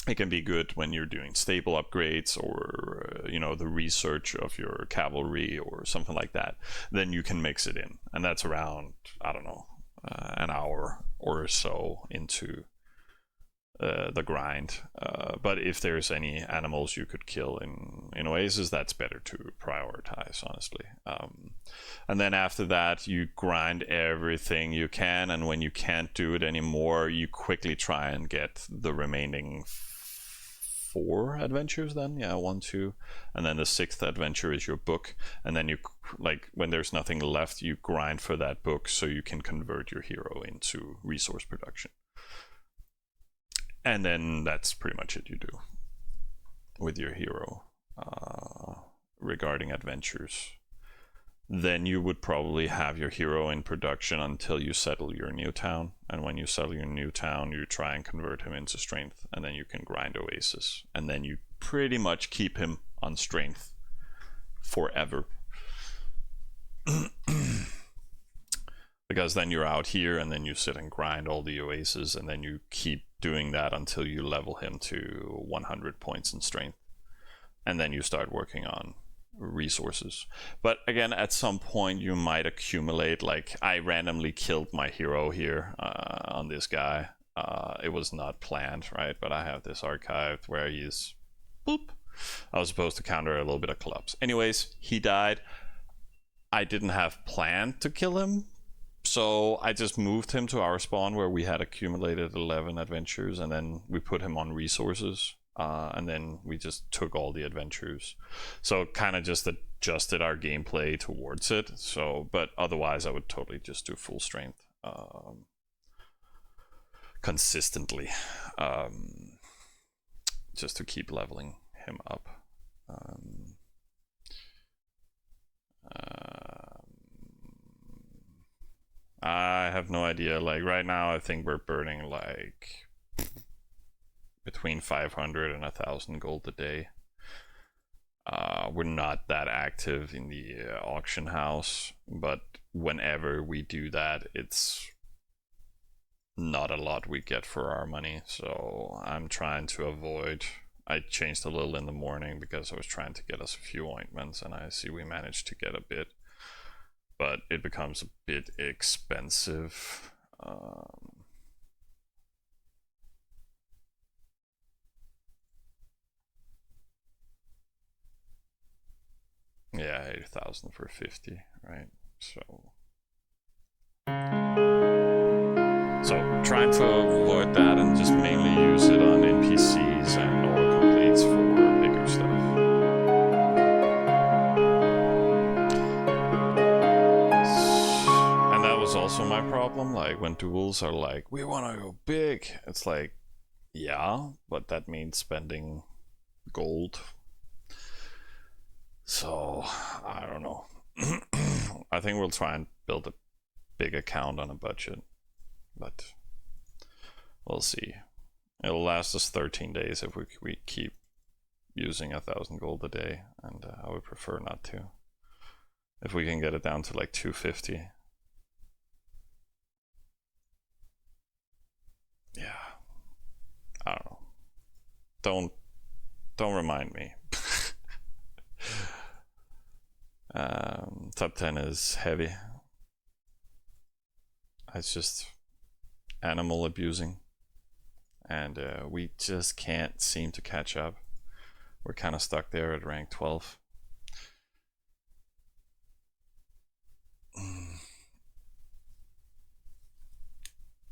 It can be good when you're doing stable upgrades or you know, the research of your cavalry or something like that. Then you can mix it in, and that's around, I don't know, an hour or so into the grind. But if there's any animals you could kill in oasis, that's better to prioritize, honestly. And then after that, you grind everything you can, and when you can't do it anymore, you quickly try and get the remaining 4 adventures then. Yeah, 1, 2, and then the 6th adventure is your book, and then you, like, when there's nothing left, you grind for that book so you can convert your hero into resource production. And then that's pretty much it you do with your hero regarding adventures. then you would probably have your hero in production until you settle your new town. And when you settle your new town, you try and convert him into strength, and then you can grind oasis, and then you pretty much keep him on strength forever. Because then you're out here and then you sit and grind all the oases, and then you keep doing that until you level him to 100 points in strength, and then you start working on resources. But again, at some point you might accumulate, like I randomly killed my hero here on this guy. It was not planned, right? But I have this archived where he's boop. I was supposed to counter a little bit of clubs. Anyways, he died. I didn't have planned to kill him, so I just moved him to our spawn where we had accumulated 11 adventures, and then we put him on resources, and then we just took all the adventures. So kind of just adjusted our gameplay towards it. So, but otherwise I would totally just do full strength consistently, just to keep leveling him up. I have no idea. Like right now I think we're burning like between 500 and 1,000 gold a day. We're not that active in the auction house, but whenever we do that, it's not a lot we get for our money. So I'm trying to avoid. I changed a little in the morning because I was trying to get us a few ointments, and I see we managed to get a bit, but it becomes a bit expensive. Yeah, 8,000 for 50, right? So trying to avoid that and just mainly use it on NPCs and autocompletes for bigger stuff. And that was also my problem, like when duels are like, we want to go big, it's like, yeah, but that means spending gold. So I don't know. I think we'll try and build a big account on a budget, but we'll see. It'll last us 13 days if we keep using 1,000 gold a day, and I would prefer not to. If we can get it down to like 250. Yeah. I don't know. Don't remind me. Top 10 is heavy. It's just animal abusing, and we just can't seem to catch up. We're kind of stuck there at rank 12.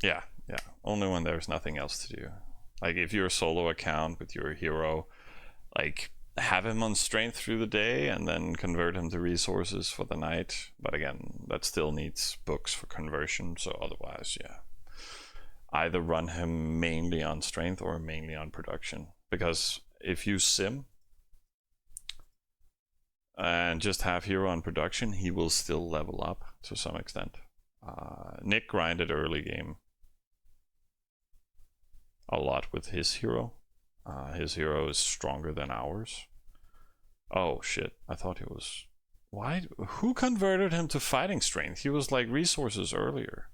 Yeah, only when there's nothing else to do. Like if you're a solo account with your hero, like have him on strength through the day and then convert him to resources for the night. But again, that still needs books for conversion, so otherwise, yeah, either run him mainly on strength or mainly on production. Because if you sim and just have hero on production, he will still level up to some extent. Nick grinded early game a lot with his hero. His hero is stronger than ours. Oh shit, I thought he was... Why? Who converted him to fighting strength? He was like resources earlier.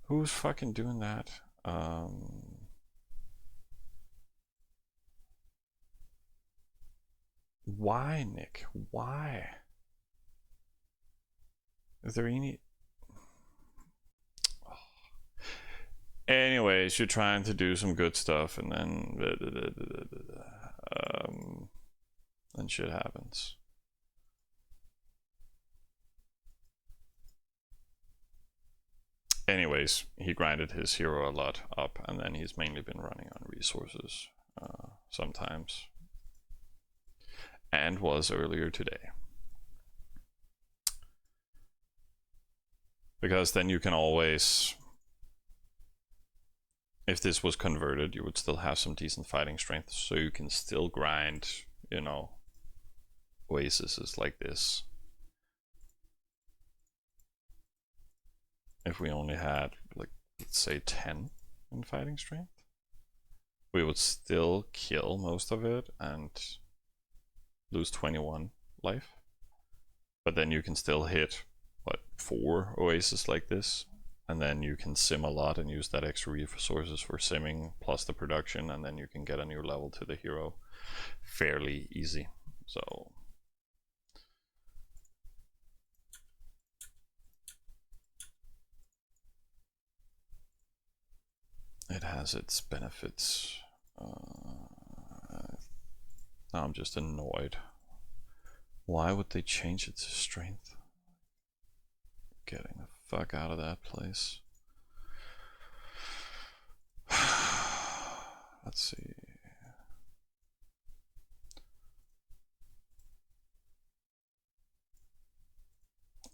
Who's fucking doing that? Why, Nick? Why? Is there any... Anyways, you're trying to do some good stuff, and then shit happens. Anyways, he grinded his hero a lot up, and then he's mainly been running on resources sometimes, and was earlier today. Because then you can always... If this was converted, you would still have some decent fighting strength, so you can still grind, you know, oasis is like this. If we only had, like, let's say 10 in fighting strength, we would still kill most of it and lose 21 life. But then you can still hit, what, 4 oasis like this, and then you can sim a lot and use that extra resources for simming plus the production, and then you can get a new level to the hero fairly easy. So it has its benefits. Now I'm just annoyed. Why would they change it to strength? Getting the fuck out of that place. Let's see.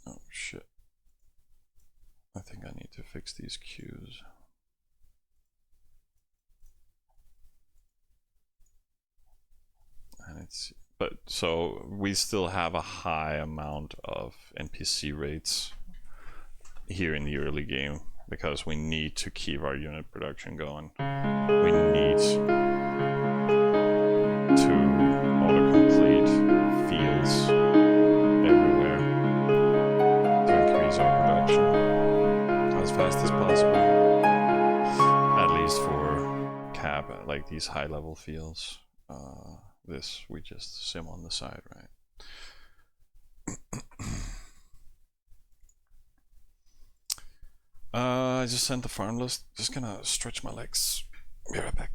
Oh shit. I think I need to fix these queues. And it's, but so we still have a high amount of NPC rates here in the early game because we need to keep our unit production going. We need to autocomplete fields everywhere to increase our production as fast as possible. At least for cap, like these high level fields. This we just sim on the side, right? I just sent the farm list. Just gonna stretch my legs. Be right back.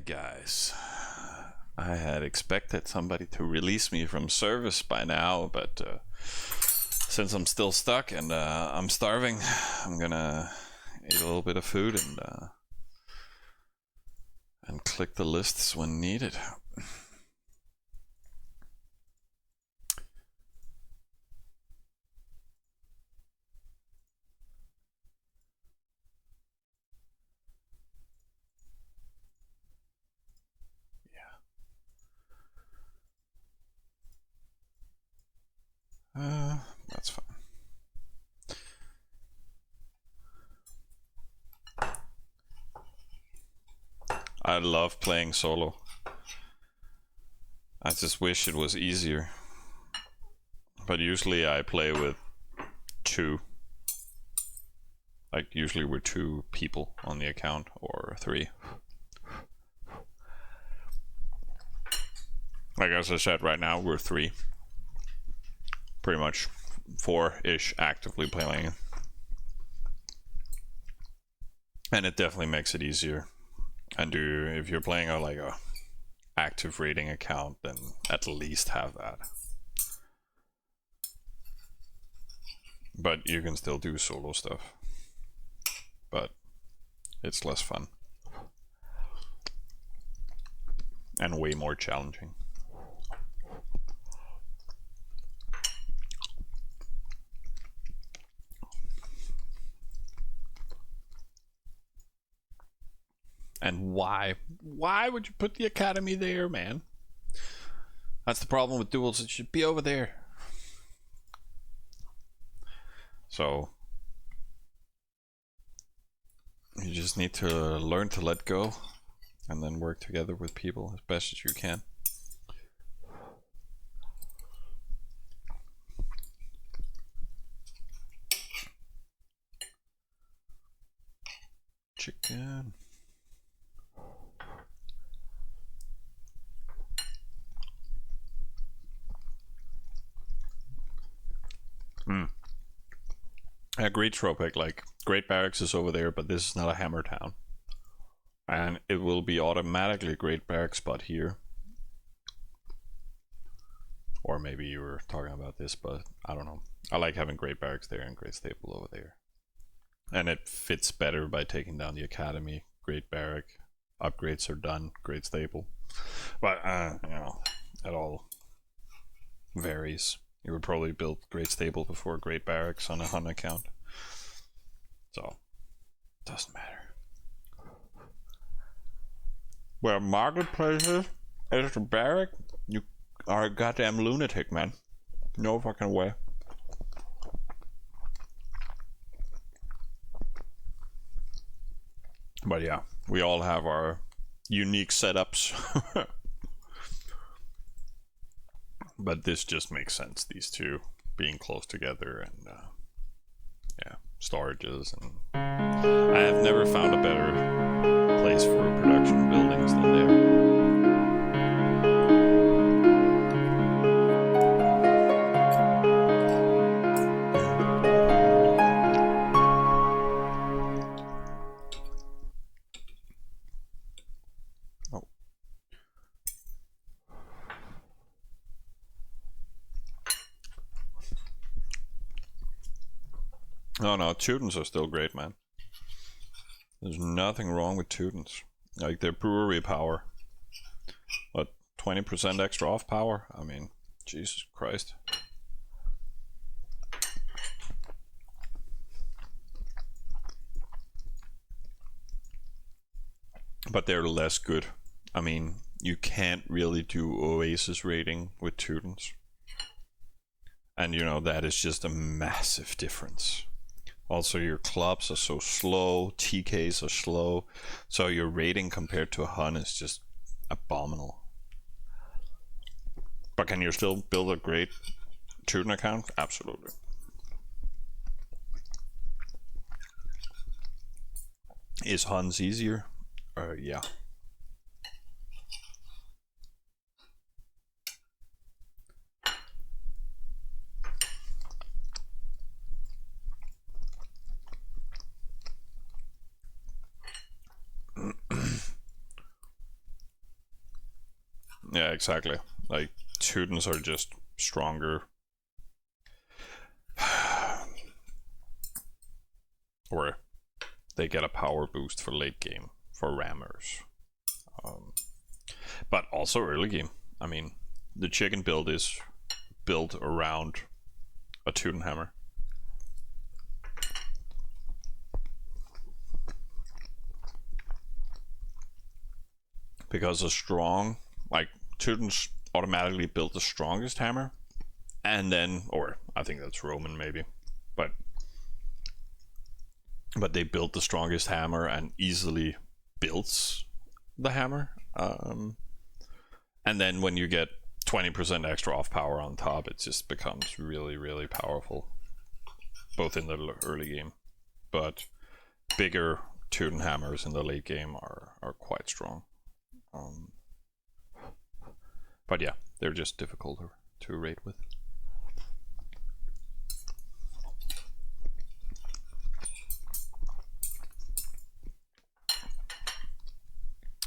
guys. I had expected somebody to release me from service by now, but since I'm still stuck and I'm starving, I'm gonna eat a little bit of food and click the lists when needed. That's fine. I love playing solo. I just wish it was easier. But usually I play with two. Like usually we're two people on the account, or three. Like as I said, right now we're three. Pretty much four-ish actively playing. And it definitely makes it easier. And if you're playing on like a active rating account, then at least have that. But you can still do solo stuff. But it's less fun. And way more challenging. And why would you put the academy there, man? That's the problem with duels. It should be over there. So you just need to learn to let go and then work together with people as best as you can. Chicken. Great Tropic, like Great Barracks is over there, but this is not a hammer town. And it will be automatically a Great Barracks spot here. Or maybe you were talking about this, but I don't know. I like having Great Barracks there and Great Staple over there. And it fits better by taking down the Academy. Great Barrack. Upgrades are done. Great Staple. But, you know, it all varies. You would probably build Great Staple before Great Barracks on a Hun account. So, doesn't matter. Where marketplaces is the barrack, you are a goddamn lunatic, man. No fucking way. But yeah, we all have our unique setups. But this just makes sense, these two being close together, and yeah, storages. And I have never found a better place for production buildings than there. No, Teutons are still great, man. There's nothing wrong with Teutons. Like, their brewery power. What, 20% extra off power? I mean, Jesus Christ. But they're less good. I mean, you can't really do oasis rating with Teutons. And you know, that is just a massive difference. Also, your clubs are so slow, TKs are slow, so your rating compared to a Hun is just abominable. But can you still build a great Teuton account? Absolutely. Is Huns easier? Yeah. Yeah, exactly. Like, Teutons are just stronger. Or they get a power boost for late game for rammers. But also early game. I mean, the chicken build is built around a Teuton hammer. Because a strong, like, Teutons automatically build the strongest hammer, and then, or I think that's Roman maybe, but they build the strongest hammer and easily builds the hammer. And then when you get 20% extra off power on top, it just becomes really, really powerful, both in the early game. But bigger Teuton hammers in the late game are quite strong. But yeah, they're just difficult to raid with.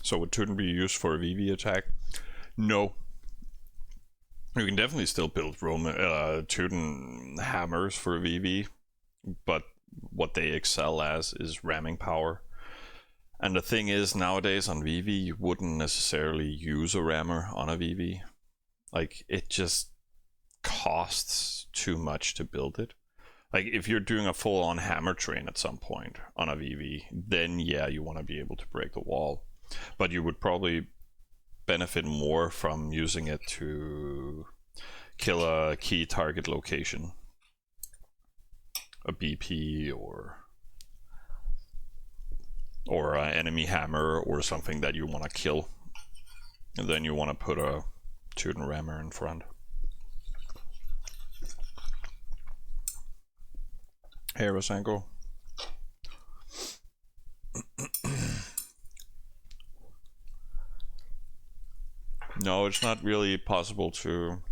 So would Teuton be used for a VV attack? No. You can definitely still build Roman Teuton hammers for a VV, but what they excel as is ramming power. And the thing is, nowadays on VV, you wouldn't necessarily use a rammer on a VV. Like, it just costs too much to build it. Like, if you're doing a full-on hammer train at some point on a VV, then yeah, you want to be able to break the wall. But you would probably benefit more from using it to kill a key target location. A BP or an enemy hammer or something that you want to kill, and then you want to put a Teuton rammer in front. Hey, Rosango. No, it's not really possible to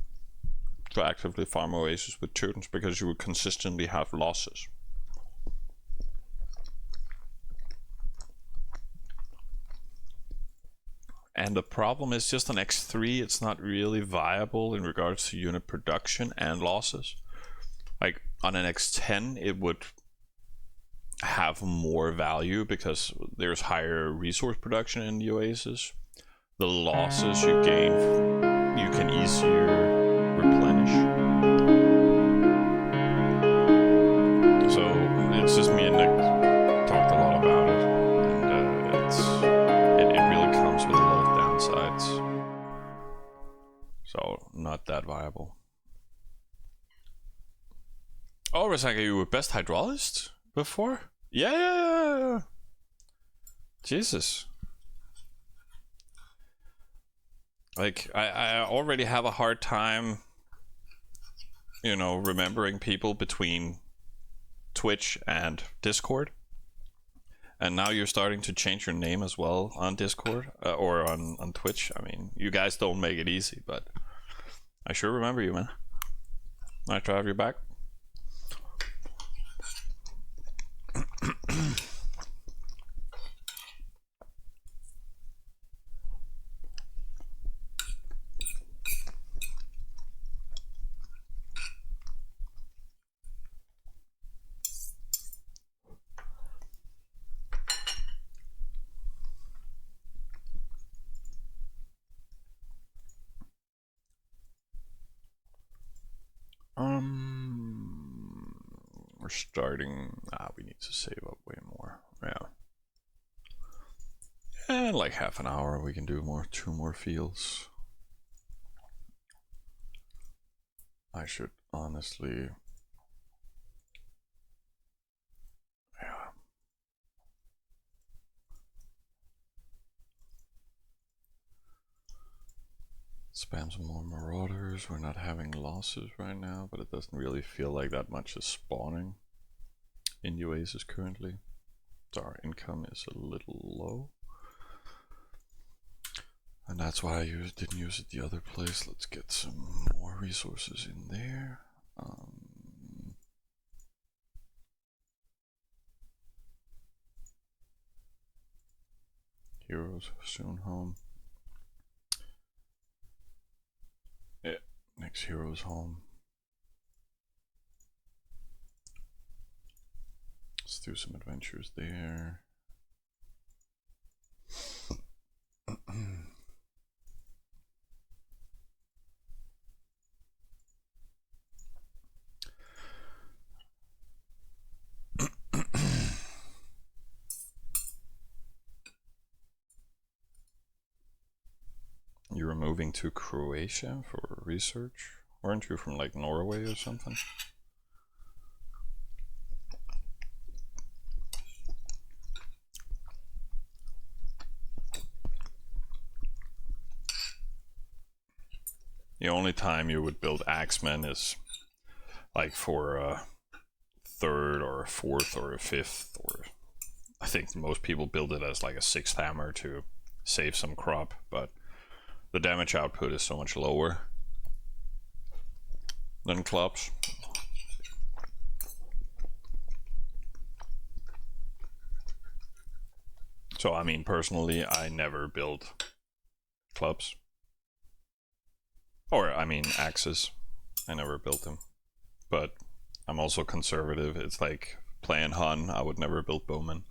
actively farm oasis with Teutons because you would consistently have losses. And the problem is just on X3, it's not really viable in regards to unit production and losses. Like on an X10, it would have more value because there's higher resource production in the oasis. The losses you gain, you can easier replenish. So it's just me and Nick talked a lot about it, and it really comes with a lot of downsides. So not that viable. Oh, Rosaka, you were best hydraulist before? Yeah. Jesus. Like, I already have a hard time, remembering people between Twitch and Discord. And now you're starting to change your name as well on Discord or on Twitch. I mean, you guys don't make it easy, but I sure remember you, man. Nice to have you back. We're starting. We need to save up way more. Yeah. And like half an hour, we can do two more fields. I should honestly. Yeah. Spam some more marauders. We're not having losses right now, but it doesn't really feel like that much is spawning in the oasis currently. So our income is a little low. And that's why I didn't use it the other place. Let's get some more resources in there. Heroes soon home. next hero's home. Let's do some adventures there. You were moving to Croatia for research? Weren't you from like Norway or something? The only time you would build axemen is like for a third or a fourth or a fifth, or I think most people build it as like a sixth hammer to save some crop, but the damage output is so much lower than clubs. So I mean, personally, I never build clubs. Or, I mean, axes. I never built them. But I'm also conservative. It's like playing Hun, I would never build bowmen.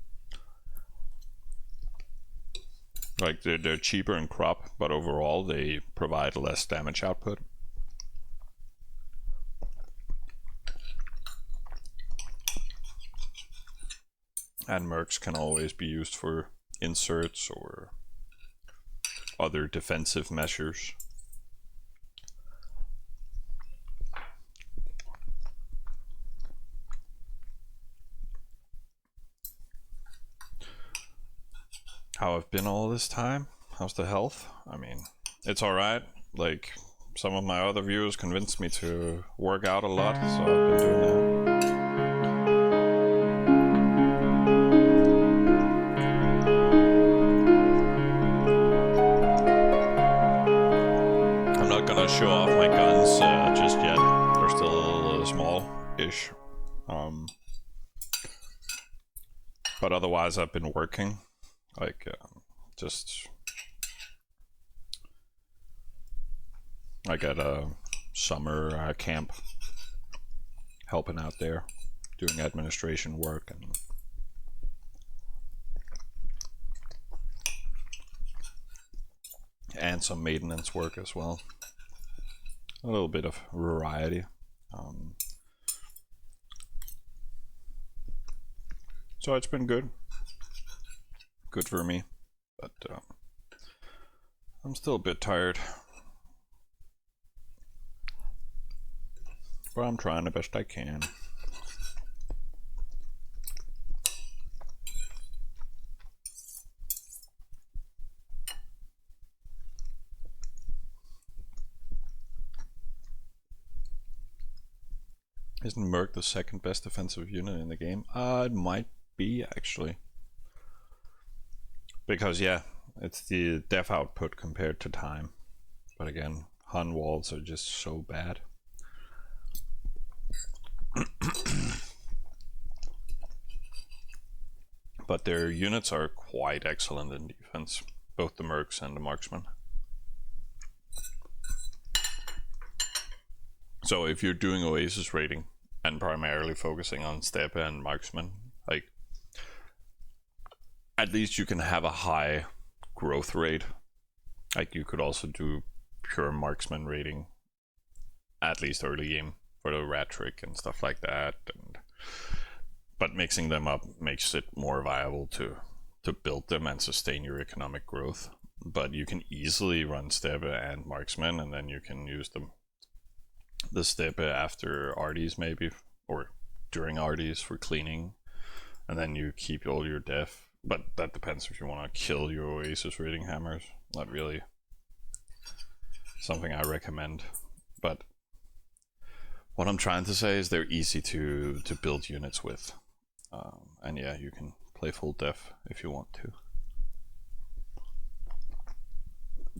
Like, they're cheaper in crop, but overall they provide less damage output. And mercs can always be used for inserts or other defensive measures. How I've been all this time? How's the health? I mean, it's alright. Like, some of my other viewers convinced me to work out a lot, so I've been doing that. I'm not gonna show off my guns just yet. They're still a little small-ish. But otherwise I've been working. Like, just like at a summer camp, helping out there, doing administration work and some maintenance work as well. A little bit of variety. So it's been good. Good for me, but I'm still a bit tired. But I'm trying the best I can. Isn't Merc the second best defensive unit in the game? It might be, actually. Because, yeah, it's the def output compared to time. But again, Hun walls are just so bad. But their units are quite excellent in defense, both the mercs and the marksmen. So if you're doing oasis raiding and primarily focusing on steppe and marksmen, like, at least you can have a high growth rate. Like, you could also do pure marksman raiding, at least early game, for the rat trick and stuff like that. But mixing them up makes it more viable to build them and sustain your economic growth. But you can easily run steppe and marksman, and then you can use the steppe after RDs maybe, or during RDs for cleaning, and then you keep all your def. But that depends if you want to kill your oasis raiding hammers. Not really something I recommend. But what I'm trying to say is they're easy to build units with. And yeah, you can play full def if you want to.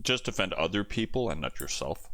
Just defend other people and not yourself.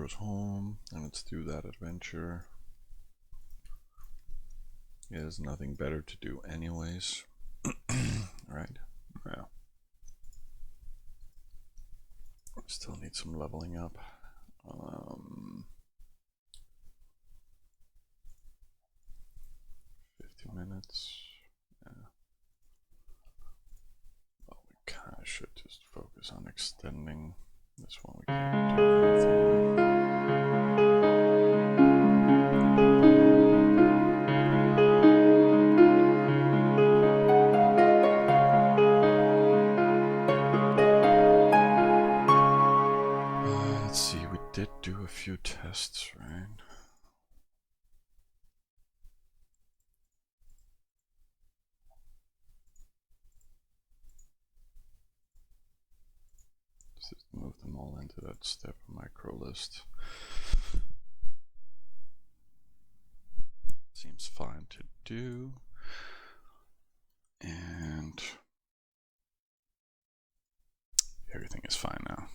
goes home, and let's do that adventure. There's nothing better to do anyways. Right? Yeah. Still need some leveling up. 50 minutes. Yeah. Well, we kind of should just focus on extending this one. We can't do anything with. Let's see, we did do a few tests, right? Just move them all into that step micro list. Seems fine to do. And everything is fine now.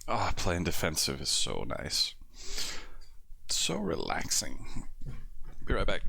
Ah, playing defensive is so nice. So relaxing. Be right back.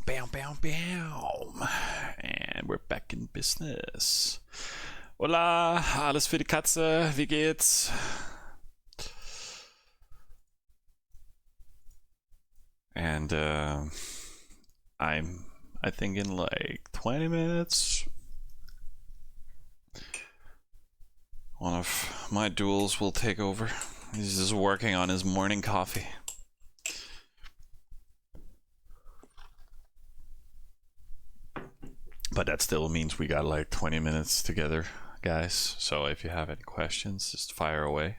bam, bam, bam. And we're back in business. Hola, alles für die Katze, wie geht's? And I think in like 20 minutes, one of my duels will take over. He's just working on his morning coffee. But that still means we got like 20 minutes together, guys. So if you have any questions, just fire away.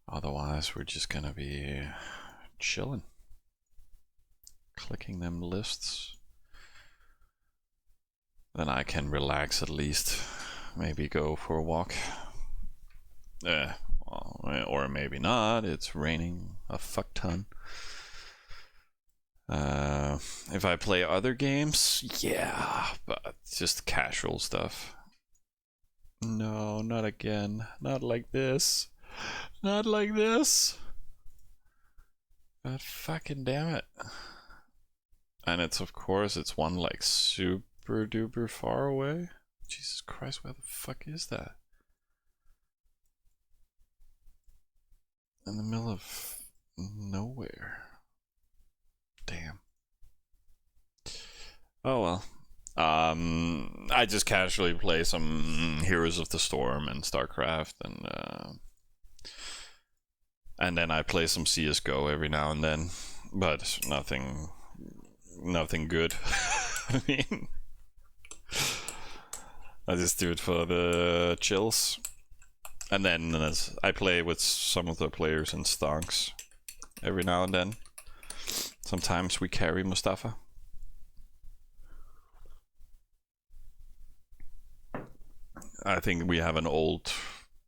Otherwise, we're just gonna be chilling, clicking them lists. Then I can relax at least. Maybe go for a walk. Or maybe not. It's raining a fuck ton. If I play other games, yeah, but just casual stuff. No, not again. Not like this. Not like this. God fucking damn it. And it's, of course, it's one like super duper far away. Jesus Christ, where the fuck is that? In the middle of nowhere. Damn. Oh well. I just casually play some Heroes of the Storm and StarCraft, and then I play some CS:GO every now and then, but nothing good. I mean, I just do it for the chills, and then I play with some of the players in stonks every now and then. Sometimes we carry Mustafa. I think we have an old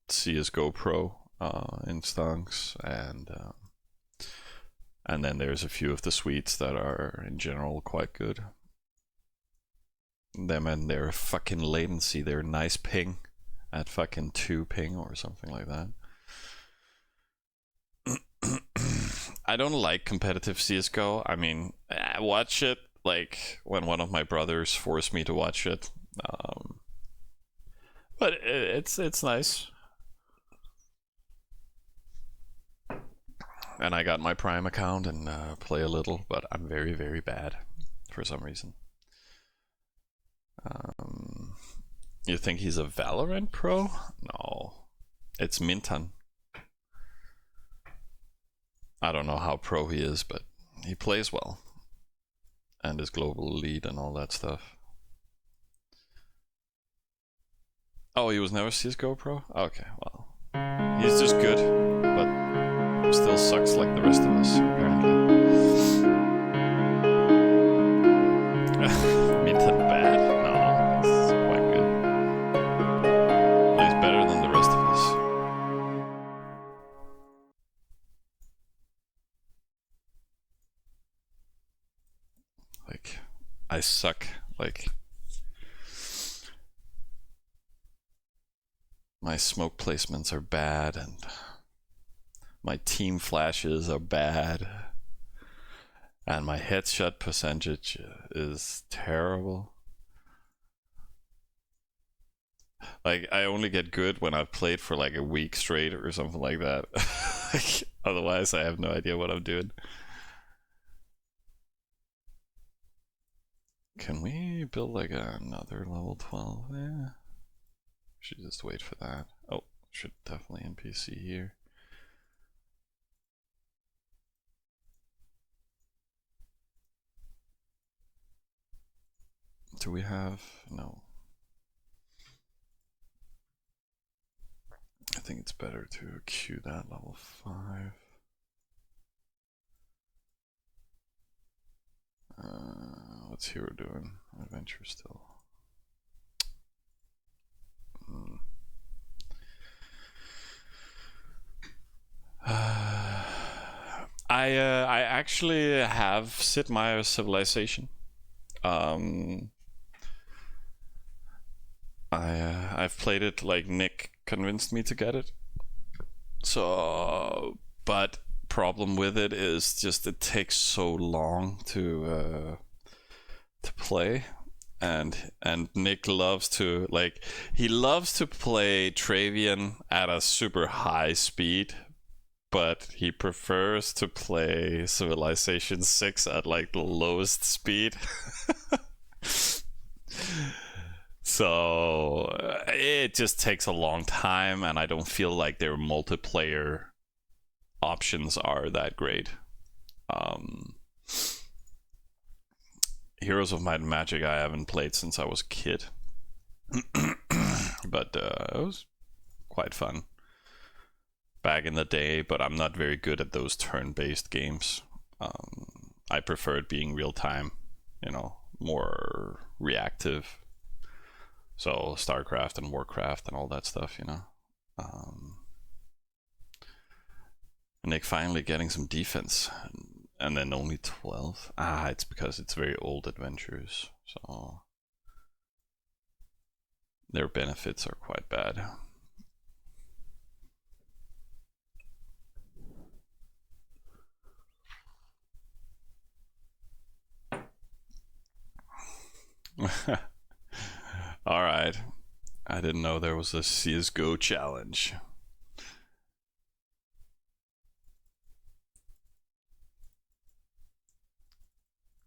CS:GO pro in stonks, and then there's a few of the Swedes that are in general quite good. Them and their fucking latency, their nice ping at fucking 2 ping or something like that. I don't like competitive CS:GO. I mean, I watch it like when one of my brothers forced me to watch it. But it's nice. And I got my Prime account and play a little, but I'm very, very bad for some reason. You think he's a Valorant pro? No. It's Mintan. I don't know how pro he is, but he plays well. And is global elite and all that stuff. Oh, he was never CS:GO pro? Okay, well. He's just good, but still sucks like the rest of us, apparently. Mintan bad? No, he's quite good. Well, he's better than the rest of us. Like, I suck. Like, my smoke placements are bad, and my team flashes are bad, and my headshot percentage is terrible. Like, I only get good when I've played for like a week straight or something like that. Like, otherwise, I have no idea what I'm doing. Can we build like another level 12? Yeah. Should just wait for that. Oh, should definitely NPC here. Do we have? No. I think it's better to queue that level 5. What's hero doing? Adventure still. I actually have Sid Meier's Civilization. I've played it like Nick convinced me to get it. So, but problem with it is just it takes so long to play. And Nick loves to he loves to play Travian at a super high speed, but he prefers to play Civilization 6 at like the lowest speed. So it just takes a long time, and I don't feel like their multiplayer options are that great. Heroes of Might and Magic I haven't played since I was a kid. But it was quite fun back in the day, but I'm not very good at those turn-based games. I prefer it being real-time, you know, more reactive. So StarCraft and Warcraft and all that stuff, you know. Nick finally getting some defense, and then only 12. It's because it's very old adventures, so their benefits are quite bad. All right, I didn't know there was a CSGO challenge.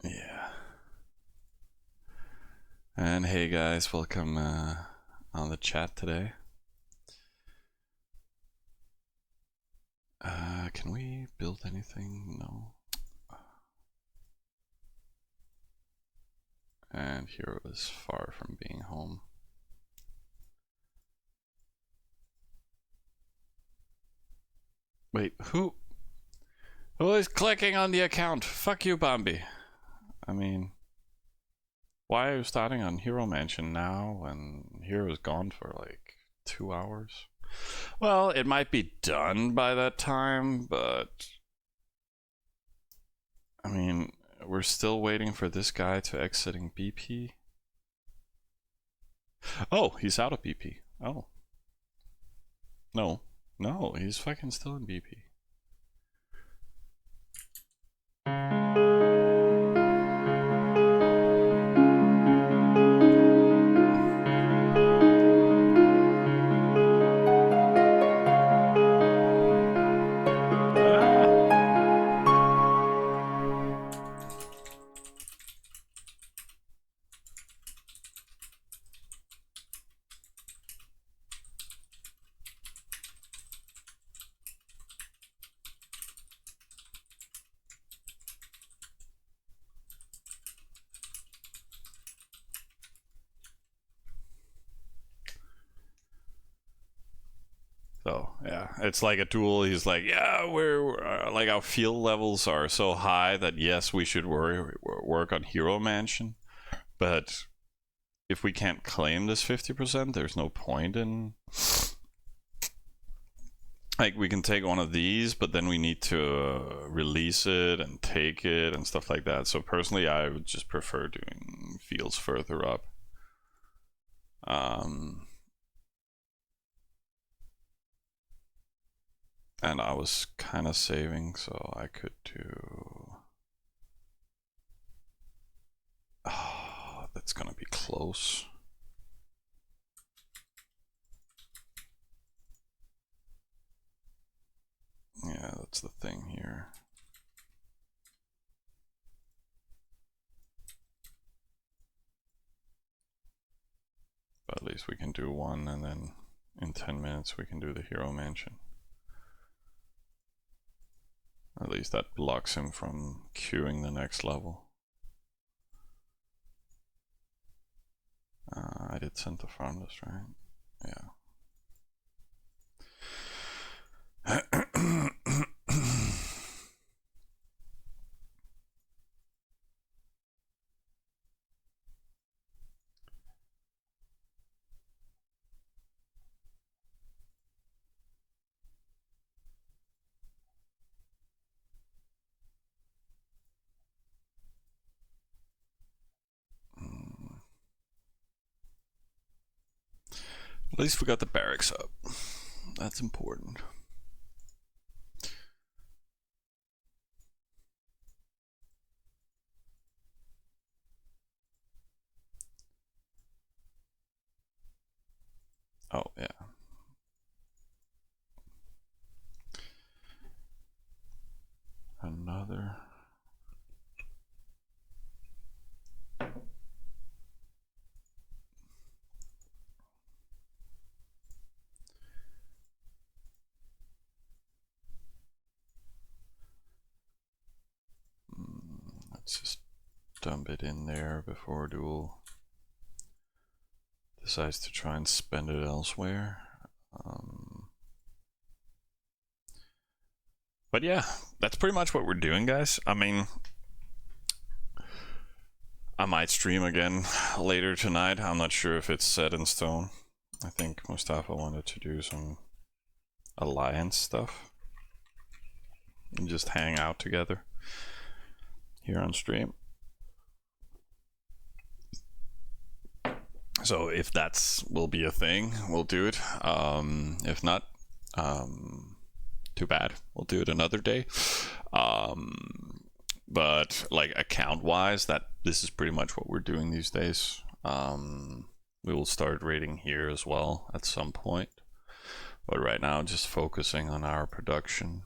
Yeah. And hey guys, welcome on the chat today. Can we build anything? No. And Hero is far from being home. Wait, who is clicking on the account? Fuck you, Bambi. I mean, why are you starting on Hero Mansion now when Hero is gone for like 2 hours? Well, it might be done by that time, but I mean, we're still waiting for this guy to exiting BP. Oh, he's out of BP. Oh. No, he's fucking still in BP. So yeah, it's like a duel. He's like, yeah, we're like our fuel levels are so high that yes, we should work on Hero Mansion, but if we can't claim this 50%, there's no point in. Like, we can take one of these, but then we need to release it and take it and stuff like that. So personally, I would just prefer doing fields further up. And I was kind of saving, so I could do. Oh, that's gonna be close. Yeah, that's the thing here. But at least we can do one, and then in 10 minutes we can do the Hero Mansion. At least that blocks him from queuing the next level. I did send the farm list, right? Yeah. At least we got the barracks up. That's important. Oh, yeah. Another. Let's just dump it in there before Duel decides to try and spend it elsewhere. But yeah, that's pretty much what we're doing, guys. I mean, I might stream again later tonight. I'm not sure if it's set in stone. I think Mustafa wanted to do some alliance stuff and just hang out together here on stream. So if that's will be a thing, we'll do it. If not, too bad. We'll do it another day. But like account wise, that this is pretty much what we're doing these days. We will start raiding here as well at some point, but right now just focusing on our production,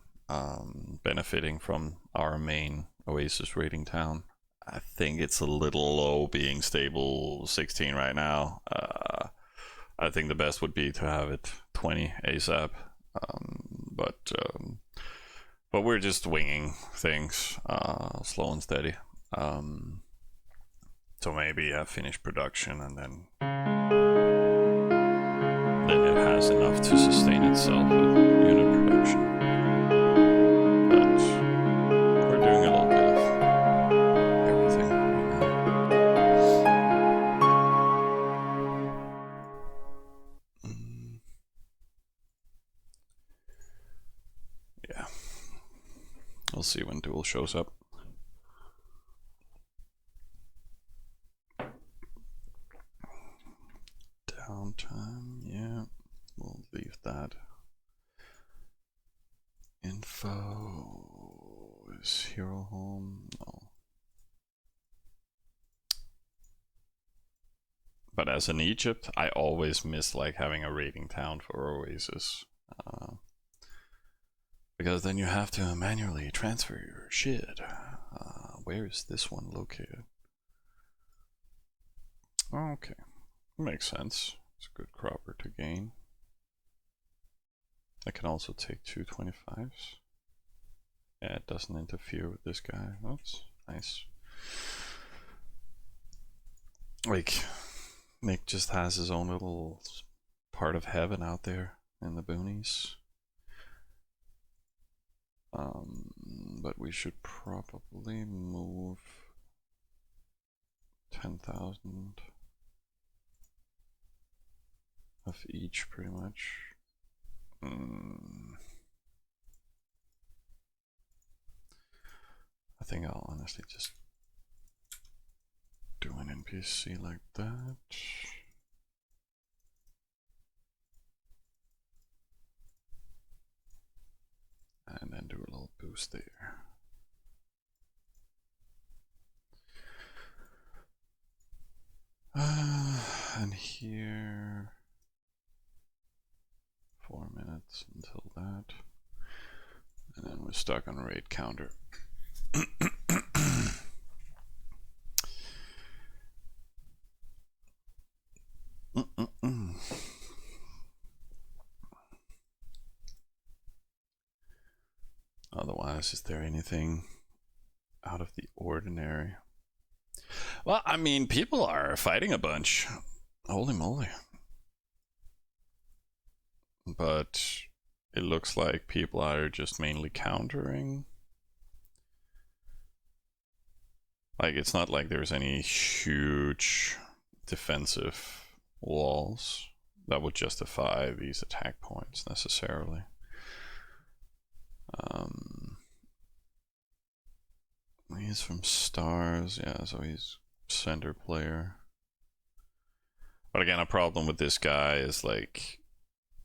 benefiting from our main oasis raiding town. I think it's a little low being stable 16 right now. I think the best would be to have it 20 ASAP, but we're just winging things, slow and steady. So maybe finish production and then it has enough to sustain itself with unit production. But we're doing a little bit of everything right now. Yeah. We'll see when Duel shows up. Downtime, yeah. We'll leave that. Info is Hero Home. No. But as in Egypt, I always miss like having a raiding town for Oasis. Because then you have to manually transfer your shit. Where is this one located? Okay, makes sense. It's a good cropper to gain. I can also take 225s. Yeah, it doesn't interfere with this guy. That's nice. Like, Nick just has his own little part of heaven out there in the boonies. But we should probably move 10,000 of each, pretty much. I think I'll honestly just do an NPC like that. And then do a little boost there. And here 4 minutes until that, and then we're stuck on raid counter. Otherwise, is there anything out of the ordinary? Well, I mean, people are fighting a bunch. Holy moly. But it looks like people are just mainly countering. Like, it's not like there's any huge defensive walls that would justify these attack points necessarily. He's from Stars, yeah, so he's center player. But again, a problem with this guy is like,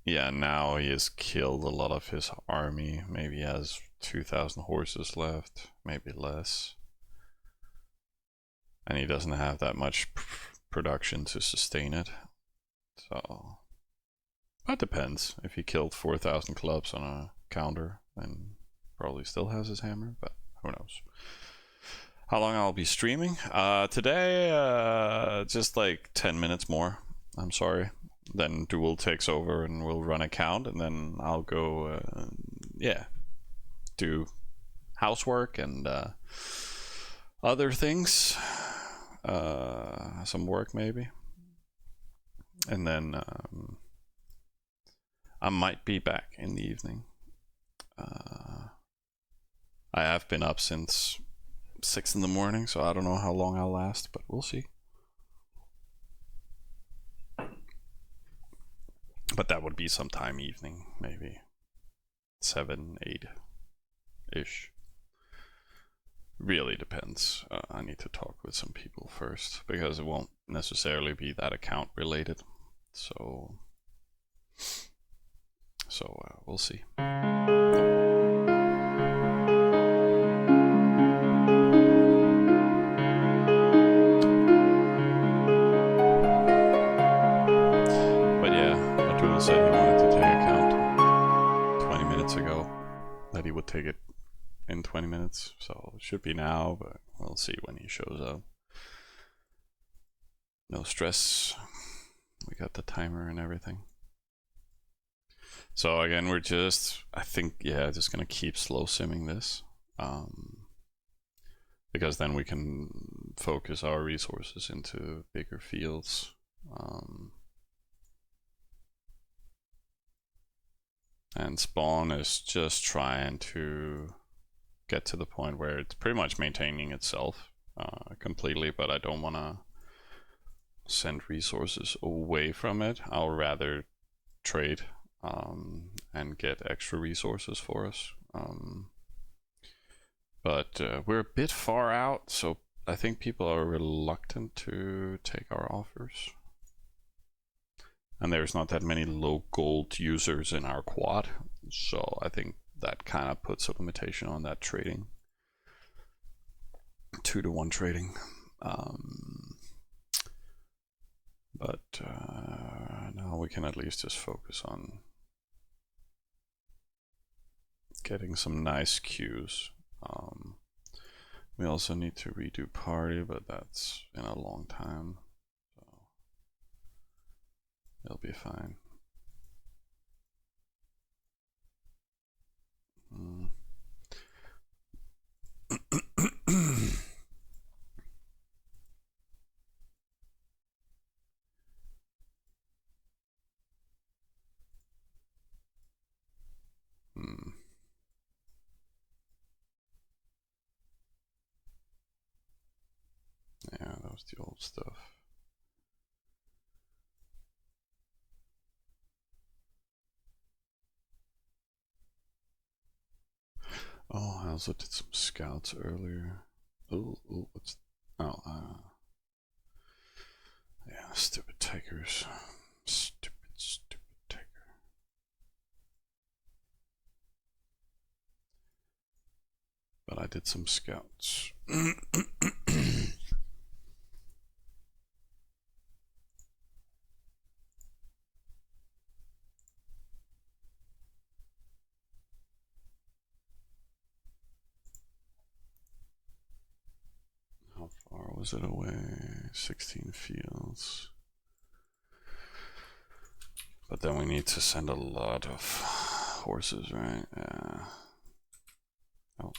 yeah, now he has killed a lot of his army. Maybe he has 2,000 horses left, maybe less. And he doesn't have that much production to sustain it. So That depends. If he killed 4,000 clubs on a counter, then probably still has his hammer, but who knows. How long I'll be streaming? Today, just like 10 minutes more. I'm sorry. Then Duel takes over and we'll run a count, and then I'll go, do housework and other things. Some work maybe. And then I might be back in the evening. I have been up since 6 in the morning, so I don't know how long I'll last, but we'll see. But that would be sometime evening, maybe 7, 8-ish. Really depends. I need to talk with some people first, because it won't necessarily be that account related. So we'll see. But yeah, Abdul said he wanted to take account 20 minutes ago, that he would take it in 20 minutes, so it should be now, but we'll see when he shows up. No stress. We got the timer and everything. So again, we're just, I think, just gonna keep slow simming this, because then we can focus our resources into bigger fields. And Spawn is just trying to get to the point where it's pretty much maintaining itself completely, but I don't want to send resources away from it. I'll rather trade and get extra resources for us. But we're a bit far out, so I think people are reluctant to take our offers. And there's not that many low gold users in our quad, so I think that kind of puts a limitation on that trading. 2-to-1 trading. But now we can at least just focus on getting some nice queues. We also need to redo party, but that's in a long time, so it'll be fine. Yeah, that was the old stuff. Oh, I also did some scouts earlier. Oh, what's... Oh, yeah, stupid takers. Stupid taker. But I did some scouts. How far was it away? 16 fields. But then we need to send a lot of horses, right? Yeah. Oh.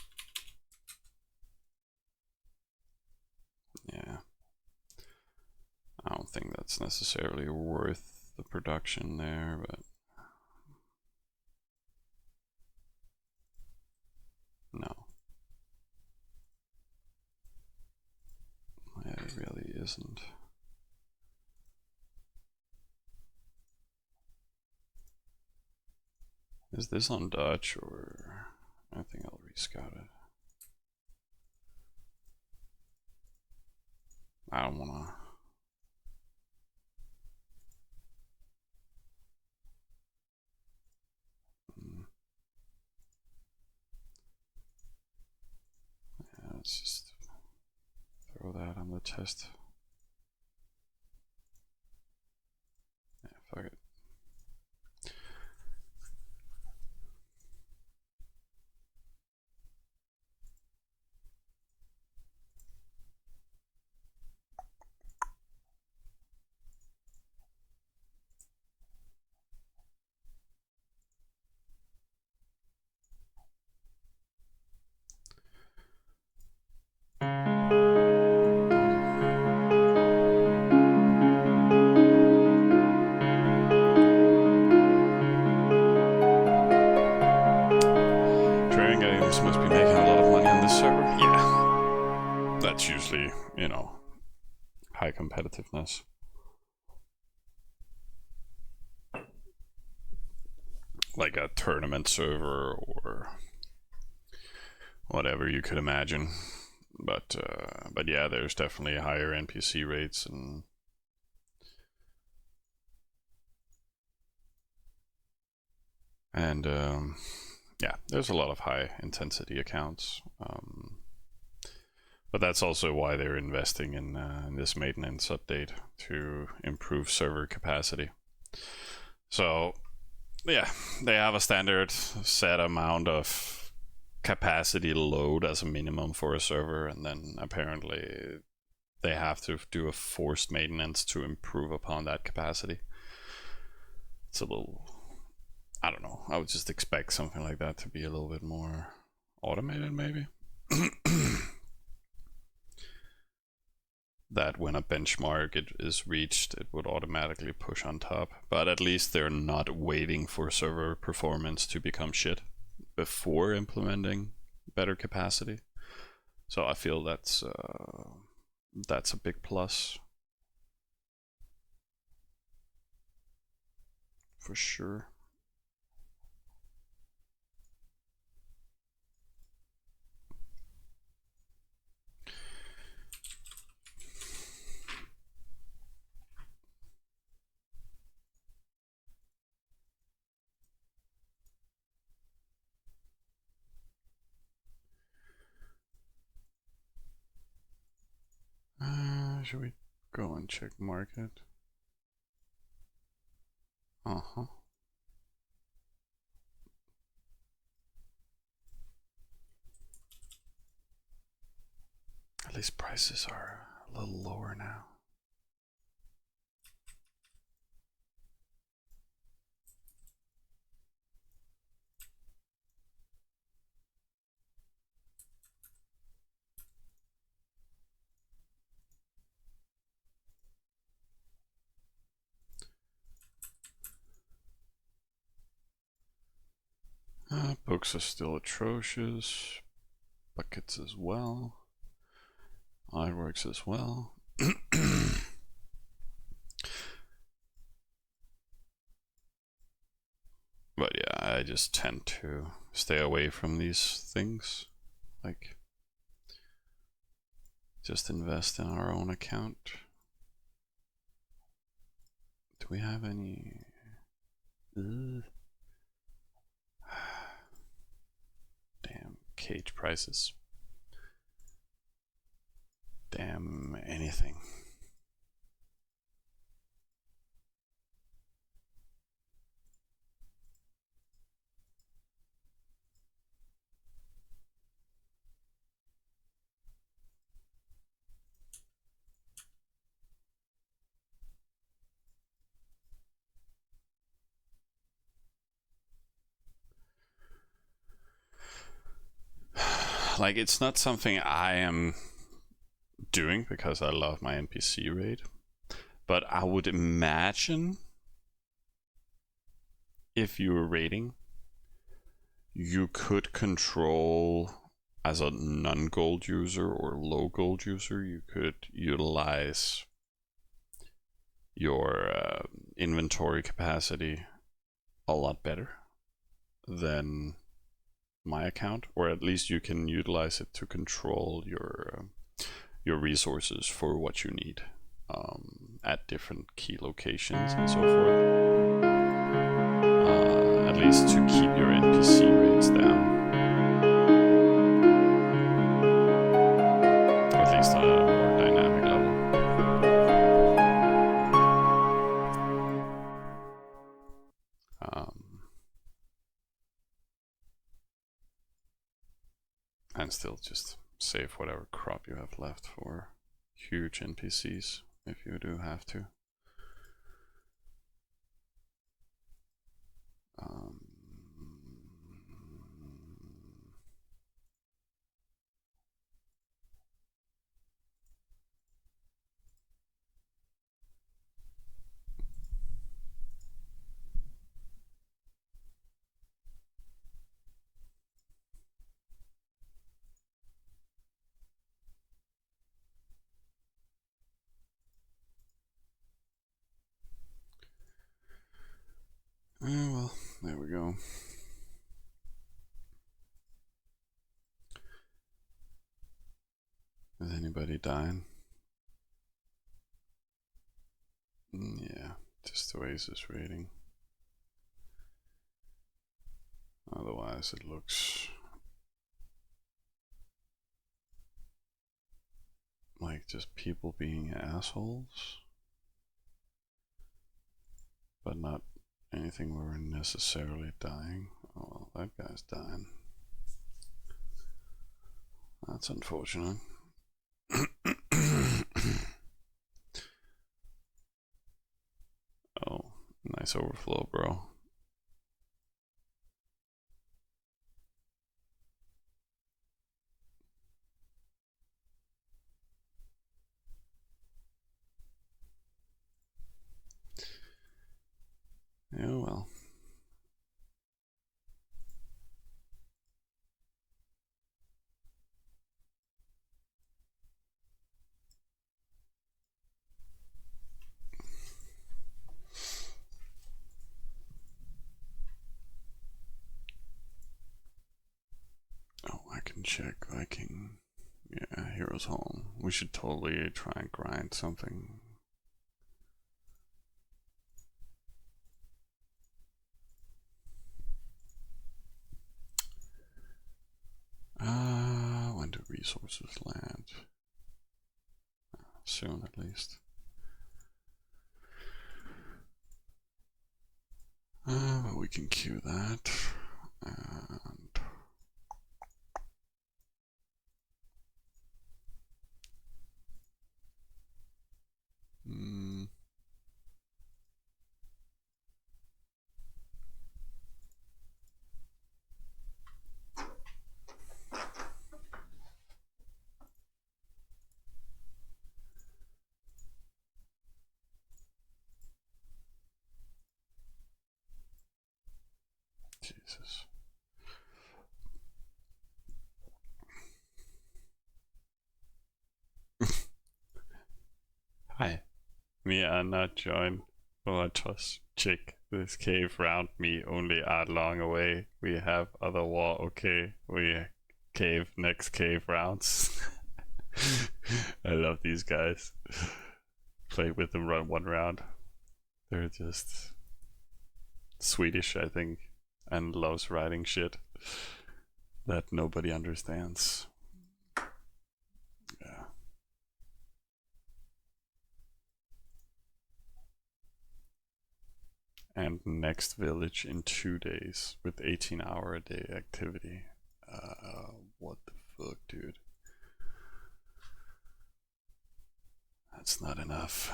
Yeah. I don't think that's necessarily worth the production there, but no. It really isn't. Is this on Dutch, or I think I'll rescout it. I don't wanna. Yeah, let's just throw that on the test. Yeah, fuck it. actually, high competitiveness. Like a tournament server or whatever you could imagine. But yeah, there's definitely higher NPC rates and yeah, there's a lot of high intensity accounts. But that's also why they're investing in this maintenance update to improve server capacity. So yeah, they have a standard set amount of capacity load as a minimum for a server, and then apparently they have to do a forced maintenance to improve upon that capacity. It's a little, I don't know, I would just expect something like that to be a little bit more automated, maybe. That when a benchmark is reached, it would automatically push on top. But at least they're not waiting for server performance to become shit before implementing better capacity. So I feel that's a big plus. For sure. Should we go and check market? Uh-huh. At least prices are a little lower now. Books are still atrocious. Buckets as well. Artworks as well. But yeah, I just tend to stay away from these things. Like, just invest in our own account. Do we have any? Damn, cage prices. Damn anything. Like, it's not something I am doing because I love my NPC rate, but I would imagine if you were rating, you could control, as a non-gold user or low gold user, you could utilize your inventory capacity a lot better than my account, or at least you can utilize it to control your resources for what you need at different key locations and so forth. At least to keep your NPC rates down, or at least on a more dynamic level. And still just save whatever crop you have left for huge NPCs if you do have to. go. Is anybody dying? Yeah, just oasis rating. Otherwise it looks like just people being assholes, but not anything where we're necessarily dying. Oh, that guy's dying. That's unfortunate. Oh, nice overflow, bro. Yeah, well. Oh, I can check Viking. Yeah, Heroes Home. We should totally try and grind something. When do resources land? Soon, at least. But we can queue that. And Jesus. Hi. Me and not join. Oh, I just check this cave round me only add long away. We have other war. Okay, we cave next cave rounds. I love these guys. Play with them run one round. They're just Swedish, I think, and loves writing shit that nobody understands. Yeah. And next village in 2 days with 18-hour a day activity. What the fuck, dude? That's not enough.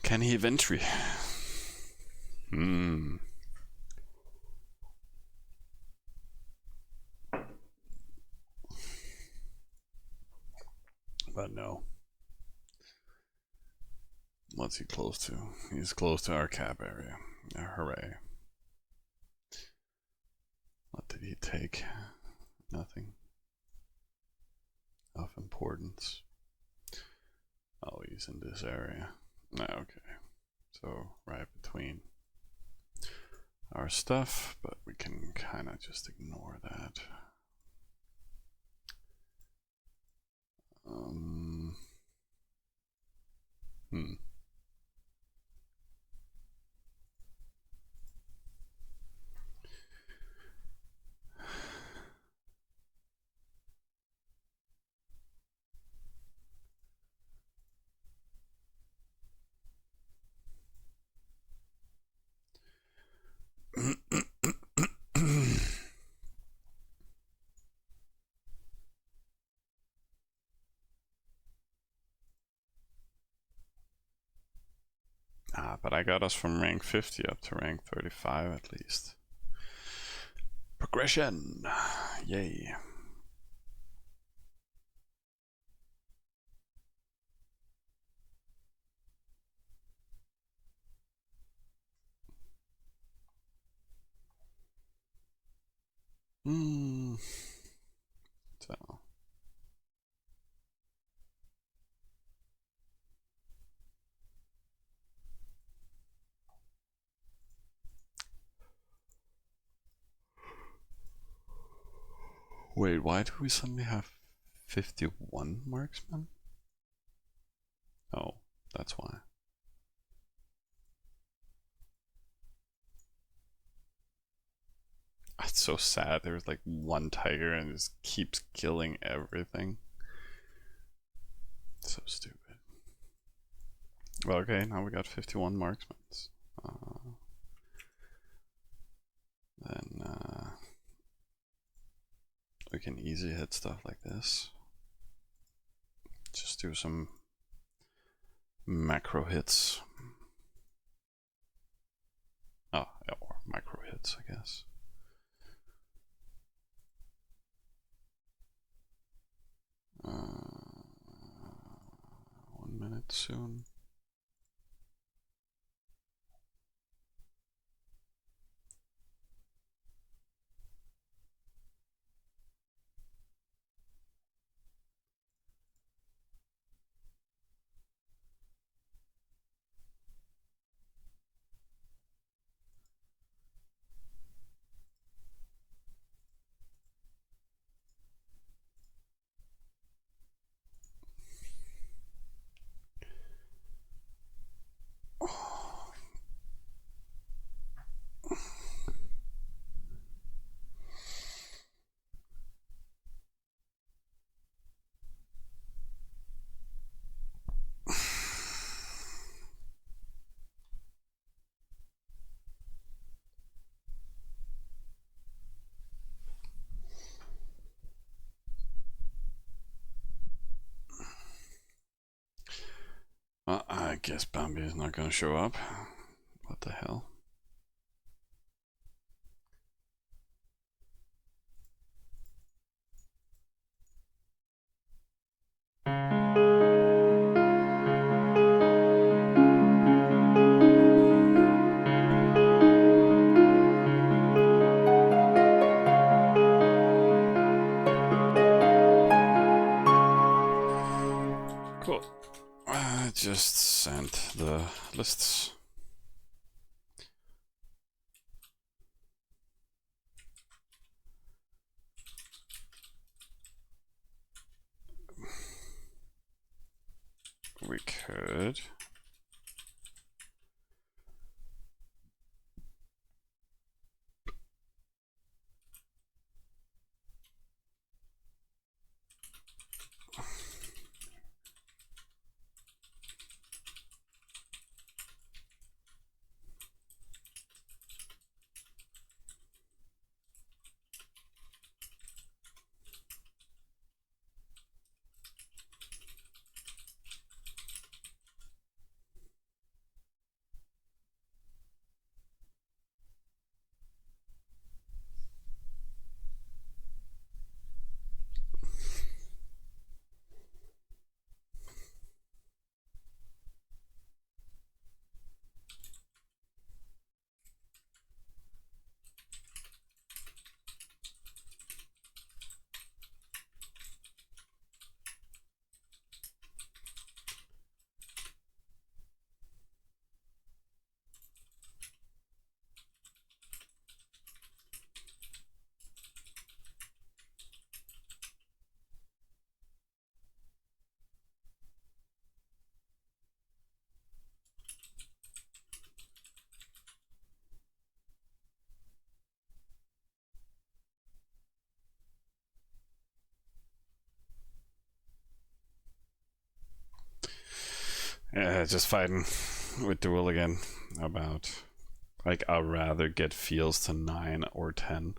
Can he inventory? But no. What's he close to? He's close to our cap area. Hooray. What did he take? Nothing of importance. Oh, he's in this area. Okay. So right between our stuff, but we can kind of just ignore that. But I got us from rank 50 up to rank 35 at least. Progression! Yay. So. Wait, why do we suddenly have 51 marksmen? Oh, that's why. It's so sad. There's like one tiger and it just keeps killing everything. So stupid. Well, okay, now we got 51 marksmen. Then we can easily hit stuff like this. Just do some macro hits. Oh, yeah, or micro hits, I guess. Uh, 1 minute soon. Well, I guess Bambi is not gonna show up. What the hell? Cool. I just sent the lists. We could. Yeah, just fighting with Duel again about like I'd rather get feels to 9 or 10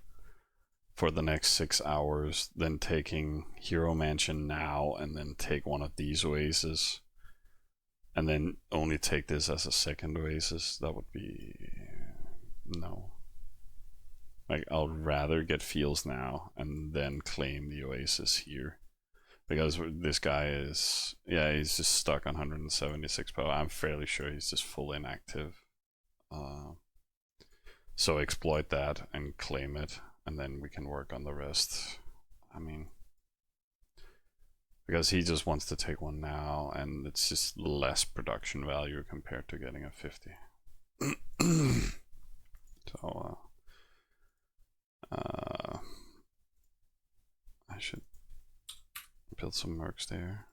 for the next 6 hours than taking Hero Mansion now and then take one of these oases and then only take this as a second oasis. That would be no. Like, I'll rather get feels now and then claim the oasis here. Because this guy is, yeah, he's just stuck on 176 power. I'm fairly sure he's just full inactive. So exploit that and claim it, and then we can work on the rest. I mean, because he just wants to take one now, and it's just less production value compared to getting a 50. So, I should build some mercs there.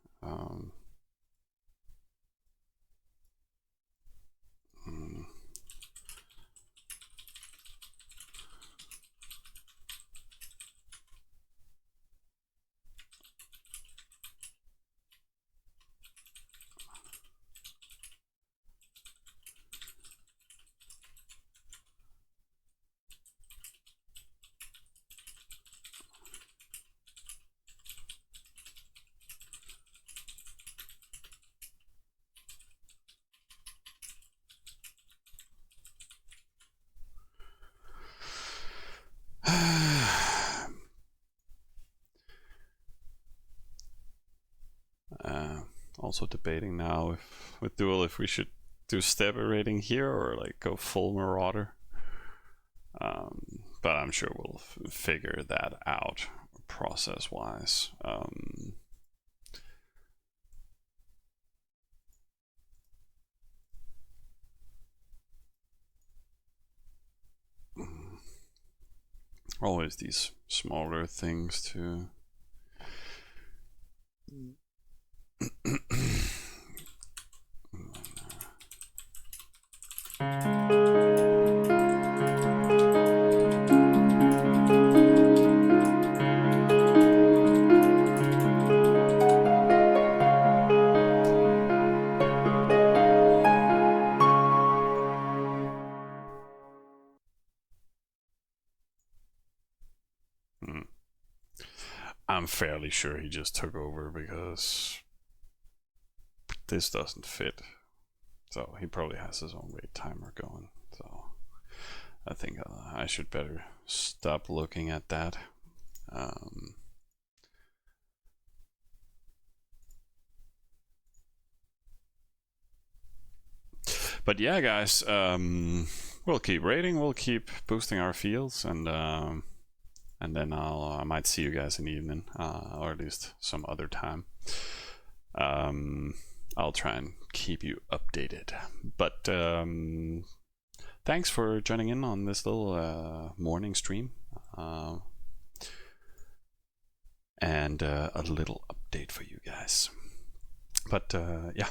Also debating now if with Duel if we should do Stabber rating here or like go full Marauder. But I'm sure we'll figure that out process wise. Always these smaller things to I'm fairly sure he just took over because this doesn't fit. So he probably has his own rate timer going. So I think I should better stop looking at that. But yeah, guys, we'll keep rating, we'll keep boosting our fields, and then I might see you guys in the evening, or at least some other time. I'll try and keep you updated. But thanks for joining in on this little morning stream, and a little update for you guys. But yeah.